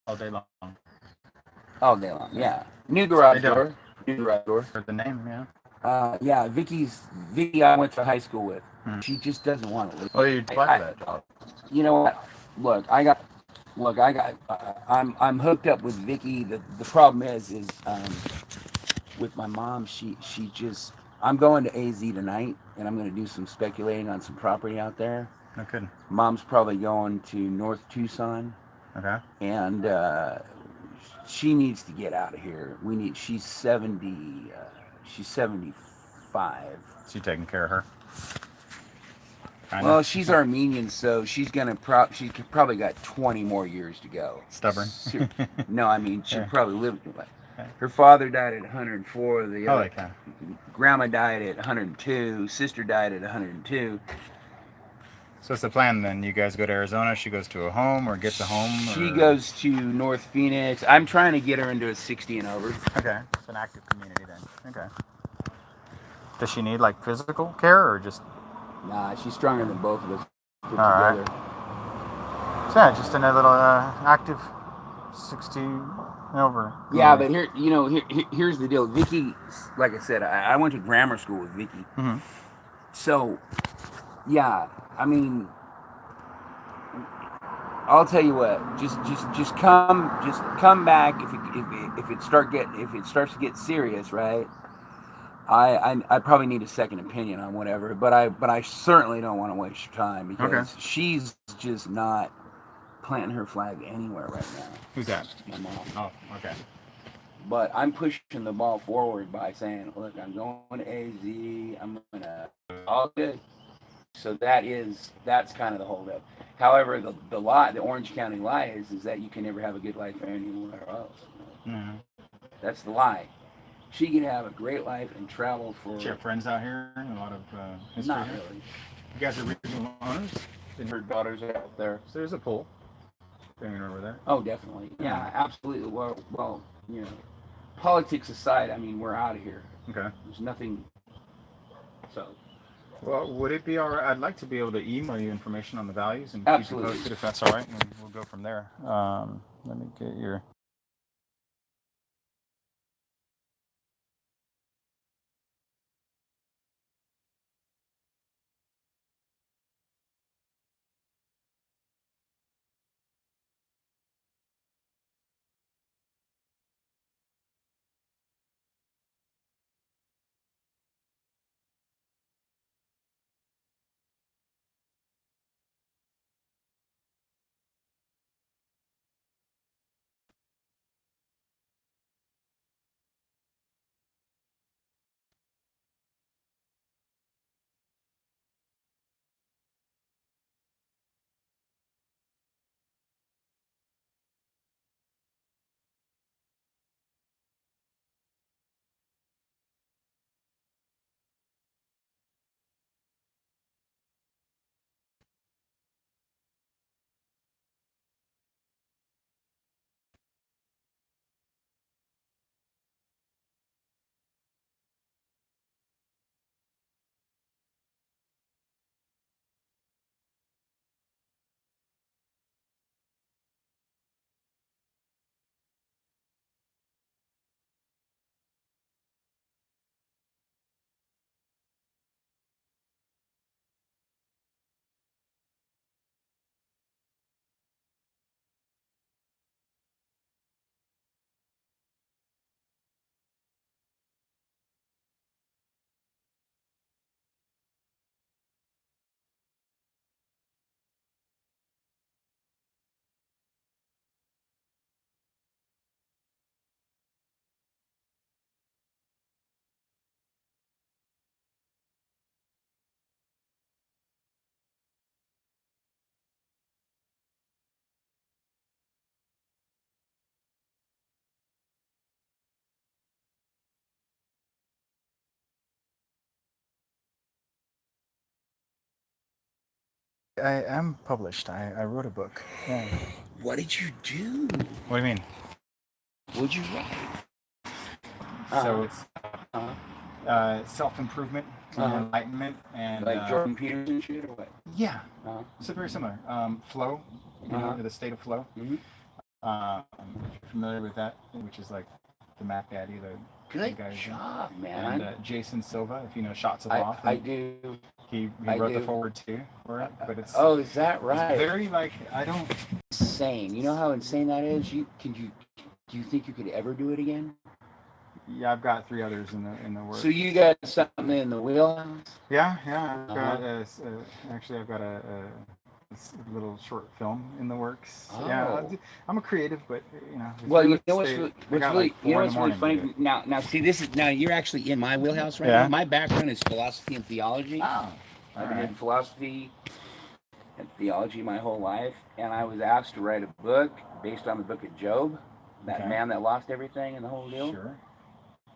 All day long. All day long. Yeah. New garage door. New garage door. For the name, yeah. Yeah. Vicky, I went to high school with. She just doesn't want to live. Oh, you applied for that job. You know what? Look, I'm hooked up with Vicky. The problem is with my mom. She just. I'm going to AZ tonight, and I'm going to do some speculating on some property out there. Okay. Mom's probably going to North Tucson. Okay. And she needs to get out of here. She's 70. She's 75. So you taking care of her? Well, she's Armenian, so she's gonna she's probably got 20 more years to go. Stubborn. No, I mean she'll probably live. Her father died at 104. The other grandma died at 102. Sister died at 102. So what's the plan then? You guys go to Arizona. She goes to a home or gets a home. She goes to North Phoenix. I'm trying to get her into a 60 and over. Okay, it's an active community then. Okay. Does she need physical care or just? Nah, she's stronger than both of us put together. Right. So yeah, just in a little active 60 and over. Yeah, but here's the deal. Vicky, like I said, I went to grammar school with Vicky. Mm-hmm. So, yeah, I mean, I'll tell you what. Just come back if it starts to get serious, right? I probably need a second opinion on whatever, but I certainly don't want to waste your time because she's just not planting her flag anywhere right now. Who's that? My mom. Oh, okay. But I'm pushing the ball forward by saying, look, I'm going to AZ. I'm gonna all good. So that's kind of the holdup. However, the Orange County lie is that you can never have a good life anywhere else. Mm-hmm. That's the lie. She can have a great life and travel for. She have friends out here and a lot of history. Not here? really. You guys are regional owners. Her daughters are out there. So there's a pool. Going over there. Oh, definitely. Yeah, absolutely. Well, you know, politics aside, I mean, we're out of here. Okay. There's nothing. So. Well, would it be all right? I'd like to be able to email you information on the values and Absolutely. keep you posted if that's all right, and we'll go from there. Let me get your. I am published. I wrote a book. Yeah. What did you do? What do you mean? What'd you write? So it's self-improvement and enlightenment and like Jordan Peterson shit or what? Yeah. So very similar. Flow. You know, the state of flow. Mm-hmm. If you're familiar with that, which is like the Mac Daddy, the Good guy, job, man. and Jason Silva, if you know Shots of Off. I do. He wrote the forward too for it, but it's. Oh, is that right? It's very like I don't. Insane. You know how insane that is. Do you think you could ever do it again? Yeah, I've got 3 others in the works. So you got something in the wheelhouse? Yeah. I've got actually I've got a little short film in the works. Oh. Yeah, I'm a creative, but you know. Well, you know what's really funny now. See, you're actually in my wheelhouse right now. My background is philosophy and theology. Oh, I've been in philosophy and theology my whole life, and I was asked to write a book based on the book of Job, that man that lost everything and the whole deal. Sure.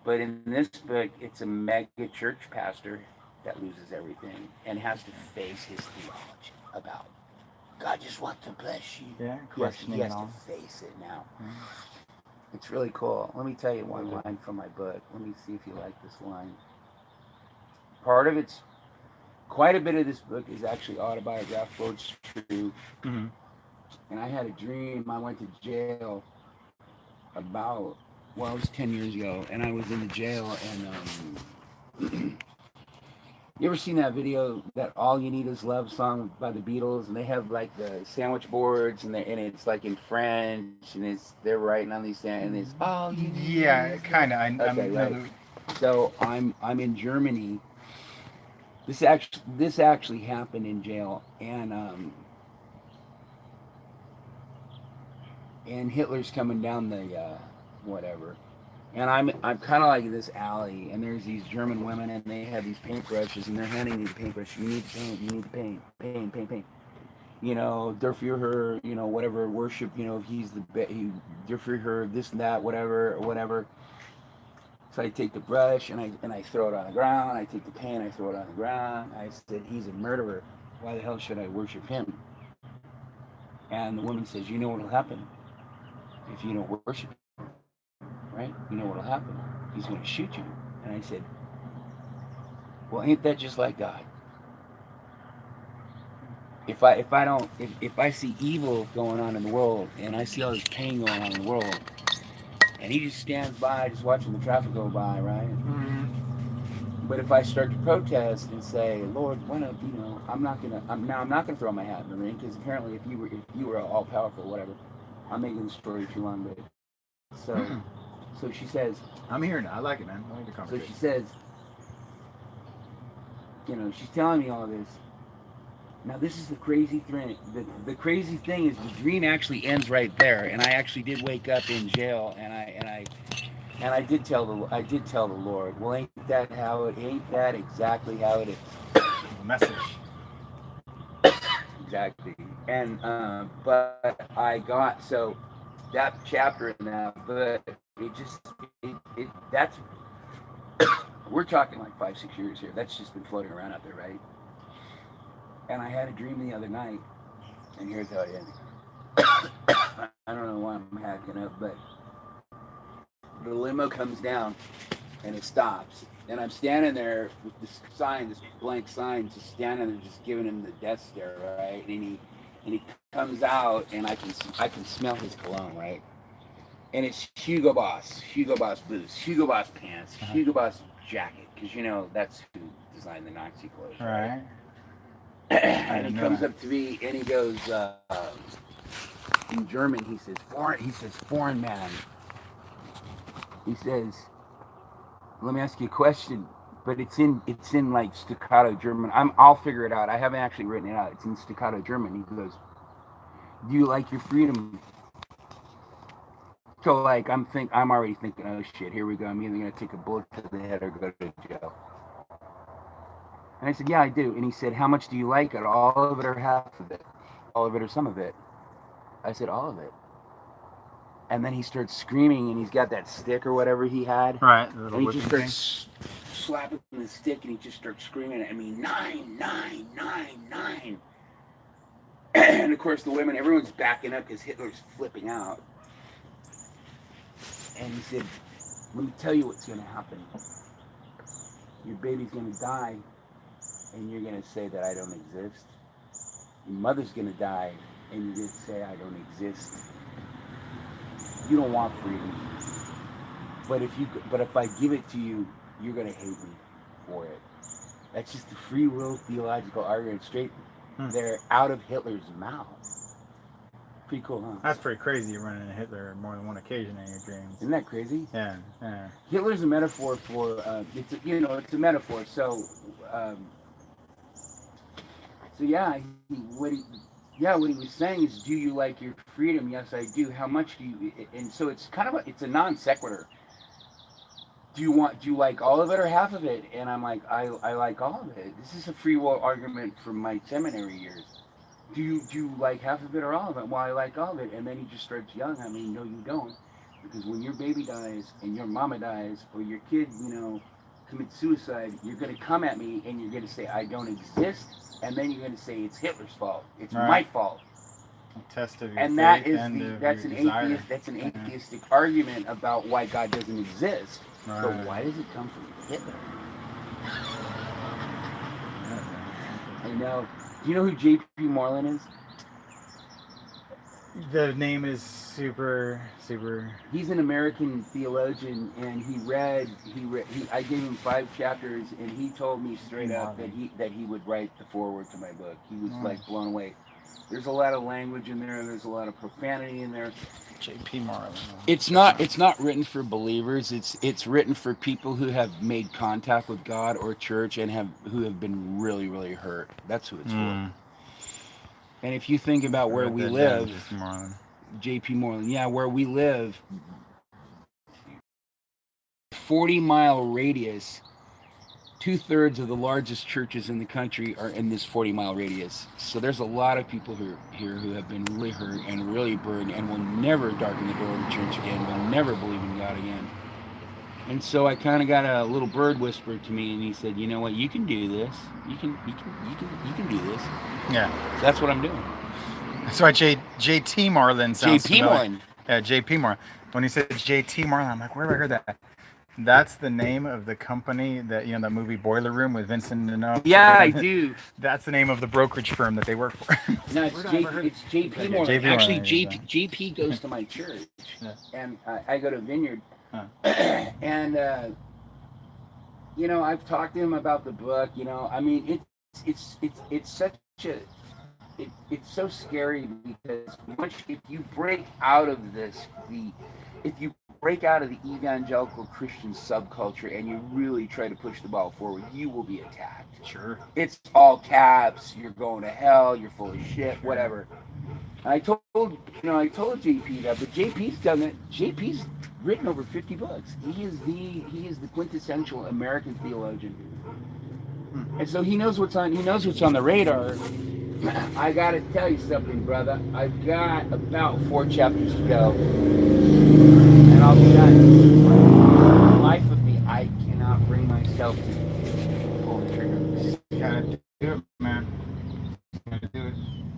But in this book, it's a mega church pastor that loses everything and has to face his theology about God just wants to bless you. Yeah, he has to face it now. Mm-hmm. It's really cool. Let me tell you one line from my book. Let me see if you like this line. Quite a bit of this book is actually autobiographical. It's true. Mm-hmm. And I had a dream. I went to jail it was 10 years ago, and I was in the jail, and you ever seen that video, that All You Need Is Love song by the Beatles, and they have like the sandwich boards, and it's like in French, and they're writing on these, and it's all you need. Yeah, kind of. Okay, right. So I'm in Germany. This actually happened in jail, and Hitler's coming down the whatever, And I'm kind of like in this alley, and there's these German women, and they have these paintbrushes, and they're handing me the paintbrush. You need to paint. You need to paint. Paint. Paint. Paint. You know, Der Führer, you know, whatever worship. You know, if he's Der Führer, this and that, whatever. So I take the brush and I throw it on the ground. I take the paint, I throw it on the ground. I said, he's a murderer. Why the hell should I worship him? And the woman says, you know what'll happen if you don't worship him, right? You know what'll happen? He's going to shoot you. And I said, well, ain't that just like God? If I see evil going on in the world, and I see all this pain going on in the world, and he just stands by, just watching the traffic go by, right? Mm-hmm. But if I start to protest and say, Lord, why not? You know, I'm not gonna throw my hat in the ring, because apparently, if you were all powerful, whatever. I'm making the story too long, but so she says, I'm here now. I like it, man. I like the so conversation. she says, you know, she's telling me all this. Now this is the crazy thing. The crazy thing is the dream actually ends right there, and I actually did wake up in jail, and I did tell the Lord, well, ain't that exactly how it is? The message. Exactly. And but I got so that chapter in that, but that's we're talking like 5-6 years here. That's just been floating around out there, right? And I had a dream the other night, and here's how it ended. I don't know why I'm hacking up, but the limo comes down and it stops, and I'm standing there with this sign, this blank sign, just standing there, just giving him the death stare, right? And he comes out, and I can smell his cologne, right? And it's Hugo Boss boots, Hugo Boss pants, Hugo Boss jacket, because you know that's who designed the Nazi clothes, right? And he comes up to me and he goes, in German, he says, foreign man. He says, let me ask you a question, but it's in like staccato German. I'll figure it out. I haven't actually written it out. It's in staccato German. He goes, do you like your freedom? So like I'm already thinking, oh shit, here we go. I'm either gonna take a bullet to the head or go to jail. And I said, yeah, I do. And he said, how much do you like it? All of it or half of it? All of it or some of it? I said, all of it. And then he starts screaming, and he's got that stick or whatever he had. Right. And he just starts slapping the stick, and he just starts screaming at me, 9, 9, 9, 9. And of course, the women, everyone's backing up because Hitler's flipping out. And he said, let me tell you what's going to happen. Your baby's going to die, and you're going to say that I don't exist. Your mother's going to die, and you're going to say I don't exist. You don't want freedom. But if I give it to you, you're going to hate me for it. That's just the free will theological argument straight there out of Hitler's mouth. Pretty cool, huh? That's pretty crazy. You're running into Hitler more than one occasion in your dreams. Isn't that crazy? Yeah, yeah. Hitler's a metaphor for it's a metaphor. So yeah, what he was saying is, do you like your freedom? Yes, I do. How much do you? And so it's kind of it's a non sequitur. Do you like all of it or half of it? And I'm like, I like all of it. This is a free will argument from my seminary years. Do you like half of it or all of it? Well, I like all of it. And then he just starts yelling at me, no, you don't. Because when your baby dies and your mama dies or your kid, commits suicide, you're going to come at me and you're going to say, I don't exist. And then you're going to say, it's Hitler's fault. It's my fault. A test of your and faith that's an atheistic argument about why God doesn't exist. Right. So why does it come from Hitler? I know. Do you know who J.P. Moreland is? The name is super. He's an American theologian, and I gave him 5 chapters, and he told me straight up that he would write the foreword to my book. He was like blown away. There's a lot of language in there. There's a lot of profanity in there. J.P. Moreland. It's not written for believers. It's written for people who have made contact with God or church and who have been really, really hurt. That's who it's for. And if you think about where we live, J.P. Moreland, where we live, 40-mile radius, 2/3 of the largest churches in the country are in this 40-mile radius. So there's a lot of people here who have been really hurt and really burned and will never darken the door of the church again, will never believe in God again. And so I kind of got a little bird whispered to me, and he said, "You know what? You can do this. You can do this." Yeah. So that's what I'm doing. That's why JT Marlin sounds JP familiar. Marlin. Yeah, JP Marlin. When he said JT Marlin, I'm like, where have I heard that? That's the name of the company that, you know, that movie Boiler Room with Vincent D'Onofrio. Yeah, I do. That's the name of the brokerage firm that they work for. No, it's JP Marlin. JP Actually, Marlin, JP goes to my church, Yeah. and I go to Vineyard, Huh. and you know, I've talked to him about the book. You know, I mean, it's such a it's so scary because if you break out of this, if you break out of the evangelical Christian subculture and you really try to push the ball forward, you will be attacked. Sure. It's all caps. You're going to hell. You're full of shit. Whatever. I told JP that, but JP's done it. JP's written over 50 books. He is the quintessential American theologian. And so he knows what's on the radar. I gotta tell you something, brother. I've got about 4 chapters to go, and I'll be done. For the life of me, I cannot bring myself to pull the trigger. You gotta do it, man. You gotta do it.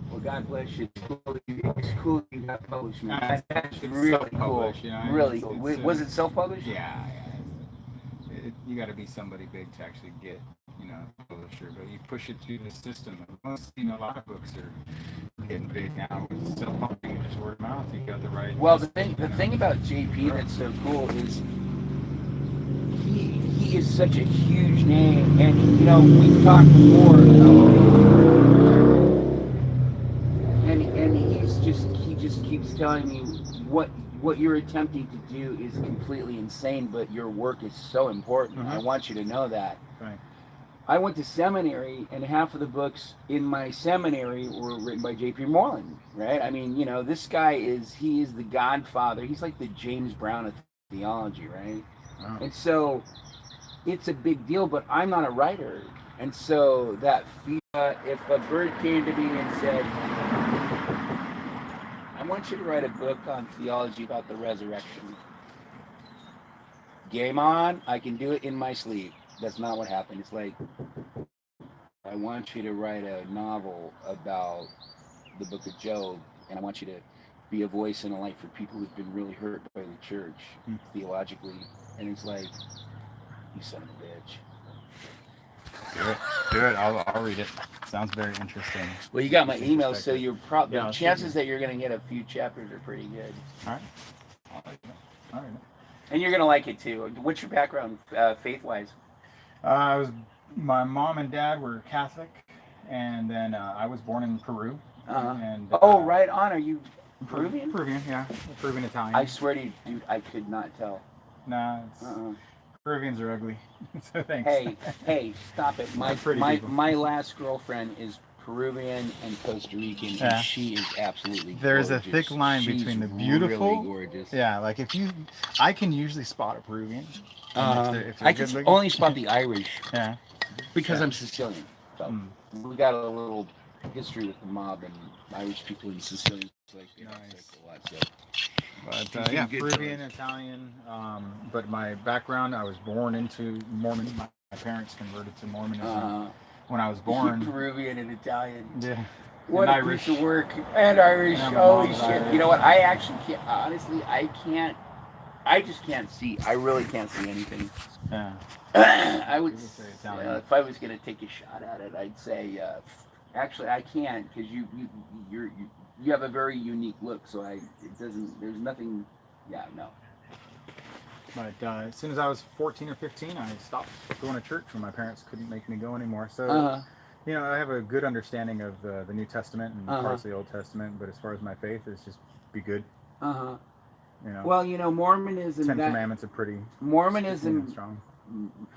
Well, God bless you. It's cool you got published, man. That's really cool. You know, really cool. Was it self-published? Yeah. You got to be somebody big to actually get, you know, a publisher, but you push it through the system. Most, you know, a lot of books are getting big now with self-publishing, just word of mouth. You got the right. Well, the thing about JP that's so cool is he is such a huge name, and you know, we've talked before and he just keeps telling me what you're attempting to do is completely insane, but your work is so important. I want you to know that. Right. I went to seminary, and half of the books in my seminary were written by J.P. Moreland, right? I mean, you know, this guy is the godfather. He's like the James Brown of theology, right? Wow. And so it's a big deal, but I'm not a writer. And so that if a bird came to me and said, I want you to write a book on theology about the resurrection. Game on, I can do it in my sleep. That's not what happened. It's like, I want you to write a novel about the book of Job, and I want you to be a voice and a light for people who've been really hurt by the church theologically. And it's like, you son of a bitch. Do it. I'll read it. Sounds very interesting. Well, you got my email, so you're probably chances that you're going to get a few chapters are pretty good. All right. All right. And you're going to like it too. What's your background, faith-wise? My mom and dad were Catholic, and then I was born in Peru. And right on. Are you Peruvian? Peruvian, yeah. Peruvian Italian. I swear to you, dude, I could not tell. Nah, Peruvians are ugly. So thanks. Hey, stop it. My last girlfriend is Peruvian and Costa Rican, and she is absolutely There's gorgeous. a thick line between the beautiful. Really gorgeous. Yeah, like I can usually spot a Peruvian. I can only spot the Irish. Yeah. Because I'm Sicilian. So we got a little history with the mob and Irish people in Sicily. Like, a lot. So. But yeah, Peruvian, Italian. But my background, I was born into Mormon. My parents converted to Mormonism when I was born. Peruvian and Italian. Yeah. What and a Irish. piece of work. And Irish. Holy shit. Irish. You know what? I actually can't. Honestly, I just can't see. I really can't see anything. Yeah. I would say if I was going to take a shot at it, I'd say actually I can't, because you have a very unique look. So there's nothing. Yeah, no. But as soon as I was 14 or 15, I stopped going to church when my parents couldn't make me go anymore. So, you know, I have a good understanding of the New Testament and parts of the Old Testament. But as far as my faith, it's just be good. You know. Well, you know, Mormonism. Ten Commandments are pretty. Mormonism. Strong.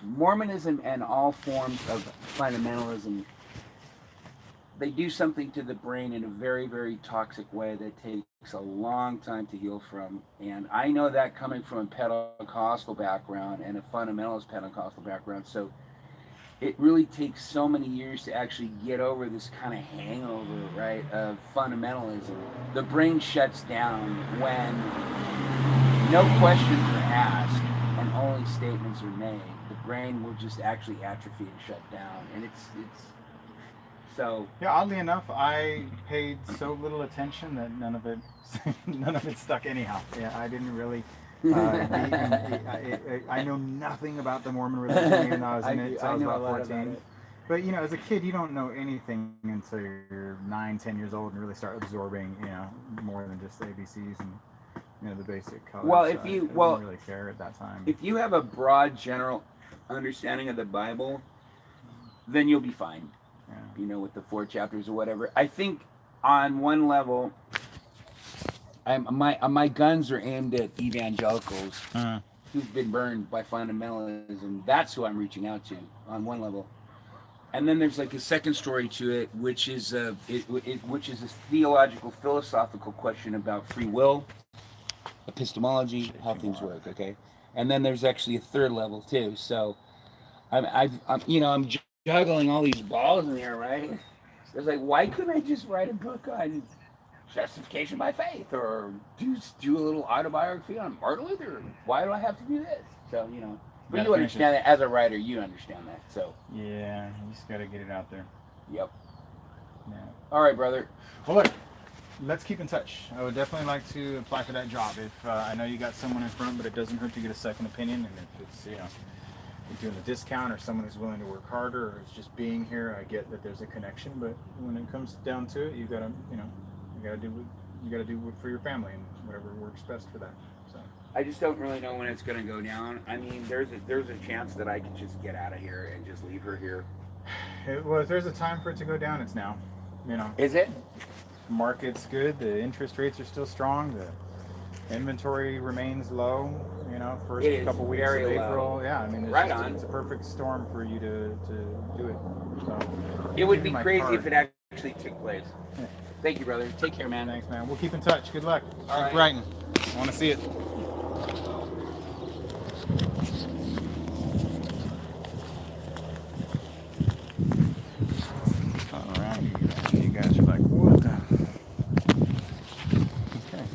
Mormonism and all forms of fundamentalism they do something to the brain in a very, very toxic way that takes a long time to heal from. And I know that coming from a Pentecostal background and a fundamentalist Pentecostal background. So it really takes so many years to actually get over this kind of hangover, right, of fundamentalism. The brain shuts down when no questions are asked and only statements are made. The brain will just actually atrophy and shut down. And it's so. Yeah, oddly enough, I paid so little attention that none of it stuck anyhow. Yeah, I didn't really. I know nothing about the Mormon religion, even though I was in it. So I was about 14. But as a kid, you don't know anything until you're 9, 10 years old and really start absorbing, more than just the ABCs and the basic colors. Well, so if you I didn't really care at that time. If you have a broad general understanding of the Bible, then you'll be fine. Yeah. With the 4 chapters or whatever. I think on one level, my guns are aimed at evangelicals who've been burned by fundamentalism. That's who I'm reaching out to on one level. And then there's like a second story to it, which is which is this theological, philosophical question about free will, epistemology, how things work. Okay, and then there's actually a third level too. So I'm juggling all these balls in the air, right? It's like, why couldn't I just write a book on justification by faith, or do a little autobiography on Martin Luther? Why do I have to do this? So but you understand that as a writer, you understand that. So yeah, you just got to get it out there. Yep. Yeah. All right, brother. Well, look, let's keep in touch. I would definitely like to apply for that job. If I know you got someone in front, but it doesn't hurt to get a second opinion. And if it's you're doing a discount or someone who's willing to work harder, or it's just being here, I get that there's a connection. But when it comes down to it, you gotta do for your family and whatever works best for that. So I just don't really know when it's gonna go down. I mean, there's a chance that I could just get out of here and just leave her here. Well, if there's a time for it to go down, it's now. Is it? Market's good. The interest rates are still strong. The inventory remains low. First couple weeks of April. Low. Yeah, I mean, it's a perfect storm for you to do it. So it would be crazy if it actually took place. Yeah. Thank you, brother. Take care, man. Thanks, man. We'll keep in touch. Good luck. All right. Keep writing. I want to see it. All right. You guys are like, what the? Okay.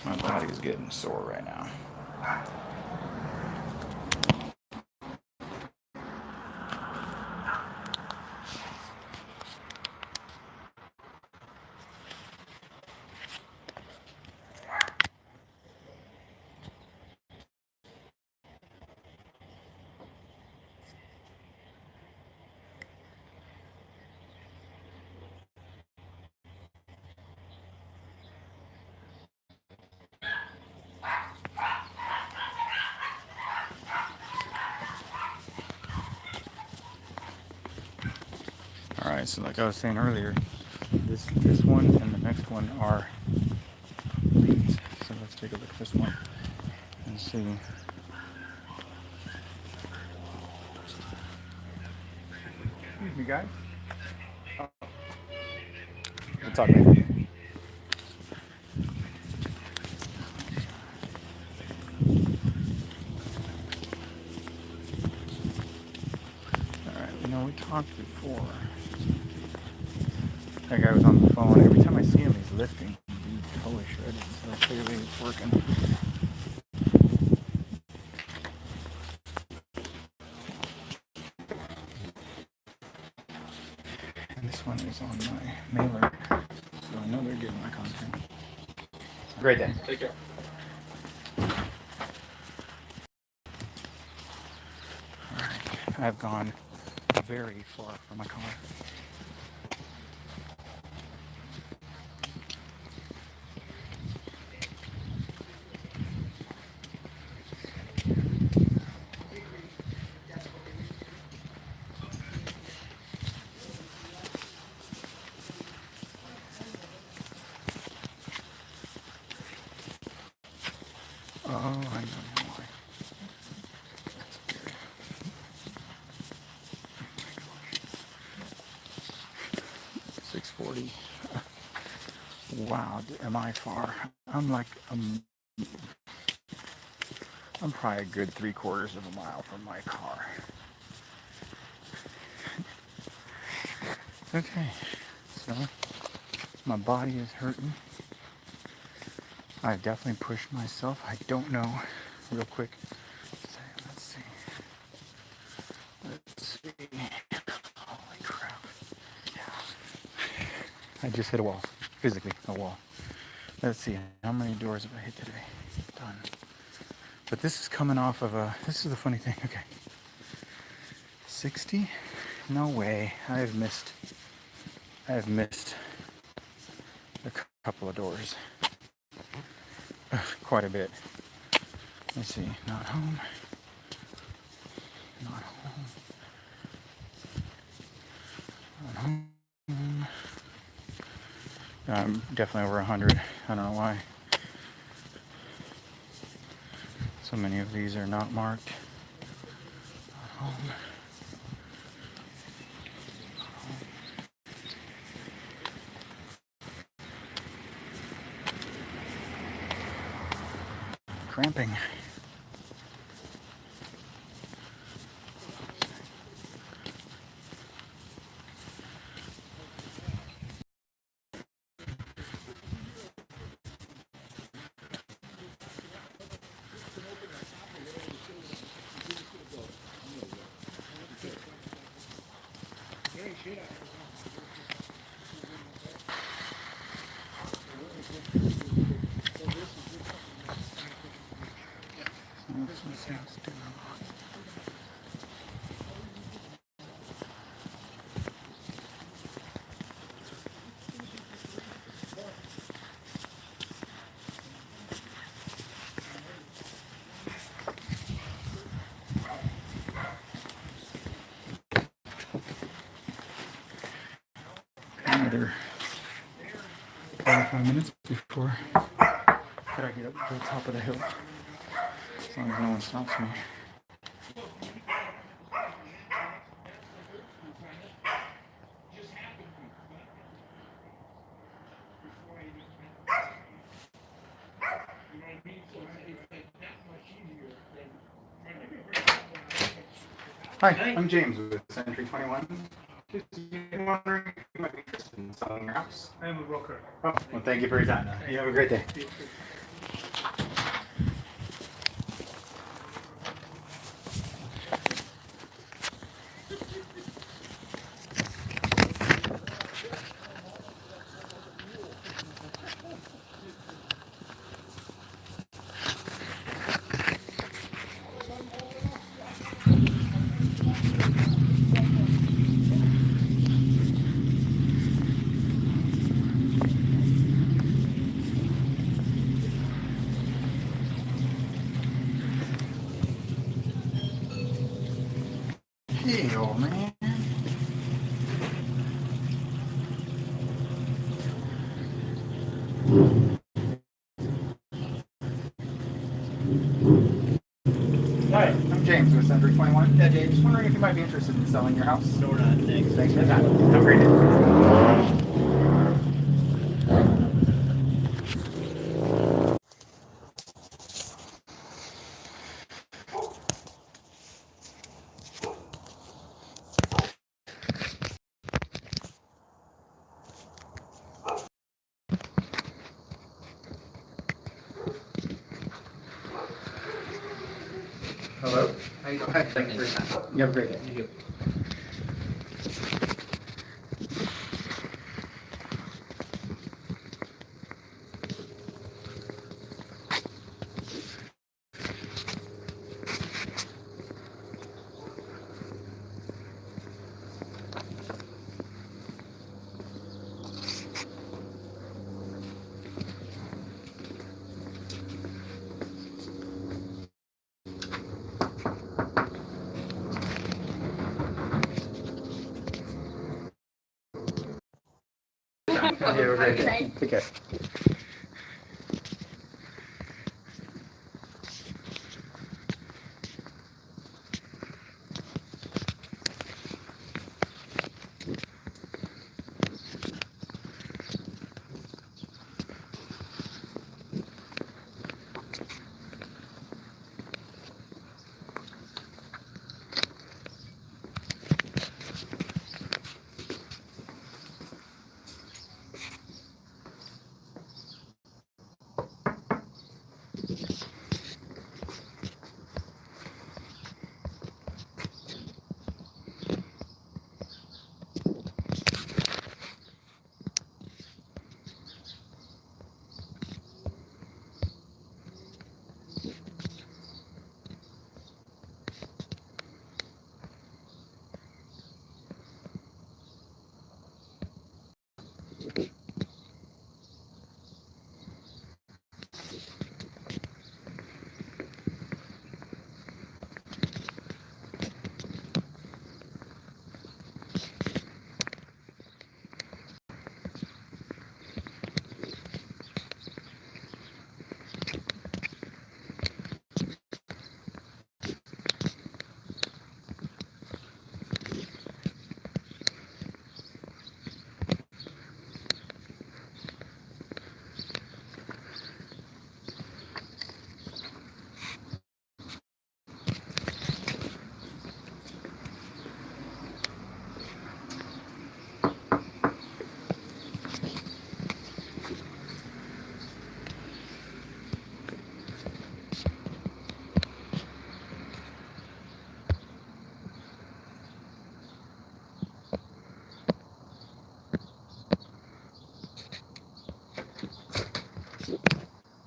My body's getting sore right now. Alright, so like I was saying earlier, this one and the next one are leads. So let's take a look at this one and see. Excuse me, guys. We'll talk later. We talked before. That guy was on the phone. Every time I see him, he's lifting. He's totally shredded. So clearly it's working. And this one is on my mailer, so I know they're getting my content. Great day. Take care. All right. I've gone very far from my car. Oh, I know why. 640. Wow, am I far? I'm like, I'm probably a good 3/4 of a mile from my car. Okay, so my body is hurting. I've definitely pushed myself. I don't know, real quick. Let's see. Holy crap. I just hit a wall. Physically, a wall. Let's see, how many doors have I hit today? Done. But this is coming off of a, this is the funny thing, okay. 60? No way. I have missed a couple of doors. Quite a bit. Let's see, not home. Not home. Not home. I'm definitely over 100. I don't know why. So many of these are not marked. Not home. Cramping. Another 45 minutes before I get up to the top of the hill. As long as no one stops me. Hi, I'm James with Century 21. Just wondering if you might be interested in selling your house. I am a broker. Oh, well, thank you for your time. You have a great day. Hey, old man. Hi, I'm James with Century 21. Yeah, James, just wondering if you might be interested in selling your house. No, we're not. Thanks. Thanks for your time. Have a great day. Hello. How you doing? Hi, thank you for your time. You have a great day. You too. You have a great day. Take care.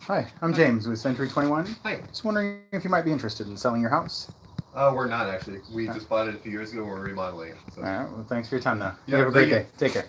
Hi, I'm James with Century 21. Hi. Just wondering if you might be interested in selling your house. We're not actually. We just bought it a few years ago. We're remodeling. So. All right. Well, thanks for your time, though. Yeah, You have a great thank day. Take care.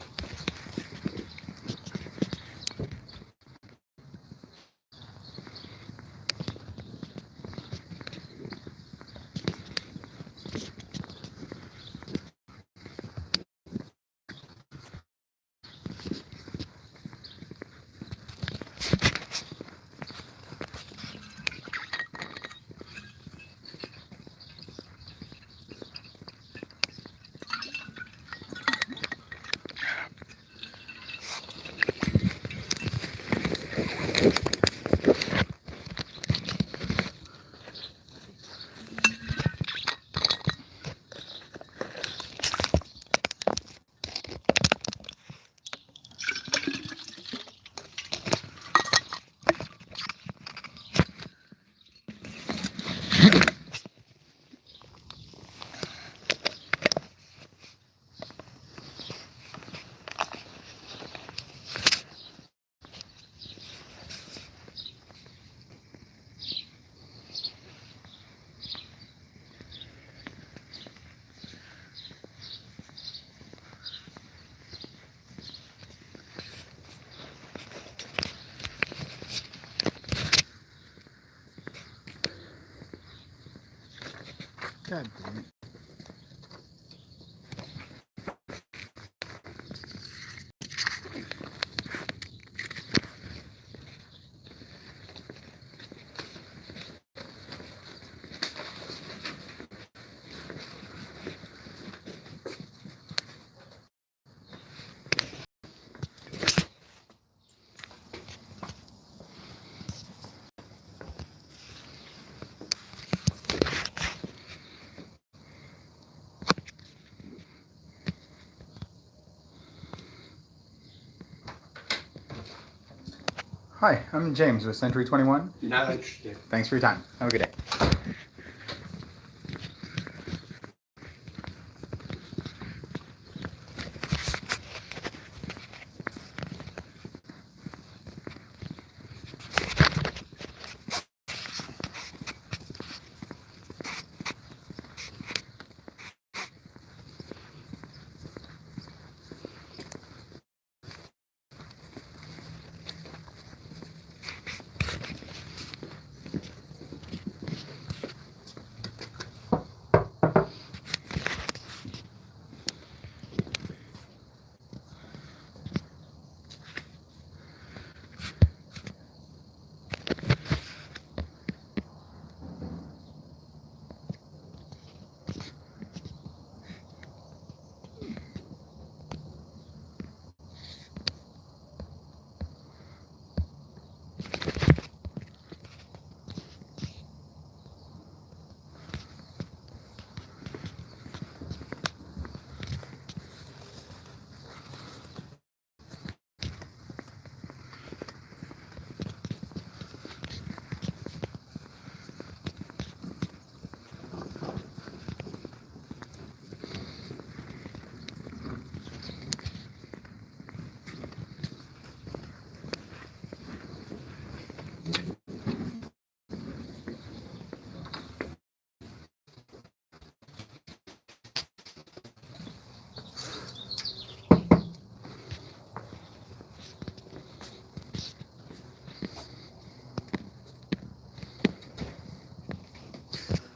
God damn it. Hi, I'm James with Century 21. Not interested. Thanks for your time. Have a good day.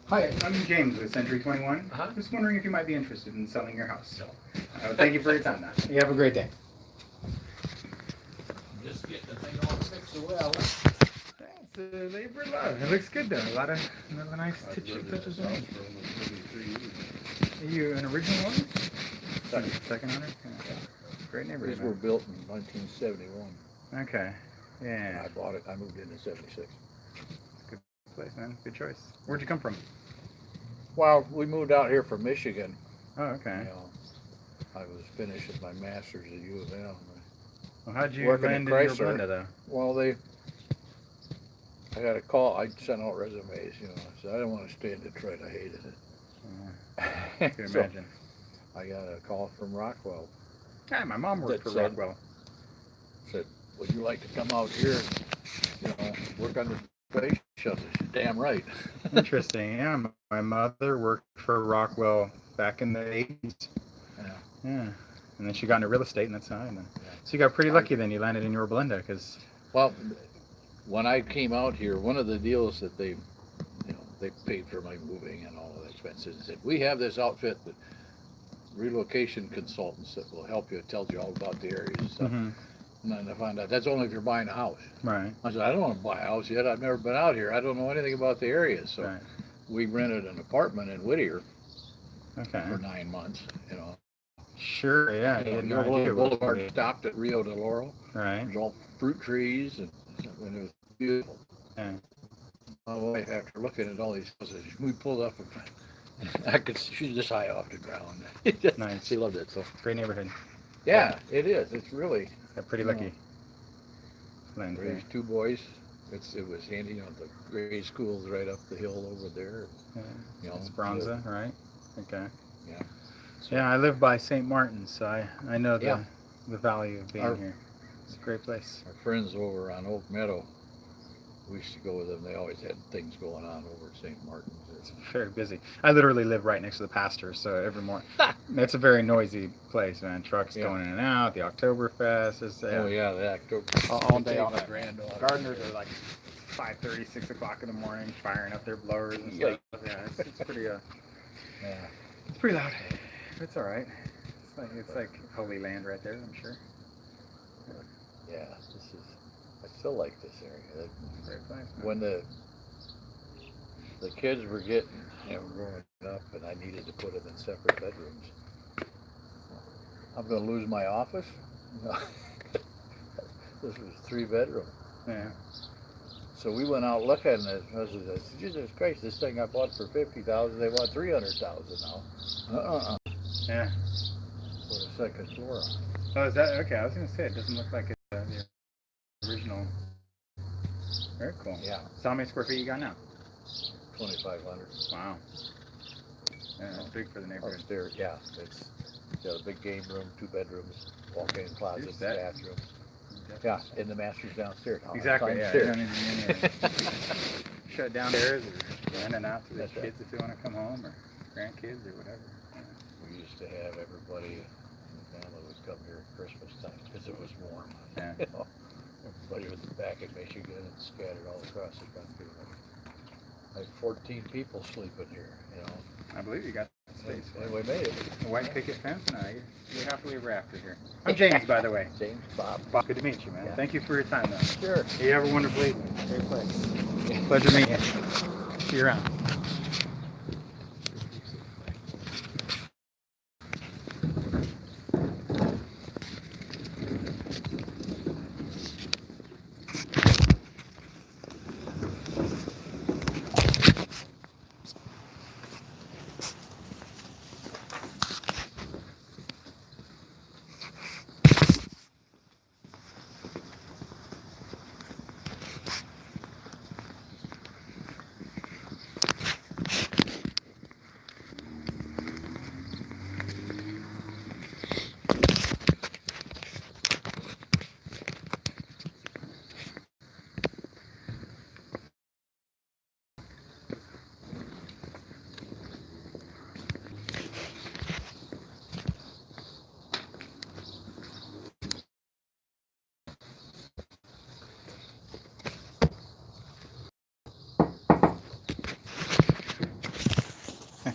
Hi, I'm James with Century 21. Just wondering if you might be interested in selling your house. Thank you for your time, now. You have a great day. Just get the thing all fixed well. It's a labor of love. It looks good, though. A lot of nice touches on it. Are you an original one? Second owner? Yeah. Great neighborhood. These were built in 1971. Okay. Yeah. I bought it. I moved in 76. Good place, man. Good choice. Where'd you come from? Well, we moved out here from Michigan. Oh, okay. You know, I was finishing my master's at U of M. Well, how'd you Working land at in Rio Chrysler. Blinda, though? Well, I got a call. I sent out resumes, you know. I said, I didn't want to stay in Detroit. I hated it. I can So, imagine. I got a call from Rockwell. Yeah, my mom worked for that said- Rockwell. Said, would you like to come out here, you know, work on the space shuttle. She's damn right. Interesting. Yeah, my mother worked for Rockwell back in the 80s. Yeah. Yeah. And then she got into real estate, and that's how I know. So you got pretty lucky then. You landed in Yorba Linda, because... Well, when I came out here, one of the deals that they, they paid for my moving and all the expenses. They said, we have this outfit that relocation consultants that will help you, tells you all about the areas and stuff. Mm-hmm. And then I found out that's only if you're buying a house. Right. I said, I don't want to buy a house yet. I've never been out here. I don't know anything about the area. So Right. we rented an apartment in Whittier Okay. for 9 months, Sure, yeah. You No know, idea what- Boulevard stopped at Rio de Laurel. Right. There's all fruit trees, and it was beautiful. Yeah. My wife, after looking at all these houses, we pulled up, and she's this high off the ground. Nice. She loved it. So Great neighborhood. yeah, it is. It's really. Got pretty lucky. Land there. Raised 2 boys. It was handy. The grade school's right up the hill over there. Yeah. Esperanza, right? Okay. Yeah. So, yeah, I live by St. Martin's, so I know Yeah. the value of being here. It's a great place. Our friends over on Oak Meadow, we used to go with them. They always had things going on over at St. Martin's. It's very busy. I literally live right next to the pastor, so every morning. It's a very noisy place, man. Trucks going in and out. The Oktoberfest. Oh yeah, the October. All day, all my night. granddaughter. Gardeners are like 5:30, 6 o'clock in the morning, firing up their blowers and stuff. Yeah, it's pretty. Yeah. It's pretty loud. It's all right. It's like holy land right there, I'm sure. Yeah, I still like this area. Great place. When the kids were getting, growing up, and I needed to put them in separate bedrooms, I'm going to lose my office. This was 3 bedroom. Yeah. So we went out looking, and I said, Jesus Christ, this thing I bought for $50,000, they want $300,000 now. Yeah. Put a second floor on. Oh, is that okay? I was gonna say it doesn't look like it's the original. Very cool. Yeah. So how many square feet you got now? 2,500. Wow. Yeah, that's big for the neighborhood. Upstairs, yeah. It's got a big game room, 2 bedrooms, walk-in closet, bathroom. Yeah, and the master's downstairs. Exactly. Yeah. Upstairs. You don't even need any shut downstairs or in and out to the That's kids if they want to come home or grandkids or whatever. We used to have everybody in the family would come here at Christmas time because it was warm. Yeah. Everybody was back in Michigan and scattered all across the country. Like 14 people sleeping here, I believe you got space. And we made it. A white picket fence? No, you're happily ever after here. I'm James, by the way. James, Bob. Bob, good to meet you, man. Yeah. Thank you for your time, though. Sure. You have a wonderful evening. Great place. Pleasure meeting you. See you around.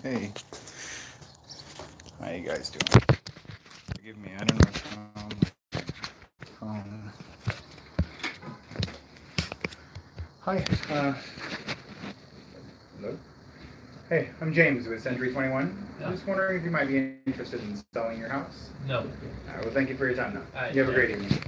Hey, how you guys doing? Forgive me, I don't know what's going on with my phone. Hi, hello? Hey, I'm James with Century 21. Yeah. I'm just wondering if you might be interested in selling your house. No. All right, well, thank you for your time, though. You have a yeah. great evening.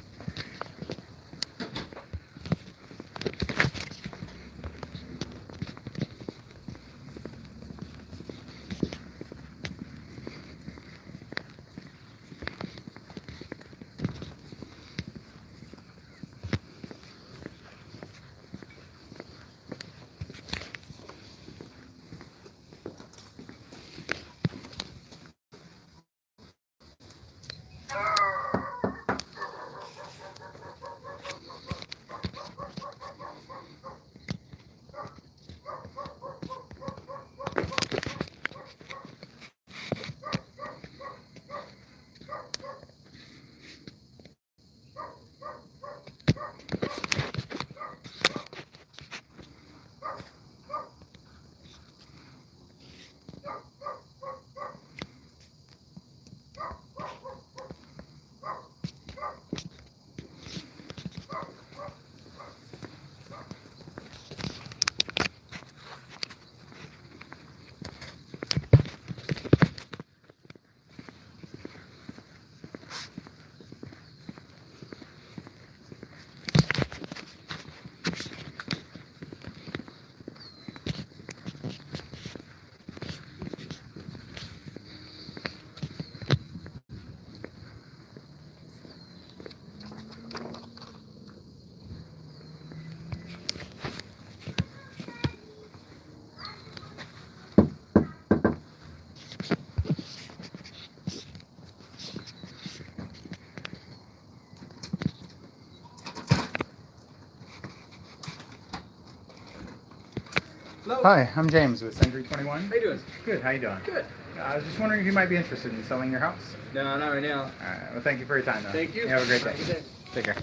Hi, I'm James with Century 21. How you doing? Good, how you doing? Good. I was just wondering if you might be interested in selling your house. No, not right now. Alright, well thank you for your time though. Thank you. You have a great Have a day. good day. Take care.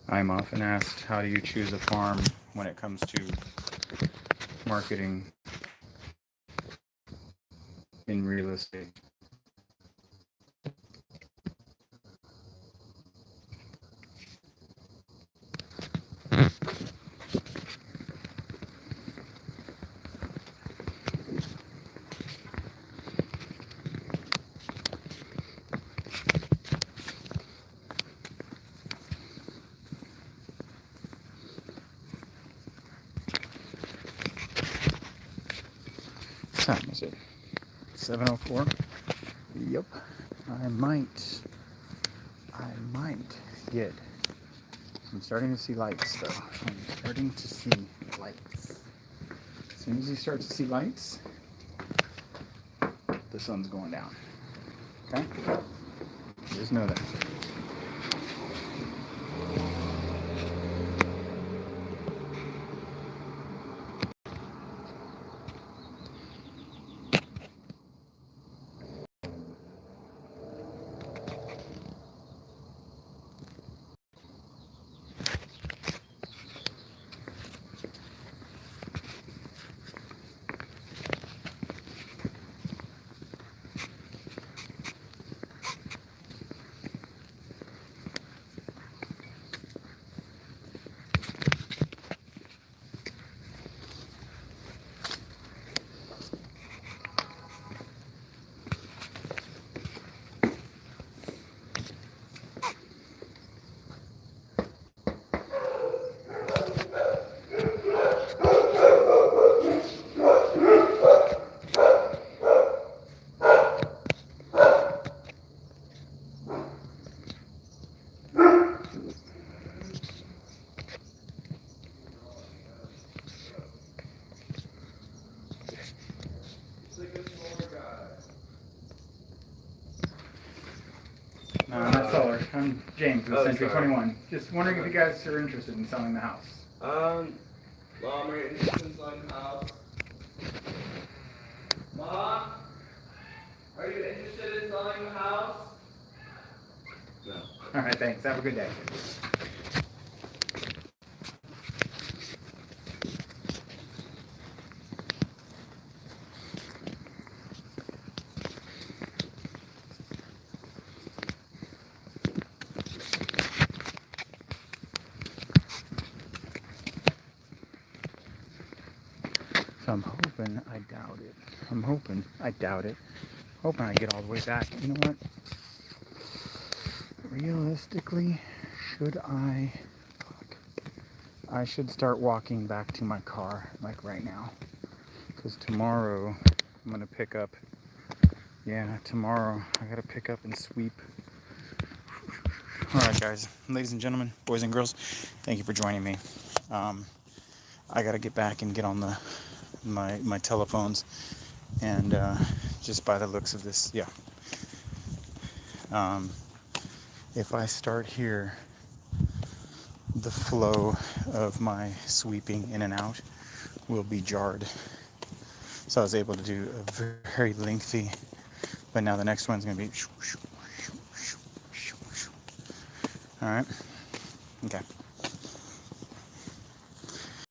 I'm often asked, how do you choose a farm when it comes to marketing in real estate? What time is it? 7:04? Yep. I might get. I'm starting to see lights though. I'm starting to see lights. As soon as you start to see lights, the sun's going down. Okay? Just know that. No, I'm not seller. I'm James with Century 21. Just wondering if you guys are interested in selling the house. Well, I'm very interested in selling the house. Mom, are you interested in selling the house? No. All right, thanks. Have a good day. So I'm hoping I doubt it. I'm hoping I doubt it. Hoping I get all the way back. You know what? Realistically, should I? Fuck. I should start walking back to my car, like right now. Because tomorrow I'm gonna pick up. Yeah, tomorrow I gotta pick up and sweep. Alright, guys, ladies and gentlemen, boys and girls, thank you for joining me. I gotta get back and get on my telephones, and just by the looks of this, yeah. If I start here, the flow of my sweeping in and out will be jarred. So I was able to do a very lengthy, but now the next one's gonna be. All right. Okay.